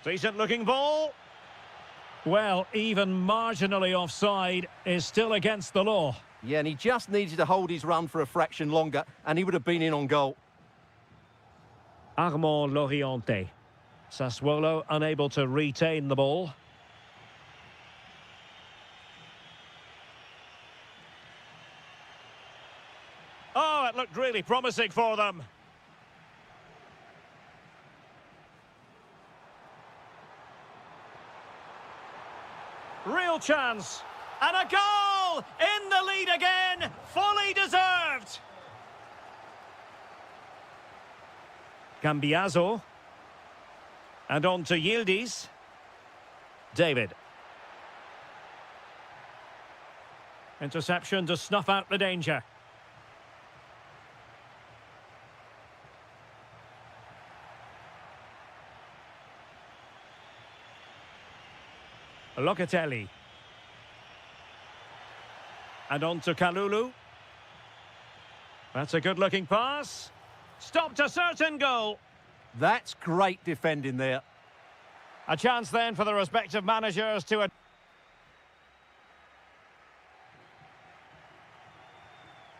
Decent looking ball. Well, even marginally offside is still against the law. Yeah, and he just needed to hold his run for a fraction longer, and he would have been in on goal. Armand Loriente. Sassuolo unable to retain the ball. Oh, it looked really promising for them. Real chance. And a goal! In the lead again! Fully deserved! Cambiaso. And on to Yildiz. David. Interception to snuff out the danger. Locatelli. And on to Kalulu. That's a good-looking pass. Stopped a certain goal. That's great defending there. A chance then for the respective managers to...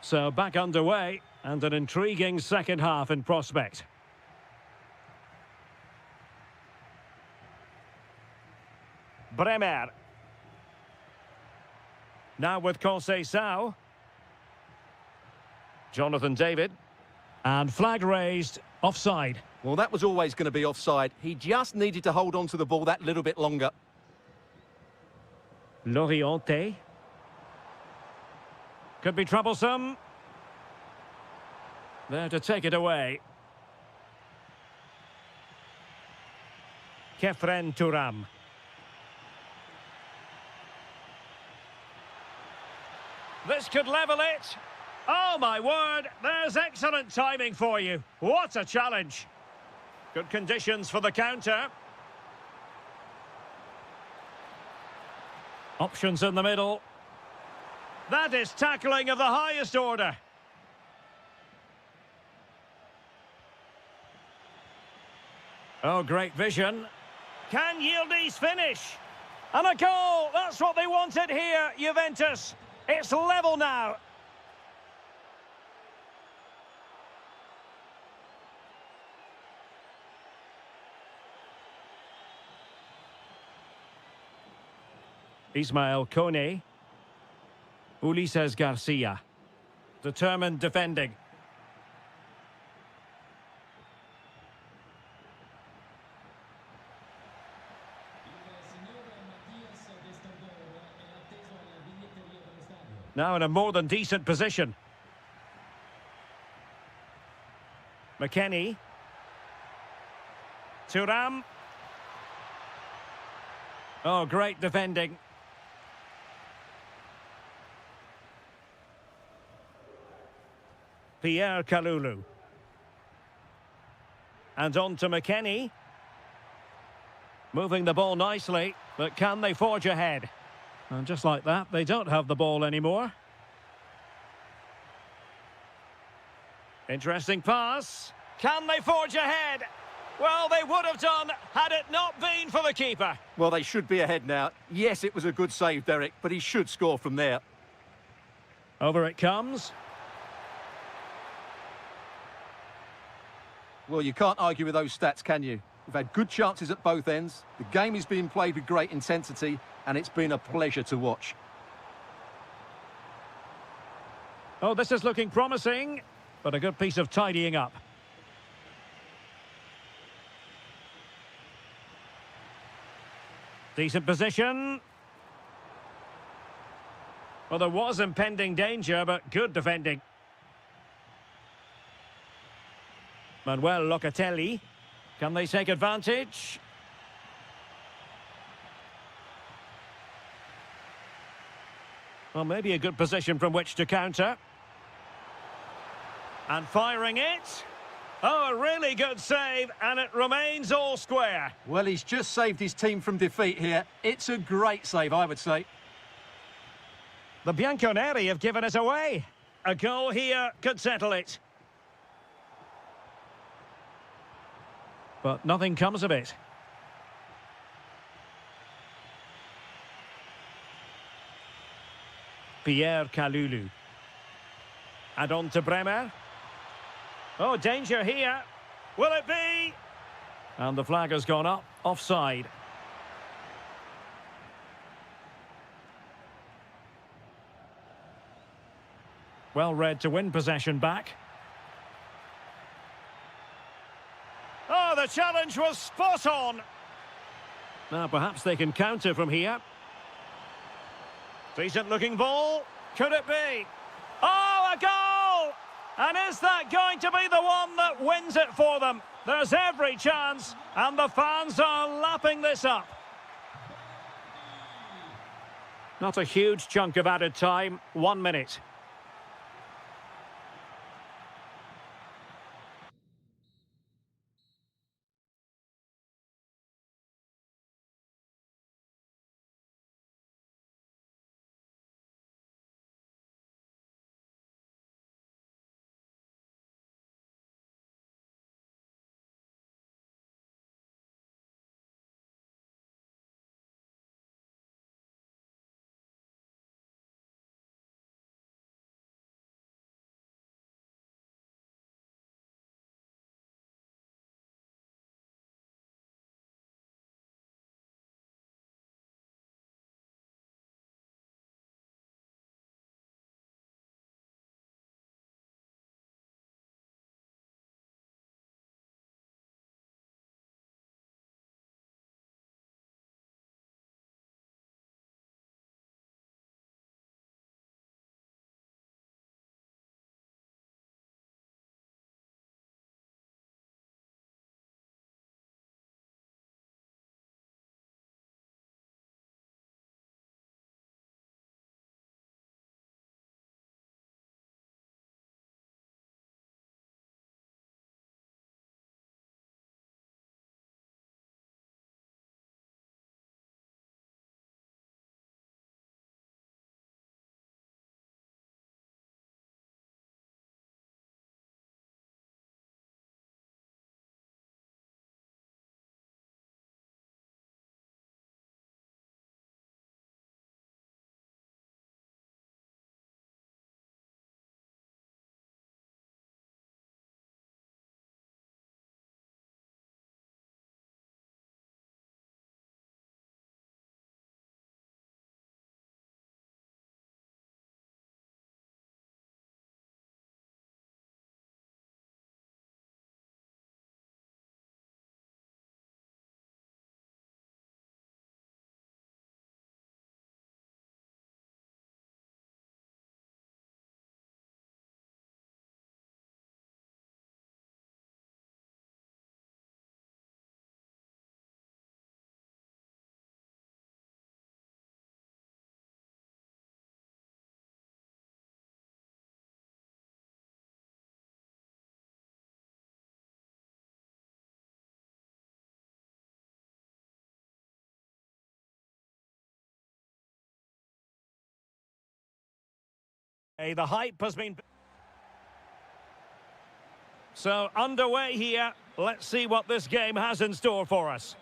So back underway, and an intriguing second half in prospect. Bremer. Now with Conceição. Jonathan David. And flag raised, offside. Well, that was always going to be offside. He just needed to hold on to the ball that little bit longer. Loriente. Could be troublesome. There to take it away. Kefren Turam. This could level it. Oh, my word, there's excellent timing for you. What a challenge. Good conditions for the counter. Options in the middle. That is tackling of the highest order. Oh, great vision. Can Yildiz finish? And a goal! That's what they wanted here, Juventus. It's level now. Ismael Kone. Ulises Garcia. Determined defending. Now in a more than decent position. McKennie. Thuram. Oh, great defending. Pierre Kalulu. And on to McKennie. Moving the ball nicely, but can they forge ahead? And just like that, they don't have the ball anymore. Interesting pass. Can they forge ahead? Well, they would have done had it not been for the keeper. Well, they should be ahead now. Yes, it was a good save, Derek, but he should score from there. Over it comes. Well, you can't argue with those stats, can you? We've had good chances at both ends. The game is being played with great intensity, and it's been a pleasure to watch. Oh, this is looking promising, but a good piece of tidying up. Decent position. Well, there was impending danger, but good defending. Manuel Locatelli. Can they take advantage? Well, maybe a good position from which to counter. And firing it. Oh, a really good save, and it remains all square. Well, he's just saved his team from defeat here. It's a great save, I would say. The Bianconeri have given it away. A goal here could settle it. But nothing comes of it. Pierre Kalulu. And on to Bremer. Oh, danger here. Will it be? And the flag has gone up. Offside. Well read to win possession back. Oh, the challenge was spot on. Now, perhaps they can counter from here. Decent looking ball. Could it be? Oh, a goal! And is that going to be the one that wins it for them? There's every chance, and the fans are lapping this up. Not a huge chunk of added time, 1 minute. The hype has been... So, underway here. Let's see what this game has in store for us.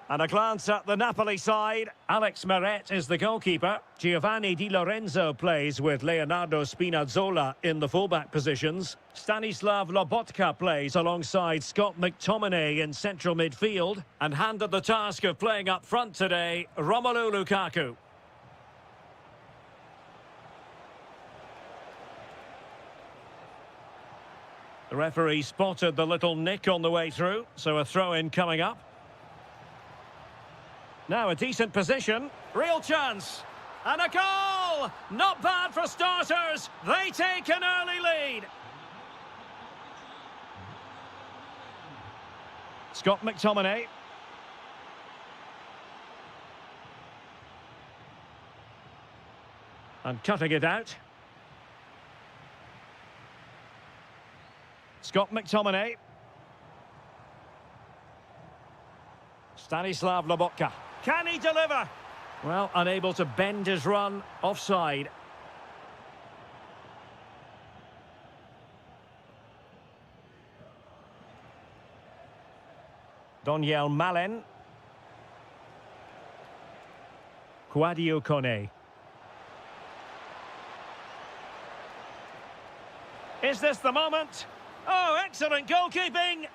And a glance at the Napoli side. Alex Meret is the goalkeeper. Giovanni Di Lorenzo plays with Leonardo Spinazzola in the fullback positions. Stanislav Lobotka plays alongside Scott McTominay in central midfield. And handed the task of playing up front today, Romelu Lukaku. The referee spotted the little nick on the way through, so a throw-in coming up. Now a decent position, real chance, and a goal! Not bad for starters, they take an early lead. Scott McTominay. And cutting it out. Scott McTominay. Stanislav Lobotka. Can he deliver? Well, unable to bend his run, offside. Doniel Malen. Quadio Kone. Is this the moment? Oh, excellent goalkeeping!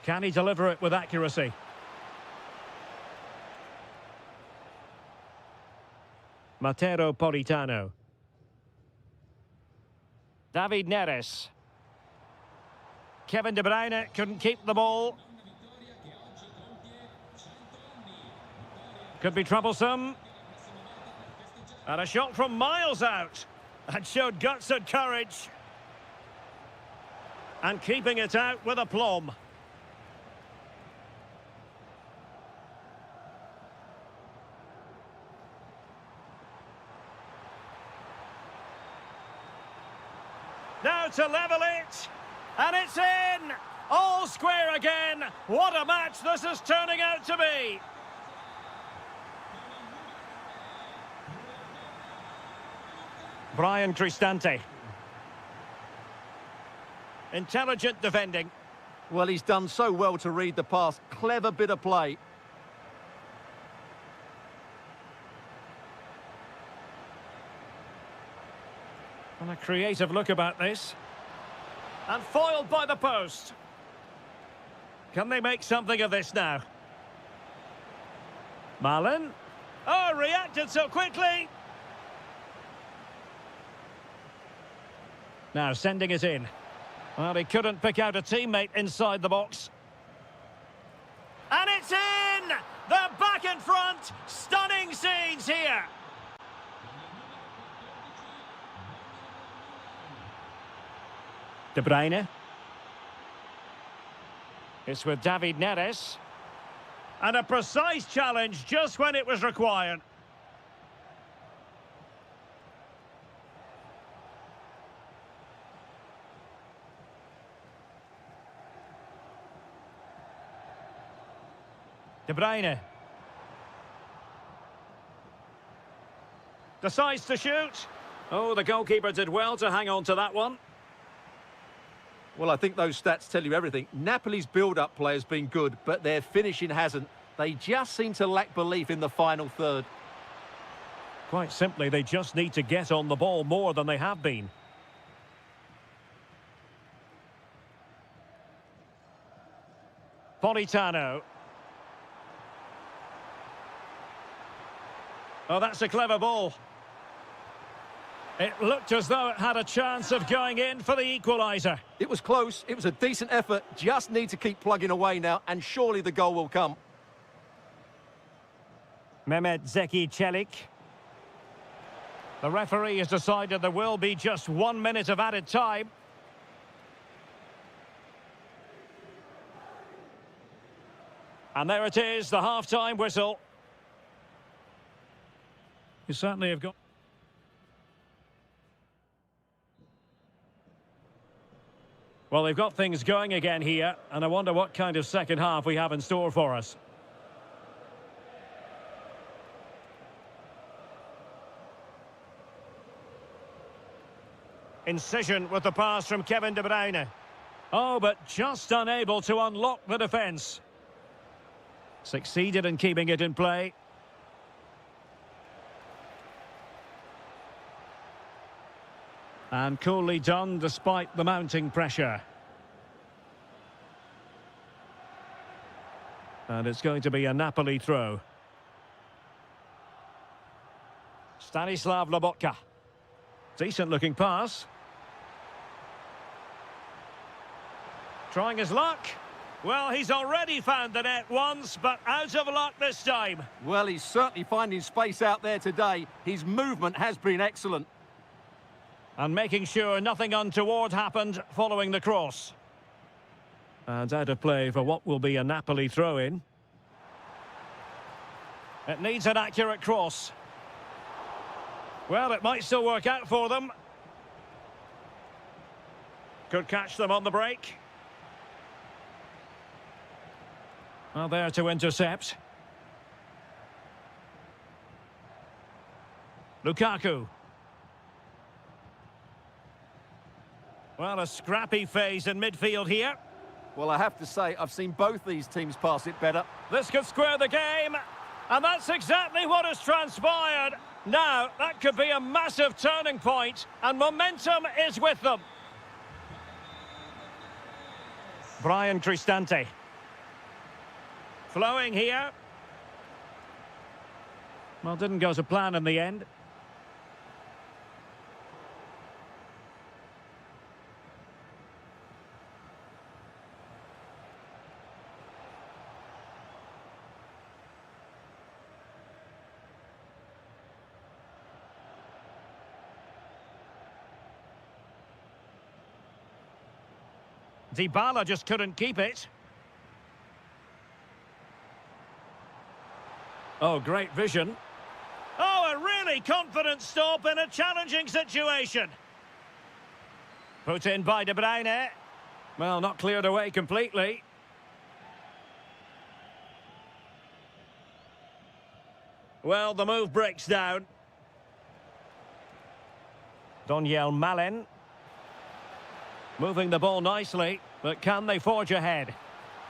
Can he deliver it with accuracy? Matteo Politano. David Neres. Kevin De Bruyne couldn't keep the ball. Could be troublesome. And a shot from miles out. That showed guts and courage. And keeping it out with aplomb. Now to level it. And it's in! All square again. What a match this is turning out to be. Brian Cristante. Intelligent defending. Well, he's done so well to read the pass. Clever bit of play. And a creative look about this. And foiled by the post. Can they make something of this now? Malen. Oh, reacted so quickly. Now sending it in. Well, he couldn't pick out a teammate inside the box. And it's in! They're back in front! Stunning scenes here! De Bruyne. It's with David Neres. And a precise challenge just when it was required. De Bruyne. Decides to shoot. Oh, the goalkeeper did well to hang on to that one. Well, I think those stats tell you everything. Napoli's build-up play has been good, but their finishing hasn't. They just seem to lack belief in the final third. Quite simply, they just need to get on the ball more than they have been. Politano. Oh, that's a clever ball. It looked as though it had a chance of going in for the equaliser. It was close. It was a decent effort. Just need to keep plugging away now, and surely the goal will come. Mehmet Zeki Çelik. The referee has decided there will be just 1 minute of added time. And there it is, the half-time whistle. You certainly have got... Well, they've got things going again here, and I wonder what kind of second half we have in store for us. Incision with the pass from Kevin De Bruyne. Oh, but just unable to unlock the defence. Succeeded in keeping it in play. And coolly done despite the mounting pressure. And it's going to be a Napoli throw. Stanislav Lobotka. Decent looking pass. Trying his luck. Well, he's already found the net once, but out of luck this time. Well, he's certainly finding space out there today. His movement has been excellent. And making sure nothing untoward happened following the cross. And out of play for what will be a Napoli throw-in. It needs an accurate cross. Well, it might still work out for them. Could catch them on the break. Well, there to intercept. Lukaku. Well, a scrappy phase in midfield here. Well, I have to say, I've seen both these teams pass it better. This could square the game. And that's exactly what has transpired. Now, that could be a massive turning point, and momentum is with them. Brian Cristante. Flowing here. Well, didn't go to plan in the end. Dybala just couldn't keep it. Oh, great vision. Oh, a really confident stop in a challenging situation. Put in by De Bruyne. Well, not cleared away completely. Well, the move breaks down. Doniel Malen. Moving the ball nicely, but can they forge ahead?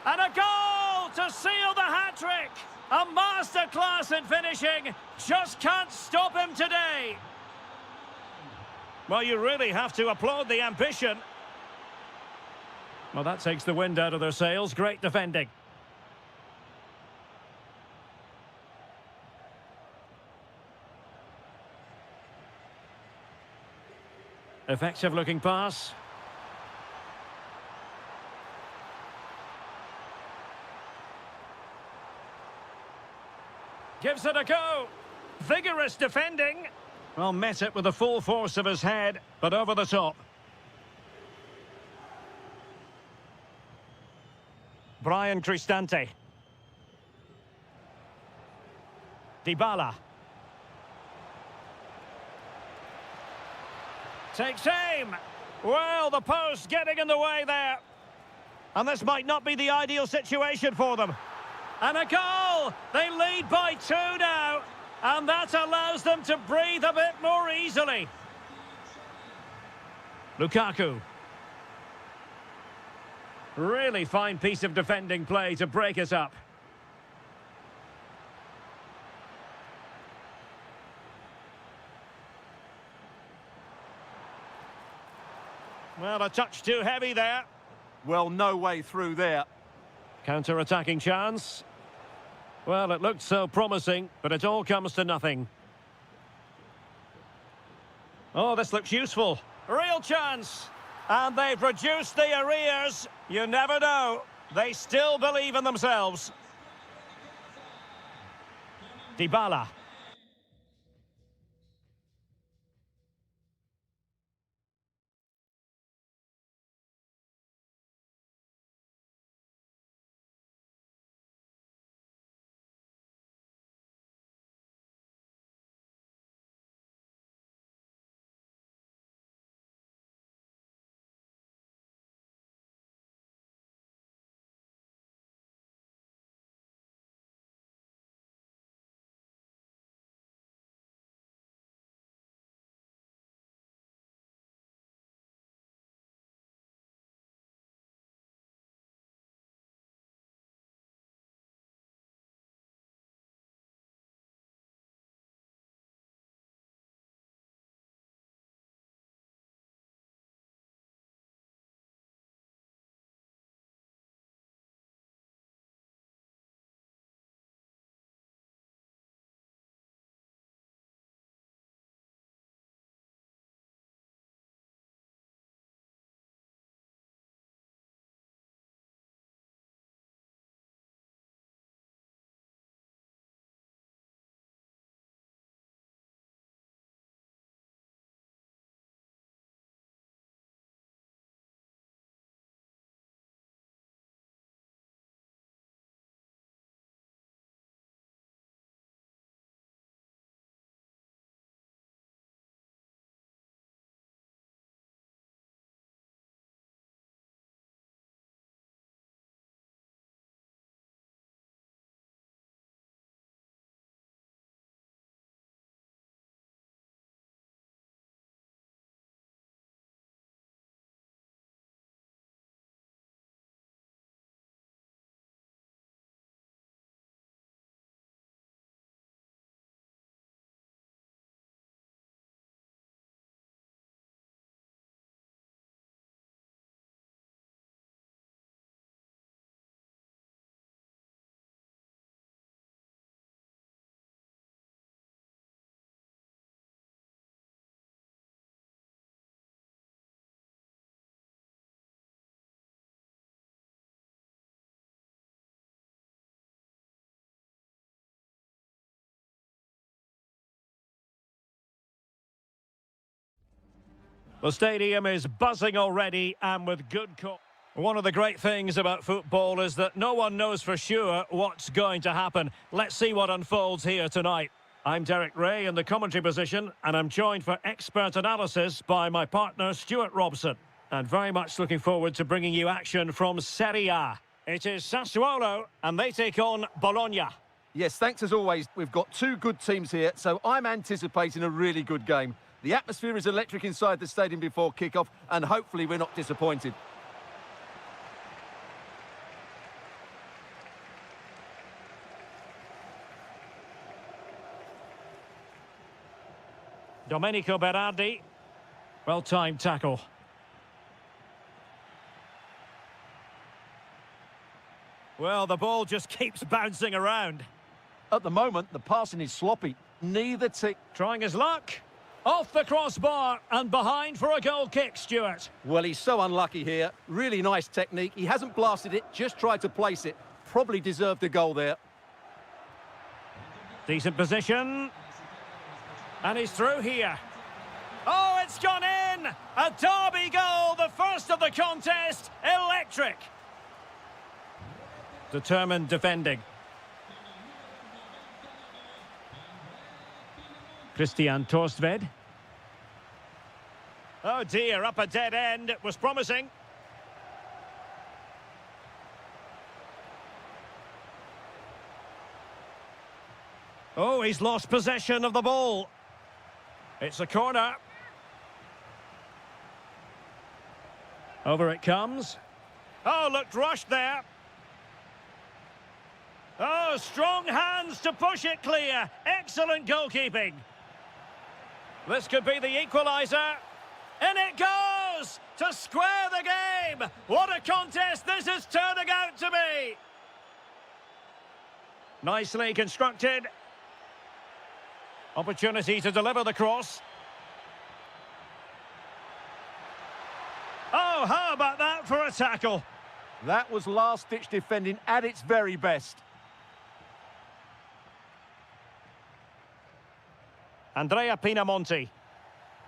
And a goal to seal the hat-trick! A masterclass in finishing, just can't stop him today. Well, you really have to applaud the ambition. Well, that takes the wind out of their sails. Great defending. Effective looking pass. Gives it a go. Vigorous defending. Well, met it with the full force of his head, but over the top. Brian Cristante. Dybala. Takes aim. Well, the post getting in the way there. And this might not be the ideal situation for them. And a goal! They lead by 2 now. And that allows them to breathe a bit more easily. Lukaku. Really fine piece of defending play to break us up. Well, a touch too heavy there. Well, no way through there. Counter-attacking chance. Well, it looked so promising, but it all comes to nothing. Oh, this looks useful. Real chance. And they've reduced the arrears. You never know. They still believe in themselves. Dybala. The stadium is buzzing already and with good cause. One of the great things about football is that no one knows for sure what's going to happen. Let's see what unfolds here tonight. I'm Derek Ray in the commentary position, and I'm joined for expert analysis by my partner Stuart Robson. And very much looking forward to bringing you action from Serie A. It is Sassuolo, and they take on Bologna. Yes, thanks as always. We've got two good teams here, so I'm anticipating a really good game. The atmosphere is electric inside the stadium before kick-off, and hopefully we're not disappointed. Domenico Berardi. Well-timed tackle. Well, the ball just keeps bouncing around. At the moment, the passing is sloppy. Neither team... Trying his luck. Off the crossbar and behind for a goal kick, Stuart. Well, he's so unlucky here. Really nice technique. He hasn't blasted it, just tried to place it. Probably deserved a goal there. Decent position. And he's through here. Oh, it's gone in! A derby goal, the first of the contest. Electric. Determined defending. Christian Torstved. Oh dear, up a dead end. It was promising. Oh, he's lost possession of the ball. It's a corner. Over it comes. Oh, looked rushed there. Oh, strong hands to push it clear. Excellent goalkeeping. This could be the equaliser. In it goes! To square the game! What a contest this is turning out to be! Nicely constructed. Opportunity to deliver the cross. Oh, how about that for a tackle? That was last-ditch defending at its very best. Andrea Pinamonti.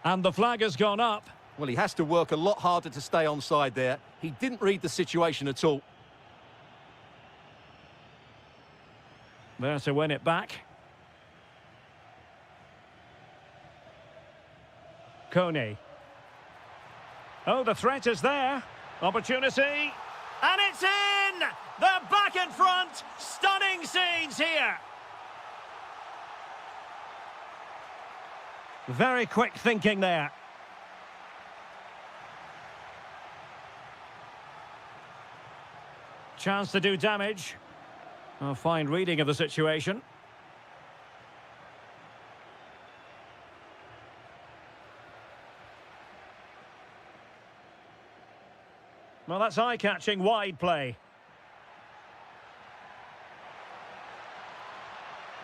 And the flag has gone up. Well, he has to work a lot harder to stay onside there. He didn't read the situation at all. There to win it back. Kone. Oh, the threat is there. Opportunity. And it's in! They're back in front. Stunning scenes here. Very quick thinking there. Chance to do damage. A fine reading of the situation. Well, that's eye-catching wide play.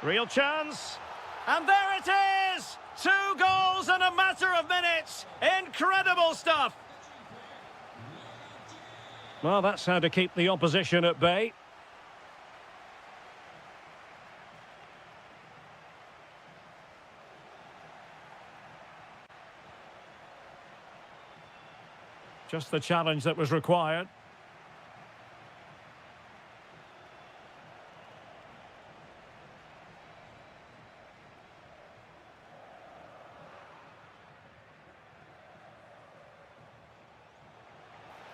Real chance. And there it is! 2 goals in a matter of minutes. Incredible stuff. Well, that's how to keep the opposition at bay. Just the challenge that was required.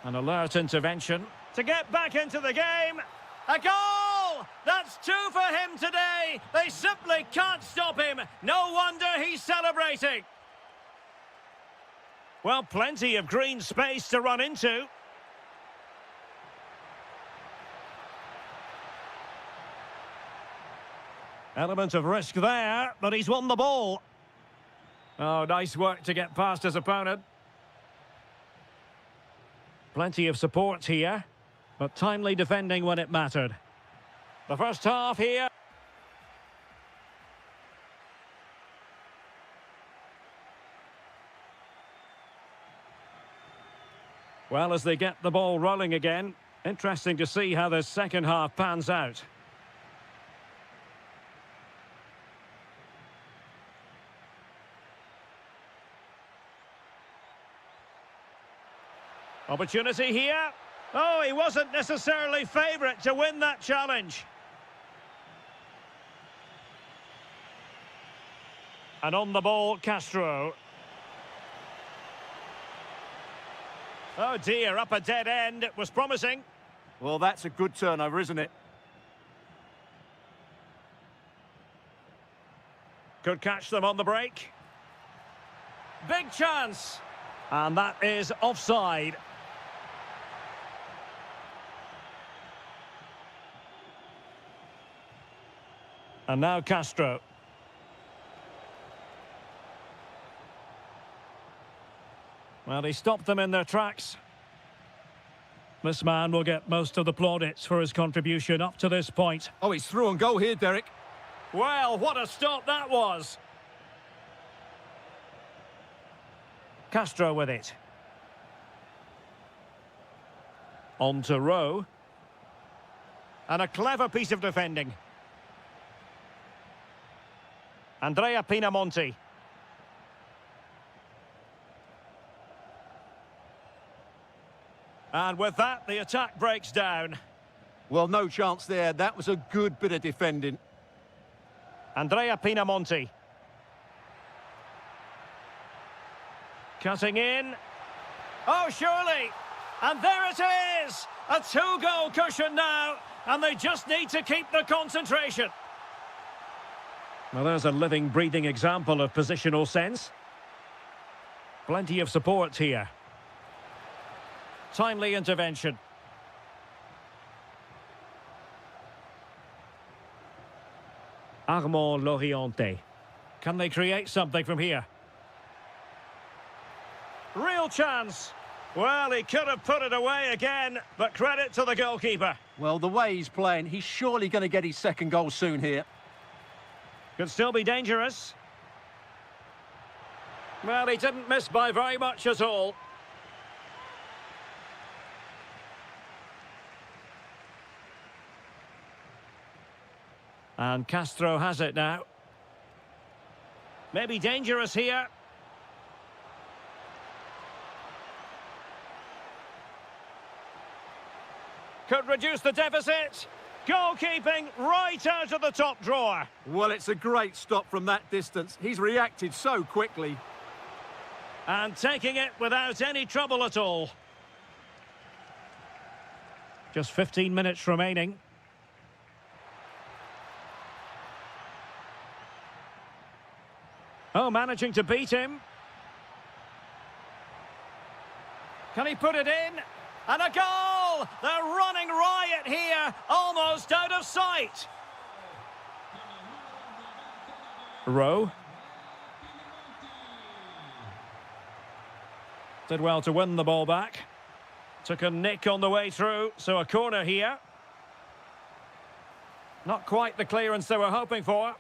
An alert intervention to get back into the game. A goal! That's 2 for him today. They simply can't stop him. No wonder he's celebrating. Well, plenty of green space to run into. Element of risk there, but he's won the ball. Oh, nice work to get past his opponent. Plenty of support here, but timely defending when it mattered. The first half here. Well, as they get the ball rolling again, interesting to see how the second half pans out. Opportunity here. Oh, he wasn't necessarily favourite to win that challenge. And on the ball, Castro. Oh dear, up a dead end. It was promising. Well, that's a good turnover, isn't it? Could catch them on the break. Big chance. And that is offside. And now Castro. Well, he stopped them in their tracks. This man will get most of the plaudits for his contribution up to this point. Oh, he's through on goal here, Derek. Well, what a stop that was. Castro with it. On to Rowe. And a clever piece of defending. Andrea Pinamonti. And with that, the attack breaks down. Well, no chance there. That was a good bit of defending. Andrea Pinamonti. Cutting in. Oh, surely. And there it is. A two-goal cushion now. And they just need to keep the concentration. Well, there's a living, breathing example of positional sense. Plenty of support here. Timely intervention. Armand Loriente. Can they create something from here? Real chance. Well, he could have put it away again, but credit to the goalkeeper. Well, the way he's playing, he's surely going to get his second goal soon here. Could still be dangerous. Well, he didn't miss by very much at all. And Castro has it now. Maybe dangerous here. Could reduce the deficit. Goalkeeping right out of the top drawer. Well, it's a great stop from that distance. He's reacted so quickly. And taking it without any trouble at all. Just 15 minutes remaining. Oh, managing to beat him. Can he put it in? And a goal! They're running riot here, almost out of sight. Rowe. Did well to win the ball back. Took a nick on the way through, so a corner here. Not quite the clearance they were hoping for.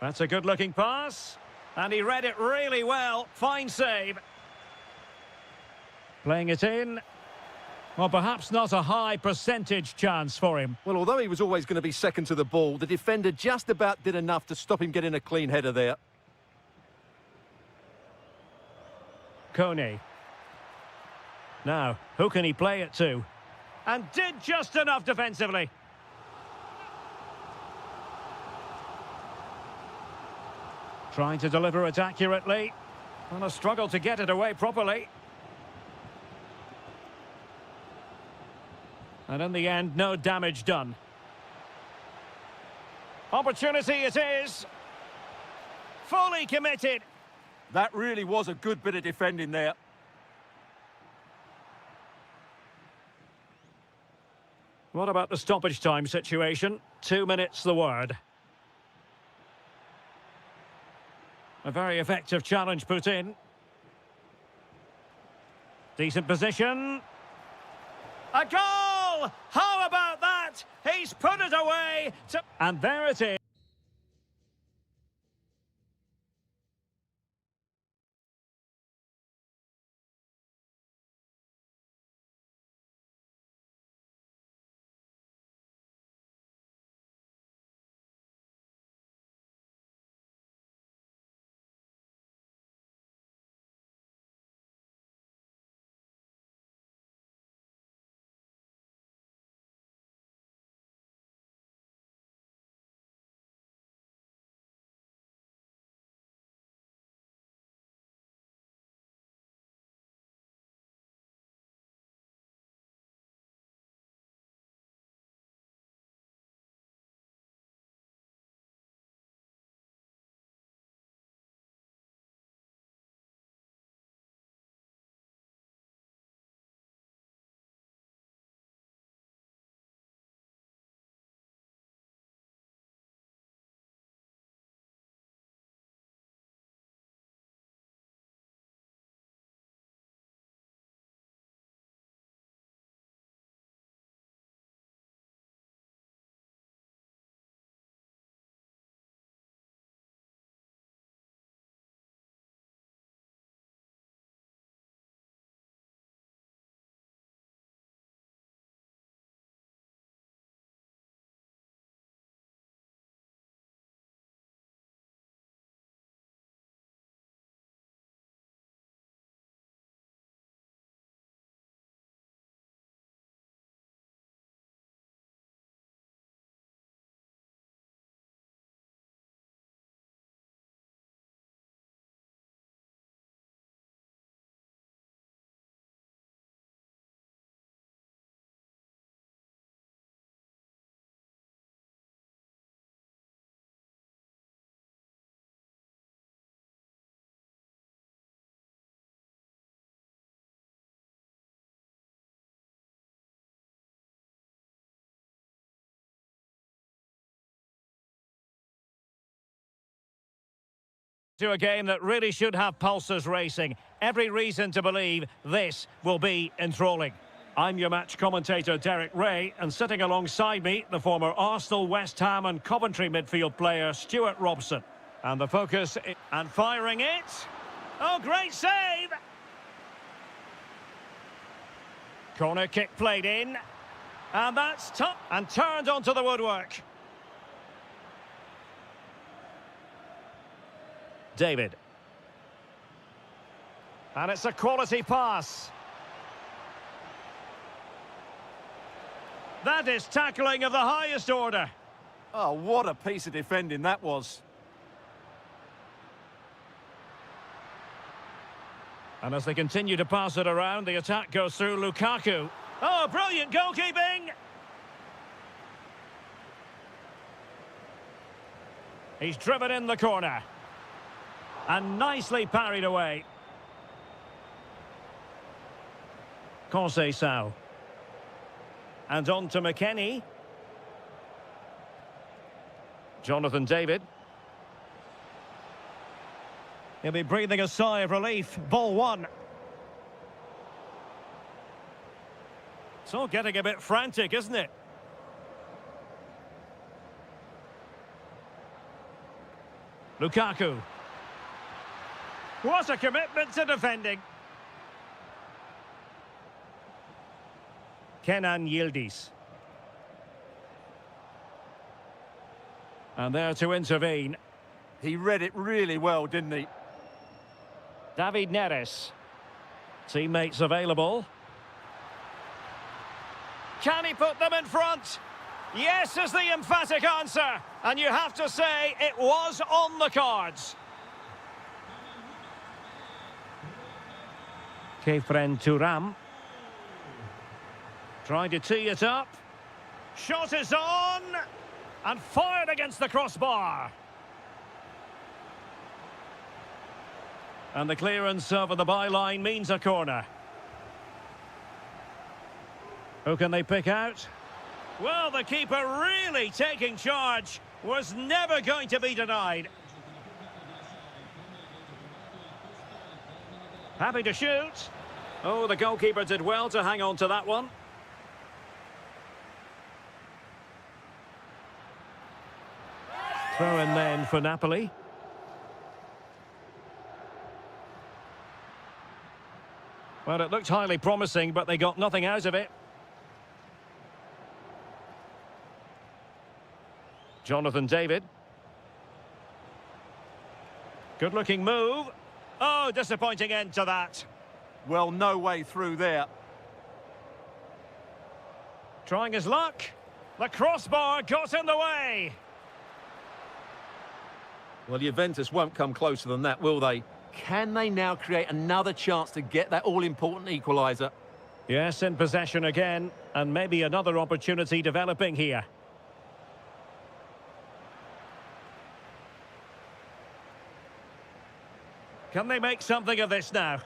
That's a good-looking pass. And he read it really well. Fine save. Playing it in. Well, perhaps not a high percentage chance for him. Well, although he was always going to be second to the ball, the defender just about did enough to stop him getting a clean header there. Kone. Now, who can he play it to? And did just enough defensively. Trying to deliver it accurately. And a struggle to get it away properly. And in the end, no damage done. Opportunity it is. Fully committed. That really was a good bit of defending there. What about the stoppage time situation? 2 minutes the word. A very effective challenge put in. Decent position. A goal! How about that? He's put it away. And there it is. To a game that really should have pulses racing. Every reason to believe this will be enthralling. I'm your match commentator, Derek Ray, and sitting alongside me, the former Arsenal, West Ham and Coventry midfield player, Stuart Robson. And the focus, and firing it. Oh, great save! Corner kick played in. And that's tough. And turned onto the woodwork. David. And it's a quality pass. That is tackling of the highest order. Oh, what a piece of defending that was. And as they continue to pass it around, the attack goes through Lukaku. Oh, brilliant goalkeeping! He's driven in the corner. And nicely parried away. Conceição. And on to McKennie. Jonathan David. He'll be breathing a sigh of relief. Ball one. It's all getting a bit frantic, isn't it? Lukaku. What a commitment to defending. Kenan Yildiz. And there to intervene. He read it really well, didn't he? David Neres. Teammates available. Can he put them in front? Yes is the emphatic answer. And you have to say it was on the cards. Kefren Turam. Trying to tee it up. Shot is on. And fired against the crossbar. And the clearance over the byline means a corner. Who can they pick out? Well, the keeper really taking charge. Was never going to be denied. Happy to shoot. Oh, the goalkeeper did well to hang on to that one. Throw in then for Napoli. Well, it looked highly promising, but they got nothing out of it. Jonathan David. Good-looking move. Oh, disappointing end to that. Well, no way through there. Trying his luck. The crossbar got in the way. Well, Juventus won't come closer than that, will they? Can they now create another chance to get that all-important equaliser? Yes, in possession again, and maybe another opportunity developing here. Can they make something of this now?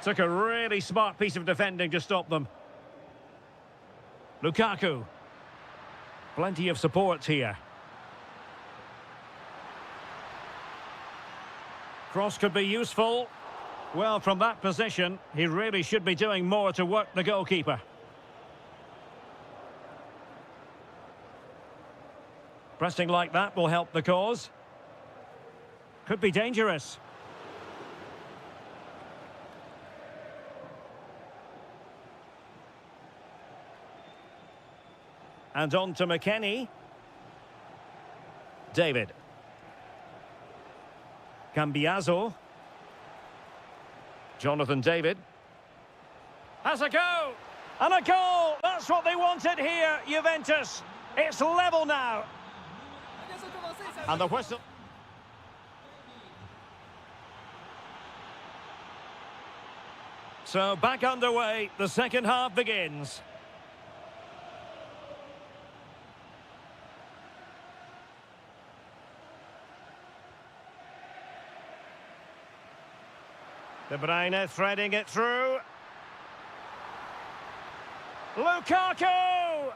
Took a really smart piece of defending to stop them. Lukaku. Plenty of support here. Cross could be useful. Well, from that position, he really should be doing more to work the goalkeeper. Pressing like that will help the cause. Could be dangerous. And on to McKennie. David. Cambiaso. Jonathan David. Has a go! And a goal! That's what they wanted here, Juventus. It's level now. And the whistle. So back underway, the second half begins. De Bruyne threading it through. Lukaku!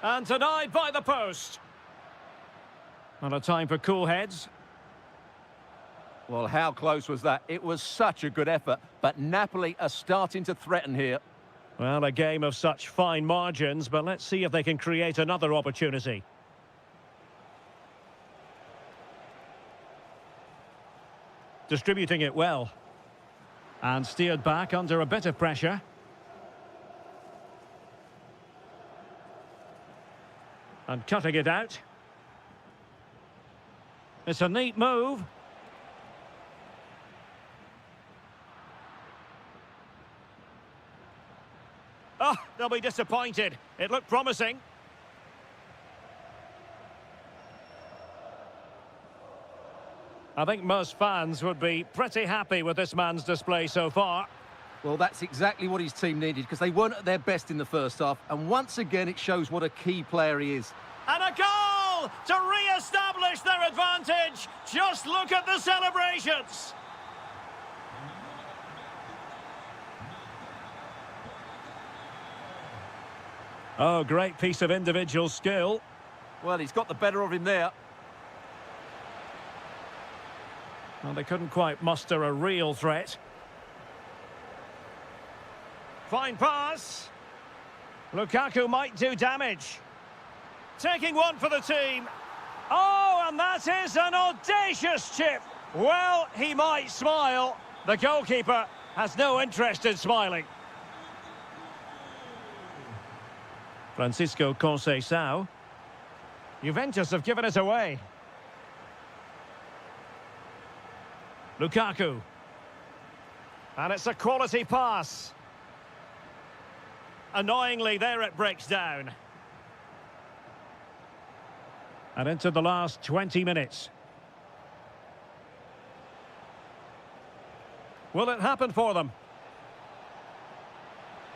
And denied by the post. Not a time for cool heads. Well, how close was that? It was such a good effort, but Napoli are starting to threaten here. Well, a game of such fine margins, but let's see if they can create another opportunity. Distributing it well. And steered back under a bit of pressure. And cutting it out. It's a neat move. Oh, they'll be disappointed. It looked promising. I think most fans would be pretty happy with this man's display so far. Well, that's exactly what his team needed, because they weren't at their best in the first half, and once again it shows what a key player he is. And a goal to re-establish their advantage. Just look at the celebrations. Oh, great piece of individual skill. Well, he's got the better of him there. Well, they couldn't quite muster a real threat. Fine pass. Lukaku might do damage. Taking one for the team. Oh, and that is an audacious chip. Well, he might smile. The goalkeeper has no interest in smiling. Francisco Conceição. Juventus have given it away. Lukaku. And it's a quality pass. Annoyingly, there it breaks down. And into the last 20 minutes. Will it happen for them?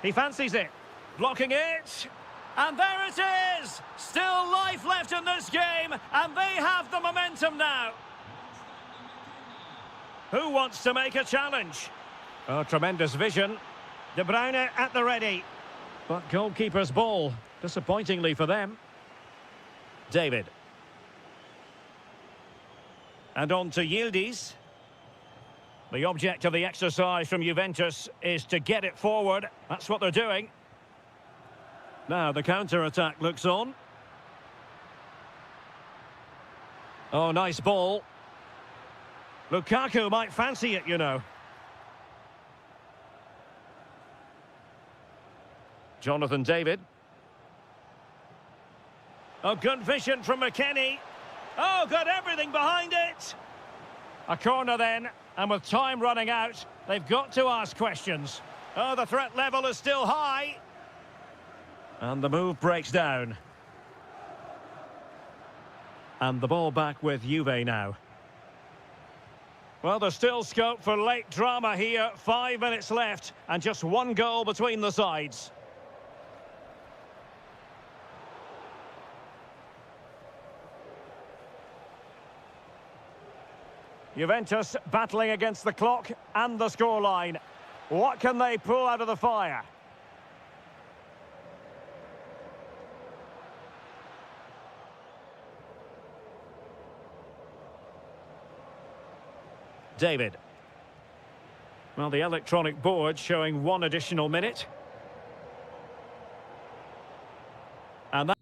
He fancies it. Blocking it. And there it is! Still life left in this game, and they have the momentum now. Who wants to make a challenge? Oh, tremendous vision. De Bruyne at the ready. But goalkeeper's ball, disappointingly for them. David. And on to Yildiz. The object of the exercise from Juventus is to get it forward. That's what they're doing. Now the counter-attack looks on. Oh, nice ball. Lukaku might fancy it, you know. Jonathan David. Oh, good vision from McKennie. Oh, got everything behind it. A corner then, and with time running out, they've got to ask questions. Oh, the threat level is still high. And the move breaks down. And the ball back with Juve now. Well, there's still scope for late drama here. 5 minutes left, and just one goal between the sides. Juventus battling against the clock and the scoreline. What can they pull out of the fire? David. Well, the electronic board showing 1 additional minute. And that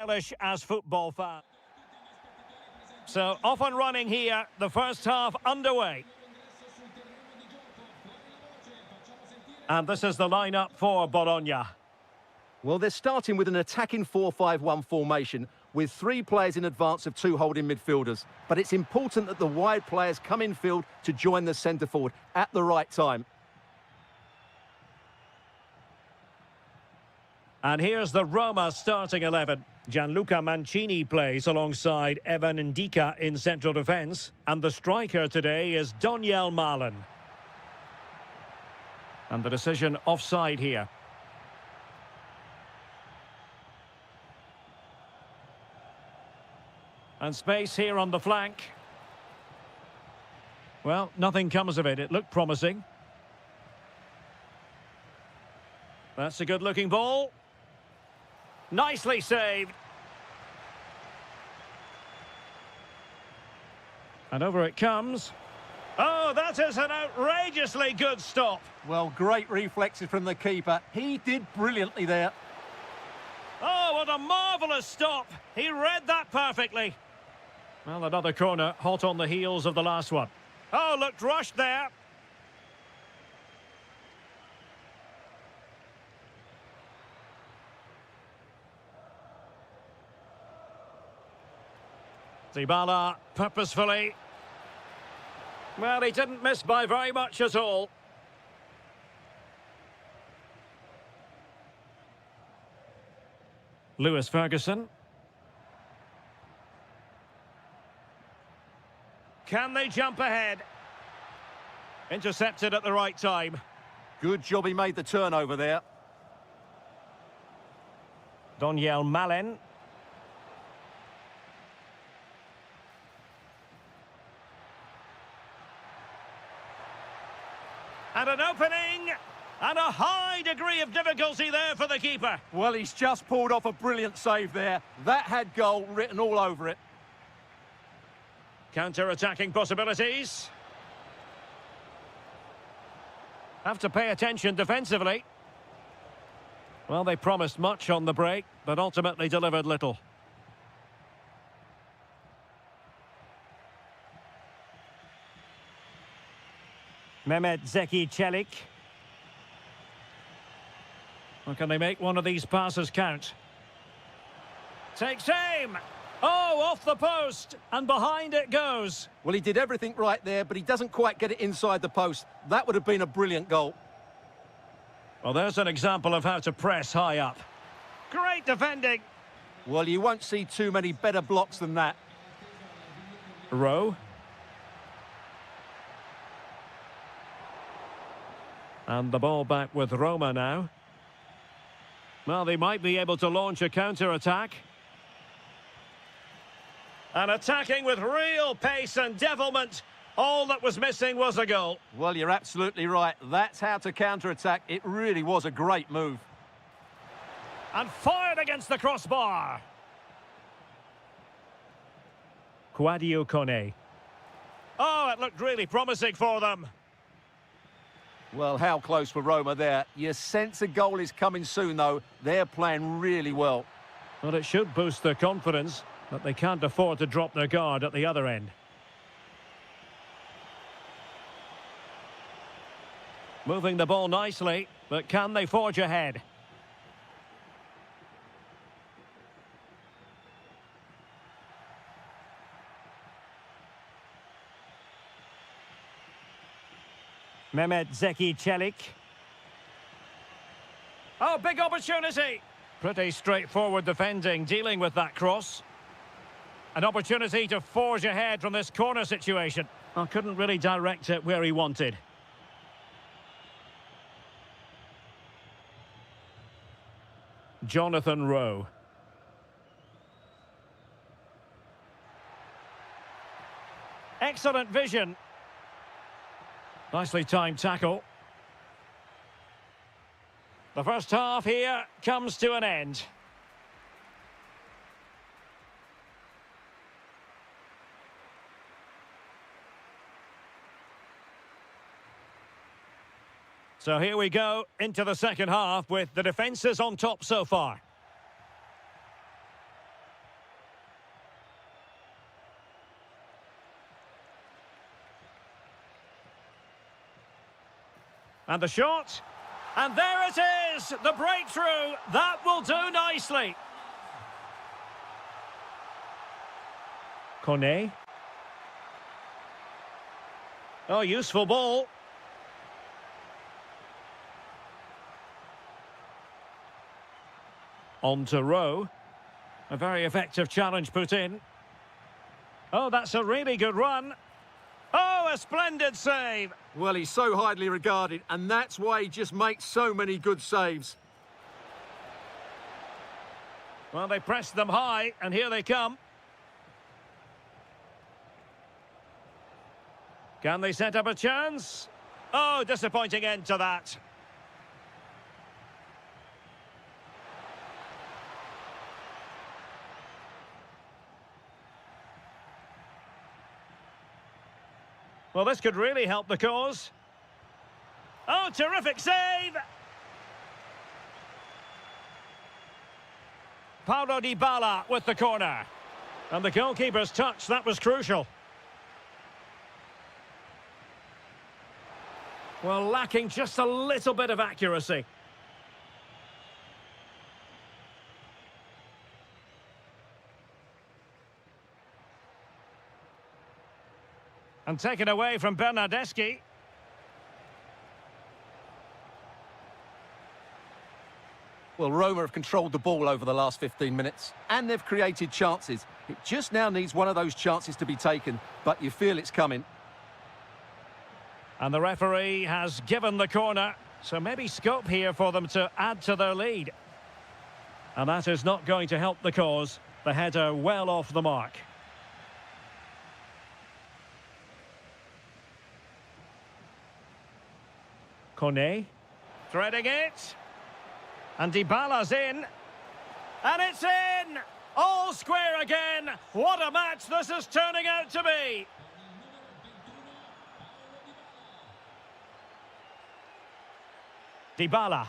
stylish as football fans. So off and running here, the first half underway. And this is the lineup for Bologna. Well, they're starting with an attacking 4-5-1 formation with 3 players in advance of 2 holding midfielders. But it's important that the wide players come in field to join the centre forward at the right time. And here's the Roma starting 11. Gianluca Mancini plays alongside Evan Ndika in central defence. And the striker today is Doniel Malen. And the decision offside here. And space here on the flank. Well, nothing comes of it. It looked promising. That's a good-looking ball. Nicely saved. And over it comes. Oh, that is an outrageously good stop. Well, great reflexes from the keeper. He did brilliantly there. Oh, what a marvellous stop. He read that perfectly. Well, another corner, hot on the heels of the last one. Oh, looked rushed there. Dybala purposefully. Well, he didn't miss by very much at all. Lewis Ferguson. Can they jump ahead? Intercepted at the right time. Good job he made the turnover there. Doniel Malen. And an opening, and a high degree of difficulty there for the keeper. Well, he's just pulled off a brilliant save there. That had goal written all over it. Counter-attacking possibilities. Have to pay attention defensively. Well, they promised much on the break, but ultimately delivered little. Mehmet Zeki Çelik. Well, can they make one of these passes count? Takes aim. Oh, off the post, and behind it goes. Well, he did everything right there, but he doesn't quite get it inside the post. That would have been a brilliant goal. Well, there's an example of how to press high up. Great defending. Well, you won't see too many better blocks than that. Rowe. And the ball back with Roma now. Well, they might be able to launch a counter-attack. And attacking with real pace and devilment. All that was missing was a goal. Well, you're absolutely right. That's how to counter-attack. It really was a great move. And fired against the crossbar. Kouadio Kone. Oh, it looked really promising for them. Well, how close for Roma there. You sense a goal is coming soon, though. They're playing really well. Well, it should boost their confidence, but they can't afford to drop their guard at the other end. Moving the ball nicely, but can they forge ahead? Mehmet Zeki Çelik. Oh, big opportunity. Pretty straightforward defending, dealing with that cross. An opportunity to forge ahead from this corner situation. Well, couldn't really direct it where he wanted. Jonathan Rowe. Excellent vision. Nicely timed tackle. The first half here comes to an end. So here we go into the second half with the defences on top so far. And the shot. And there it is, the breakthrough. That will do nicely. Cornet. Oh, useful ball. On to Rowe. A very effective challenge put in. Oh, that's a really good run. Oh, a splendid save. Well, he's so highly regarded, and that's why he just makes so many good saves. Well, they pressed them high, and here they come. Can they set up a chance? Oh, disappointing end to that. Well, this could really help the cause. Oh, terrific save! Paulo Dybala with the corner. And the goalkeeper's touch, that was crucial. Well, lacking just a little bit of accuracy. And taken away from Bernardeschi. Well, Roma have controlled the ball over the last 15 minutes, and they've created chances. It just now needs one of those chances to be taken, but you feel it's coming. And the referee has given the corner, so maybe scope here for them to add to their lead. And that is not going to help the cause. The header well off the mark. Cornet, threading it, and Dybala's in, and it's in! All square again! What a match this is turning out to be! Dybala.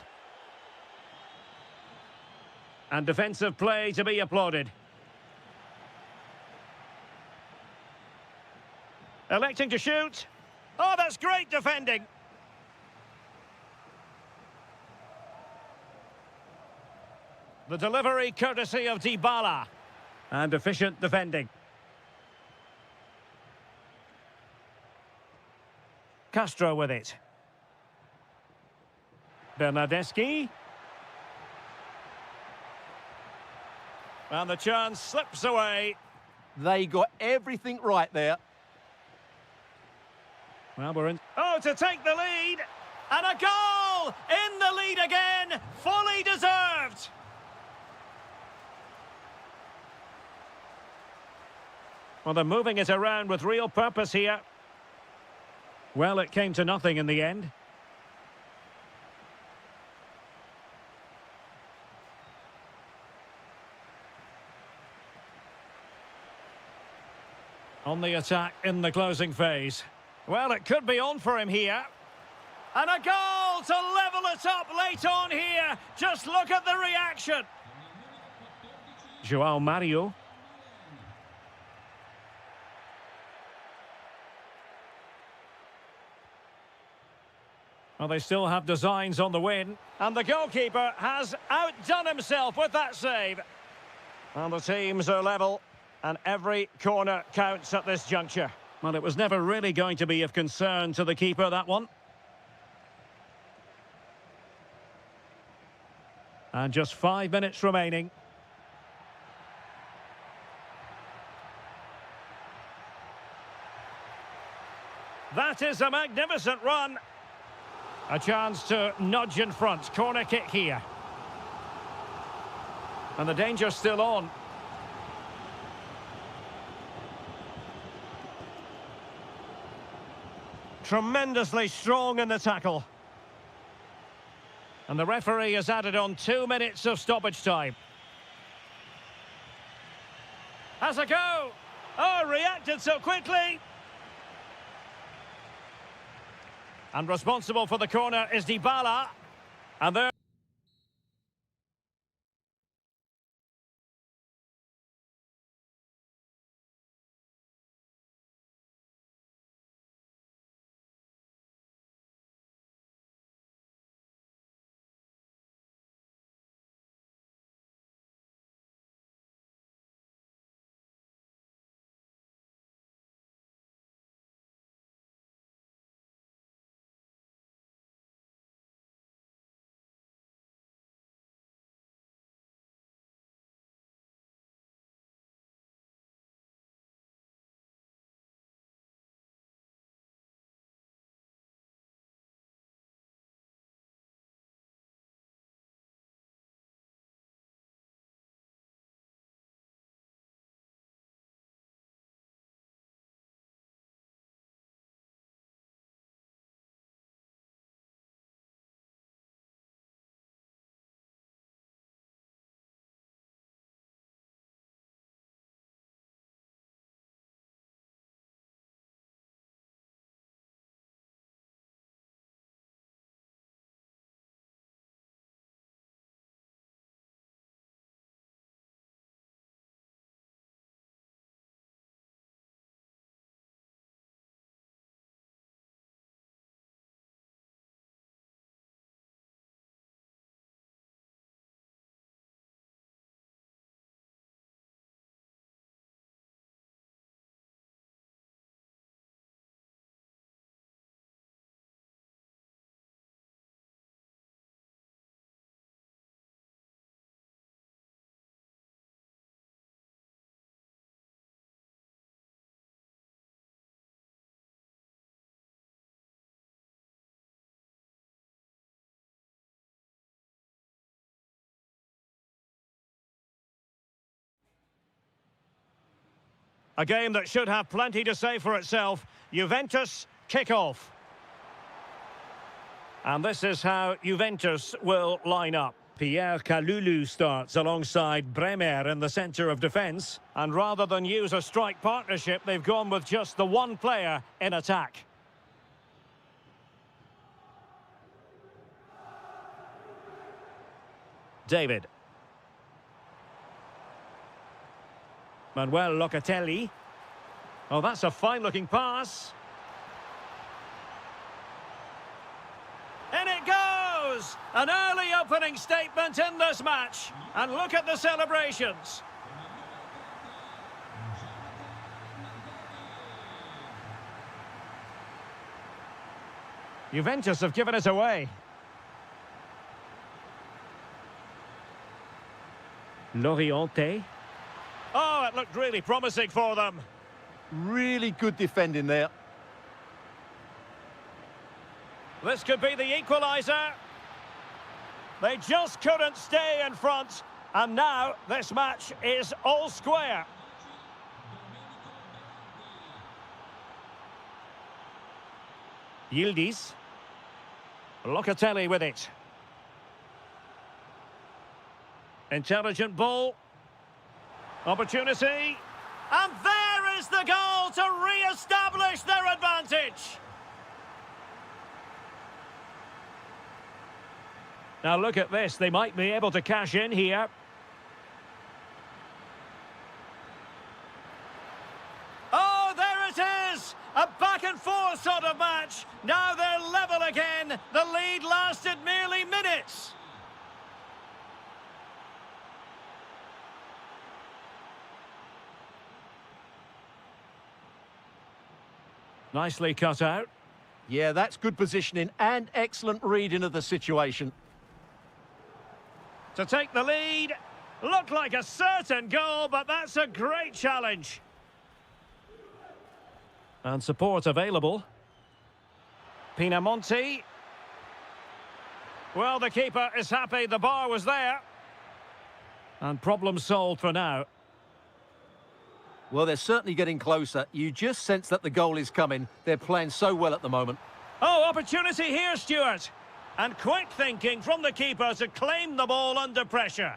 And defensive play to be applauded. Electing to shoot. Oh, that's great defending! The delivery courtesy of Dybala. And efficient defending. Castro with it. Bernardeschi. And the chance slips away. They got everything right there. Well, we're in. Oh, to take the lead. And a goal! In the lead again. Fully deserved. Well, they're moving it around with real purpose here. Well, it came to nothing in the end. On the attack in the closing phase. Well, it could be on for him here. And a goal to level it up late on here. Just look at the reaction. João Mario. Well, they still have designs on the win. And the goalkeeper has outdone himself with that save. And the teams are level. And every corner counts at this juncture. Well, it was never really going to be of concern to the keeper, that one. And just 5 minutes remaining. That is a magnificent run. A chance to nudge in front. Corner kick here. And the danger's still on. Tremendously strong in the tackle. And the referee has added on 2 minutes of stoppage time. Has a go. Oh, reacted so quickly. And responsible for the corner is Dybala. And there... A game that should have plenty to say for itself. Juventus kick-off. And this is how Juventus will line up. Pierre Kalulu starts alongside Bremer in the centre of defence. And rather than use a strike partnership, they've gone with just the one player in attack. David. Manuel Locatelli. Oh, that's a fine-looking pass. In it goes! An early opening statement in this match. And look at the celebrations. Juventus have given it away. Loriente. Oh, it looked really promising for them. Really good defending there. This could be the equaliser. They just couldn't stay in front. And now this match is all square. Yildiz. Locatelli with it. Intelligent ball. Opportunity. And there is the goal to re-establish their advantage. Now look at this. They might be able to cash in here. Oh, there it is! A back-and-forth sort of match. Now they're level again. The lead lasted merely minutes. Nicely cut out. Yeah, that's good positioning and excellent reading of the situation. To take the lead. Looked like a certain goal, but that's a great challenge. And support available. Pinamonti. Well, the keeper is happy the bar was there. And problem solved for now. Well, they're certainly getting closer. You just sense that the goal is coming. They're playing so well at the moment. Oh, opportunity here, Stuart. And quick thinking from the keeper to claim the ball under pressure.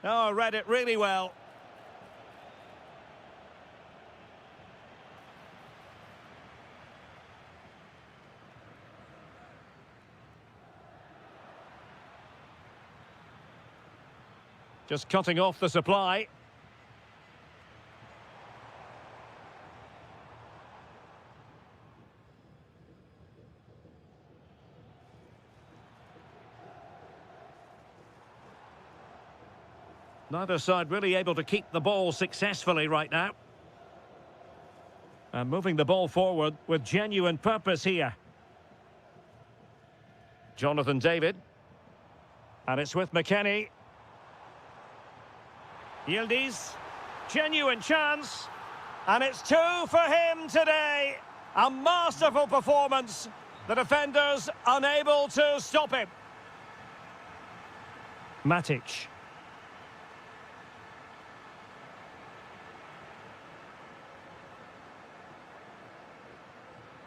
Oh, read it really well. Just cutting off the supply. Neither side really able to keep the ball successfully right now. And moving the ball forward with genuine purpose here. Jonathan David. And it's with McKennie. Yildiz, genuine chance, and it's 2 for him today. A masterful performance. The defenders unable to stop him. Matic.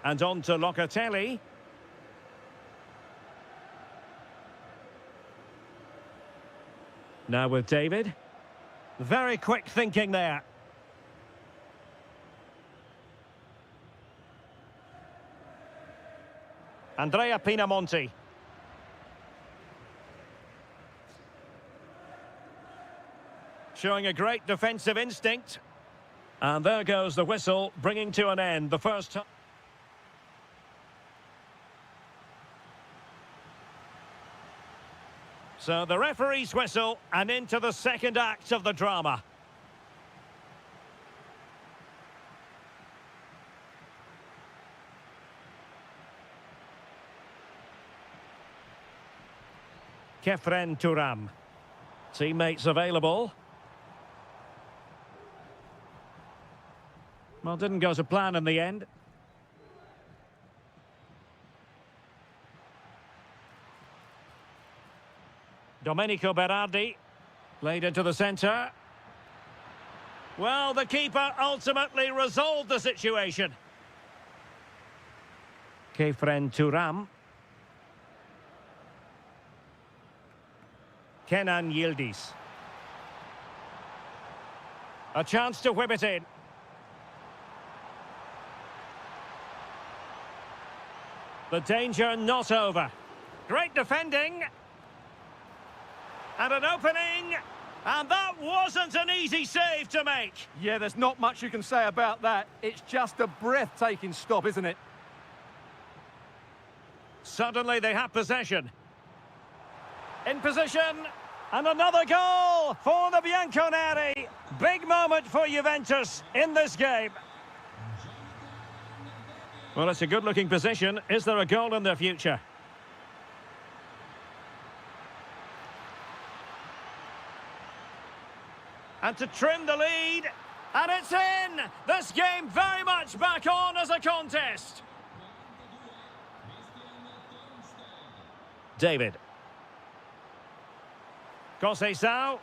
And on to Locatelli. Now with David. Very quick thinking there. Andrea Pinamonti. Showing a great defensive instinct. And there goes the whistle, bringing to an end the first time. So the referee's whistle, and into the second act of the drama. Kefren Turam. Teammates available. Well, didn't go to plan in the end. Domenico Berardi. Played into the centre. Well, the keeper ultimately resolved the situation. Kefren Turam. Kenan Yildiz. A chance to whip it in. The danger not over. Great defending. And an opening. And that wasn't an easy save to make. Yeah, there's not much you can say about that. It's just a breathtaking stop, isn't it? Suddenly they have possession. In position. And another goal for the Bianconeri. Big moment for Juventus in this game. Well, it's a good-looking position. Is there a goal in their future? And to trim the lead. And it's in! This game very much back on as a contest. David. Conceição.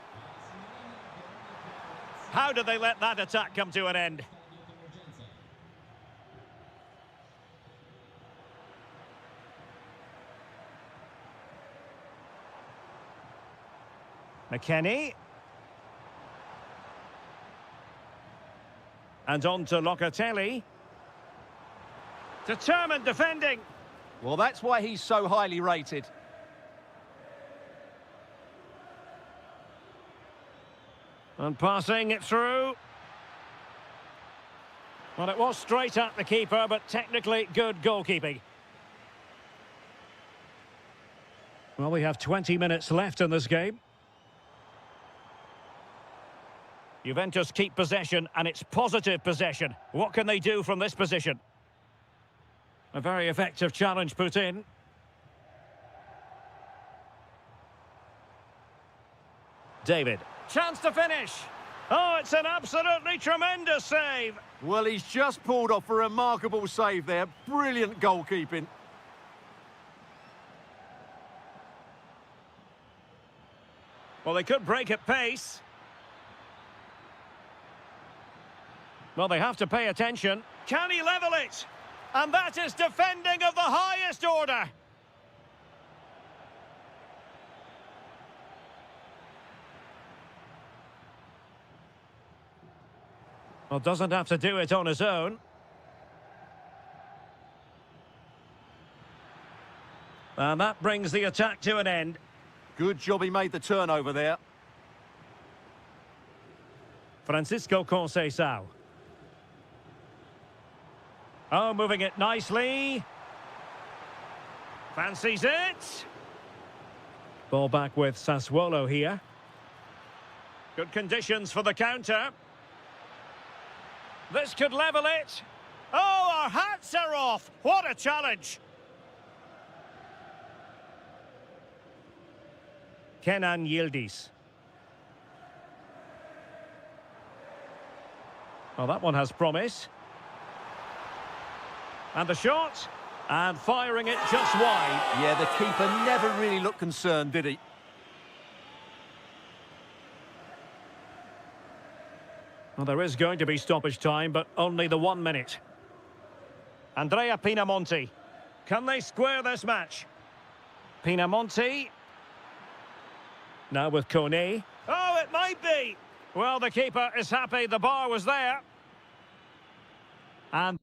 How did they let that attack come to an end? McKennie. And on to Locatelli. Determined defending. Well, that's why he's so highly rated. And passing it through. Well, it was straight at the keeper, but technically good goalkeeping. Well, we have 20 minutes left in this game. Juventus keep possession, and it's positive possession. What can they do from this position? A very effective challenge put in. David. Chance to finish. Oh, it's an absolutely tremendous save. Well, he's just pulled off a remarkable save there. Brilliant goalkeeping. Well, they could break at pace. Well, they have to pay attention. Can he level it? And that is defending of the highest order. Well, doesn't have to do it on his own. And that brings the attack to an end. Good job he made the turnover there. Francisco Conceição. Oh, moving it nicely. Fancies it. Ball back with Sassuolo here. Good conditions for the counter. This could level it. Oh, our hats are off. What a challenge. Kenan Yildiz. Well, that one has promise. And the shot. And firing it just wide. Yeah, the keeper never really looked concerned, did he? Well, there is going to be stoppage time, but only the 1 minute. Andrea Pinamonti. Can they square this match? Pinamonti. Now with Kone. Oh, it might be. Well, the keeper is happy the bar was there. And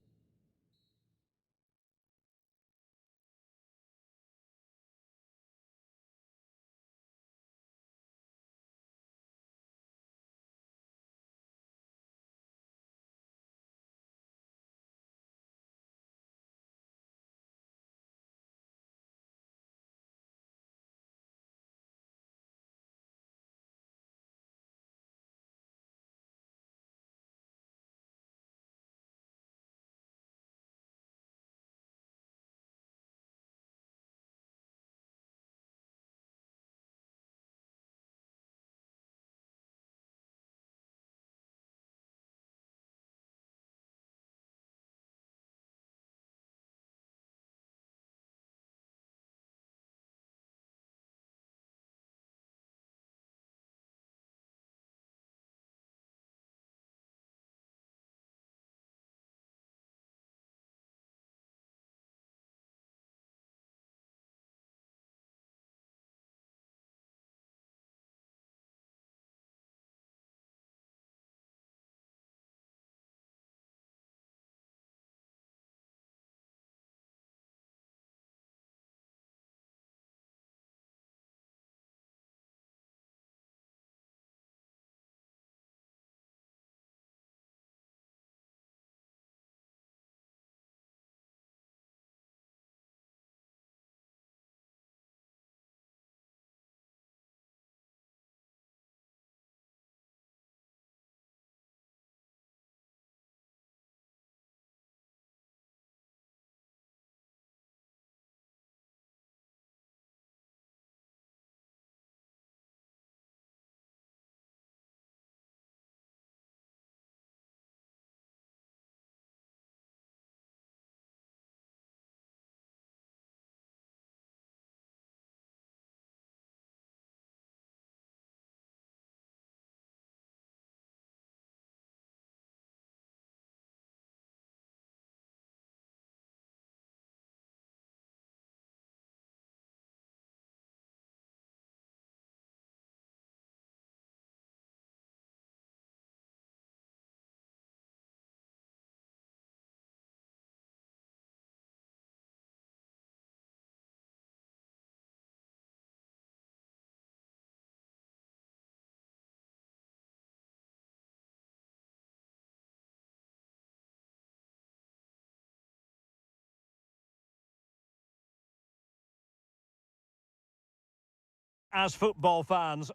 as football fans.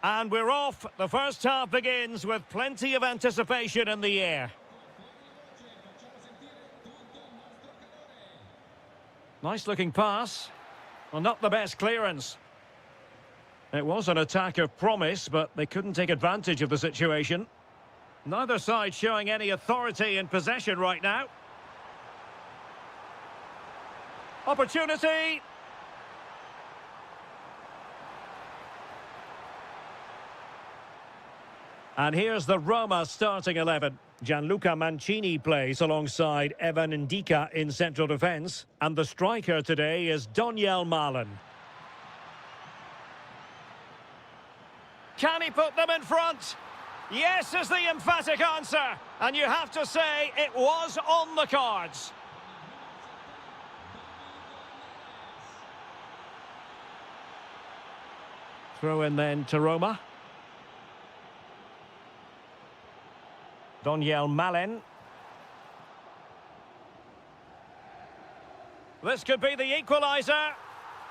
And we're off. The first half begins with plenty of anticipation in the air. Nice looking pass. Well, not the best clearance. It was an attack of promise, but they couldn't take advantage of the situation. Neither side showing any authority in possession right now. Opportunity. And here's the Roma starting 11. Gianluca Mancini plays alongside Evan Ndika in central defence. And the striker today is Doniel Malen. Can he put them in front? Yes is the emphatic answer. And you have to say it was on the cards. Throw in then to Roma. Doniel Malen. This could be the equaliser.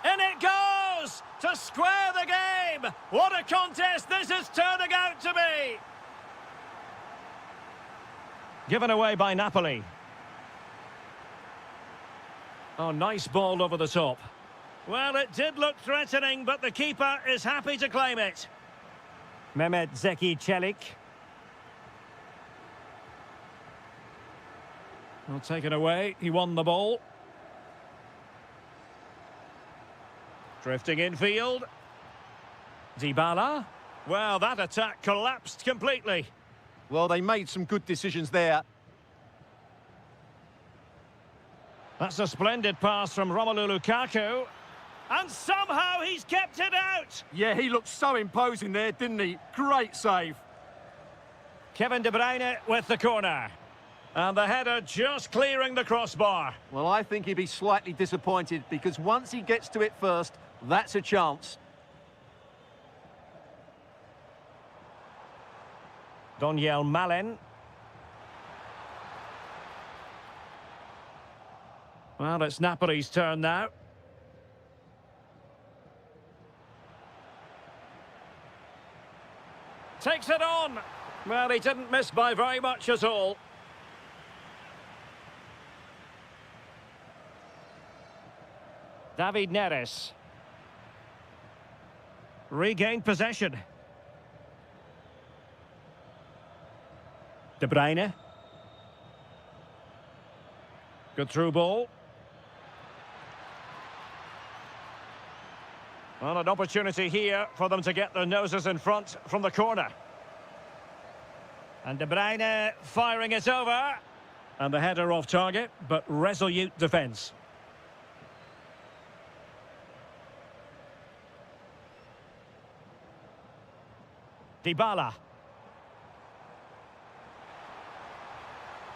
In it goes! To square the game! What a contest this is turning out to be! Given away by Napoli. Oh, nice ball over the top. Well, it did look threatening, but the keeper is happy to claim it. Mehmet Zeki Çelik. Well, taken away. He won the ball. Drifting infield. Dybala. Well, that attack collapsed completely. Well, they made some good decisions there. That's a splendid pass from Romelu Lukaku. And somehow he's kept it out. Yeah, he looked so imposing there, didn't he? Great save. Kevin De Bruyne with the corner. And the header just clearing the crossbar. Well, I think he'd be slightly disappointed because once he gets to it first, that's a chance. Doniel Malen. Well, it's Napoli's turn now. Takes it on. Well, he didn't miss by very much at all. David Neres. Regained possession. De Bruyne. Good through ball. Well, an opportunity here for them to get their noses in front from the corner. And De Bruyne firing it over. And the header off target, but resolute defence. Dybala.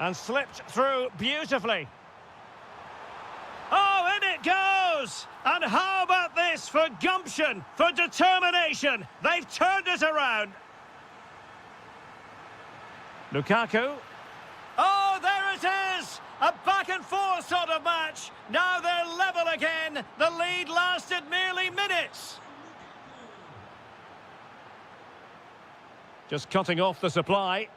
And slipped through beautifully. Oh, in it goes! And how about this for gumption, for determination? They've turned it around. Lukaku. Oh, there it is! A back and forth sort of match. Now they're level again. The lead lasted merely minutes. Just cutting off the supply.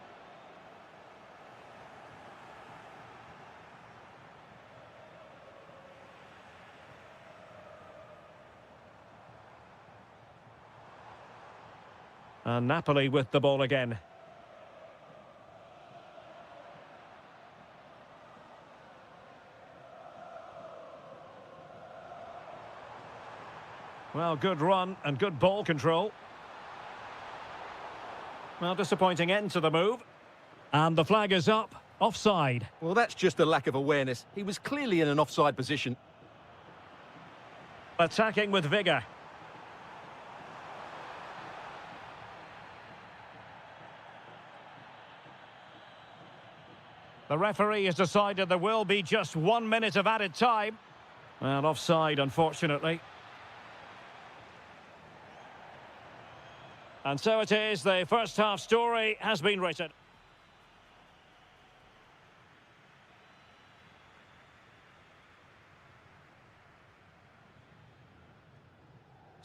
And Napoli with the ball again. Well, good run and good ball control. Well, disappointing end to the move. And the flag is up. Offside. Well, that's just a lack of awareness. He was clearly in an offside position. Attacking with vigour. The referee has decided there will be just 1 minute of added time. Well, offside, unfortunately. And so it is, the first half story has been written.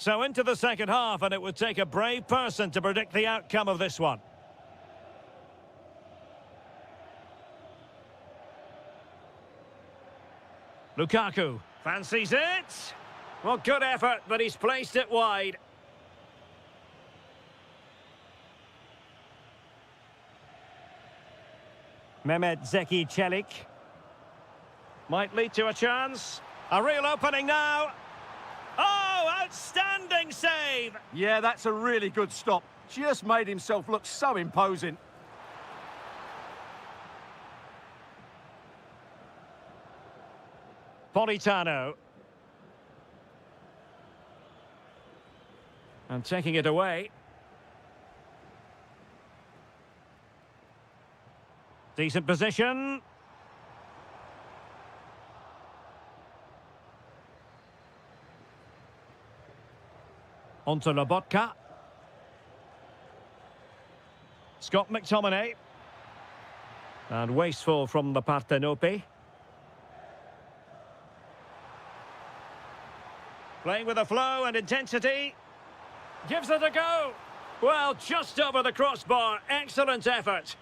So into the second half, and it would take a brave person to predict the outcome of this one. Lukaku fancies it. Well, good effort, but he's placed it wide. Mehmet Zeki Çelik. Might lead to a chance. A real opening now. Oh, outstanding save! Yeah, that's a really good stop. Just made himself look so imposing. Politano. And taking it away. Decent position. Onto Lobotka. Scott McTominay. And wasteful from the Partenope. Playing with a flow and intensity. Gives it a go. Well, just over the crossbar. Excellent effort.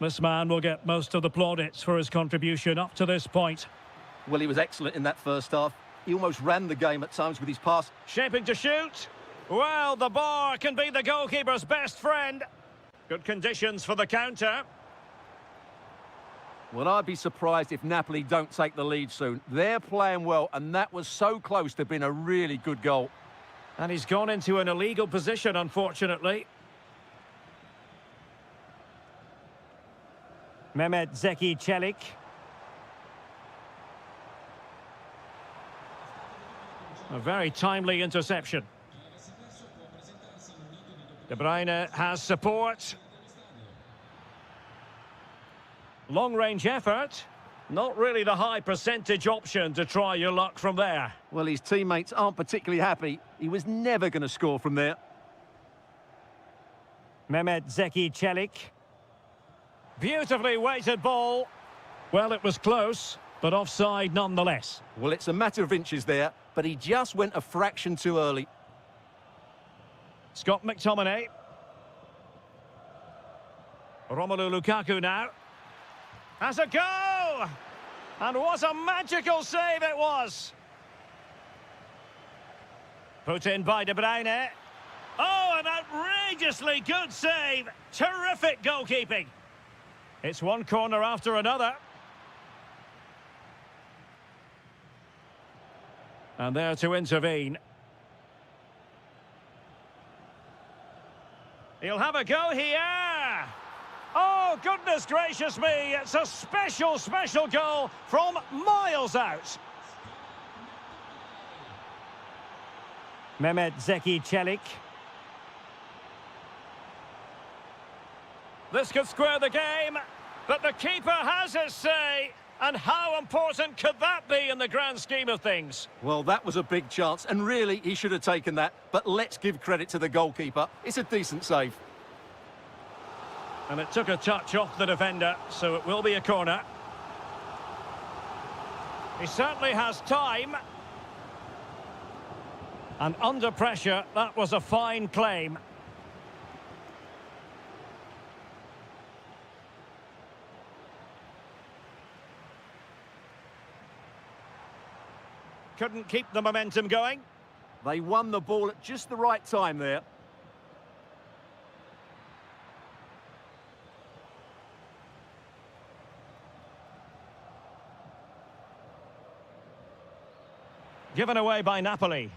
This man will get most of the plaudits for his contribution up to this point. Well, he was excellent in that first half. He almost ran the game at times with his pass. Shaping to shoot. Well, the bar can be the goalkeeper's best friend. Good conditions for the counter. Well, I'd be surprised if Napoli don't take the lead soon. They're playing well, and that was so close to being a really good goal. And he's gone into an illegal position, unfortunately. Mehmet Zeki Çelik. A very timely interception. De Bruyne has support. Long-range effort. Not really the high percentage option to try your luck from there. Well, his teammates aren't particularly happy. He was never going to score from there. Mehmet Zeki Çelik. Beautifully weighted ball. Well, it was close, but offside nonetheless. Well, it's a matter of inches there, but he just went a fraction too early. Scott McTominay. Romelu Lukaku now. Has a go! And what a magical save it was! Put in by De Bruyne. Oh, an outrageously good save! Terrific goalkeeping! It's one corner after another. And there to intervene. He'll have a go here! Oh, goodness gracious me! It's a special, special goal from miles out. Mehmet Zeki Çelik. This could square the game, but the keeper has his say. And how important could that be in the grand scheme of things? Well, that was a big chance, and really, he should have taken that. But let's give credit to the goalkeeper. It's a decent save. And it took a touch off the defender, so it will be a corner. He certainly has time. And under pressure, that was a fine claim. Couldn't keep the momentum going. They won the ball at just the right time there. Given away by Napoli.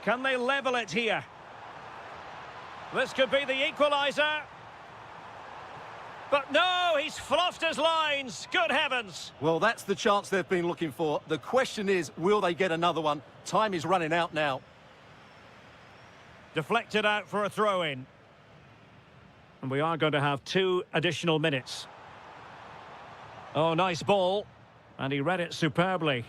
Can they level it here? This could be the equaliser. But no, he's fluffed his lines. Good heavens. Well, that's the chance they've been looking for. The question is, will they get another one? Time is running out now. Deflected out for a throw-in. And we are going to have 2 additional minutes. Oh, nice ball. And he read it superbly.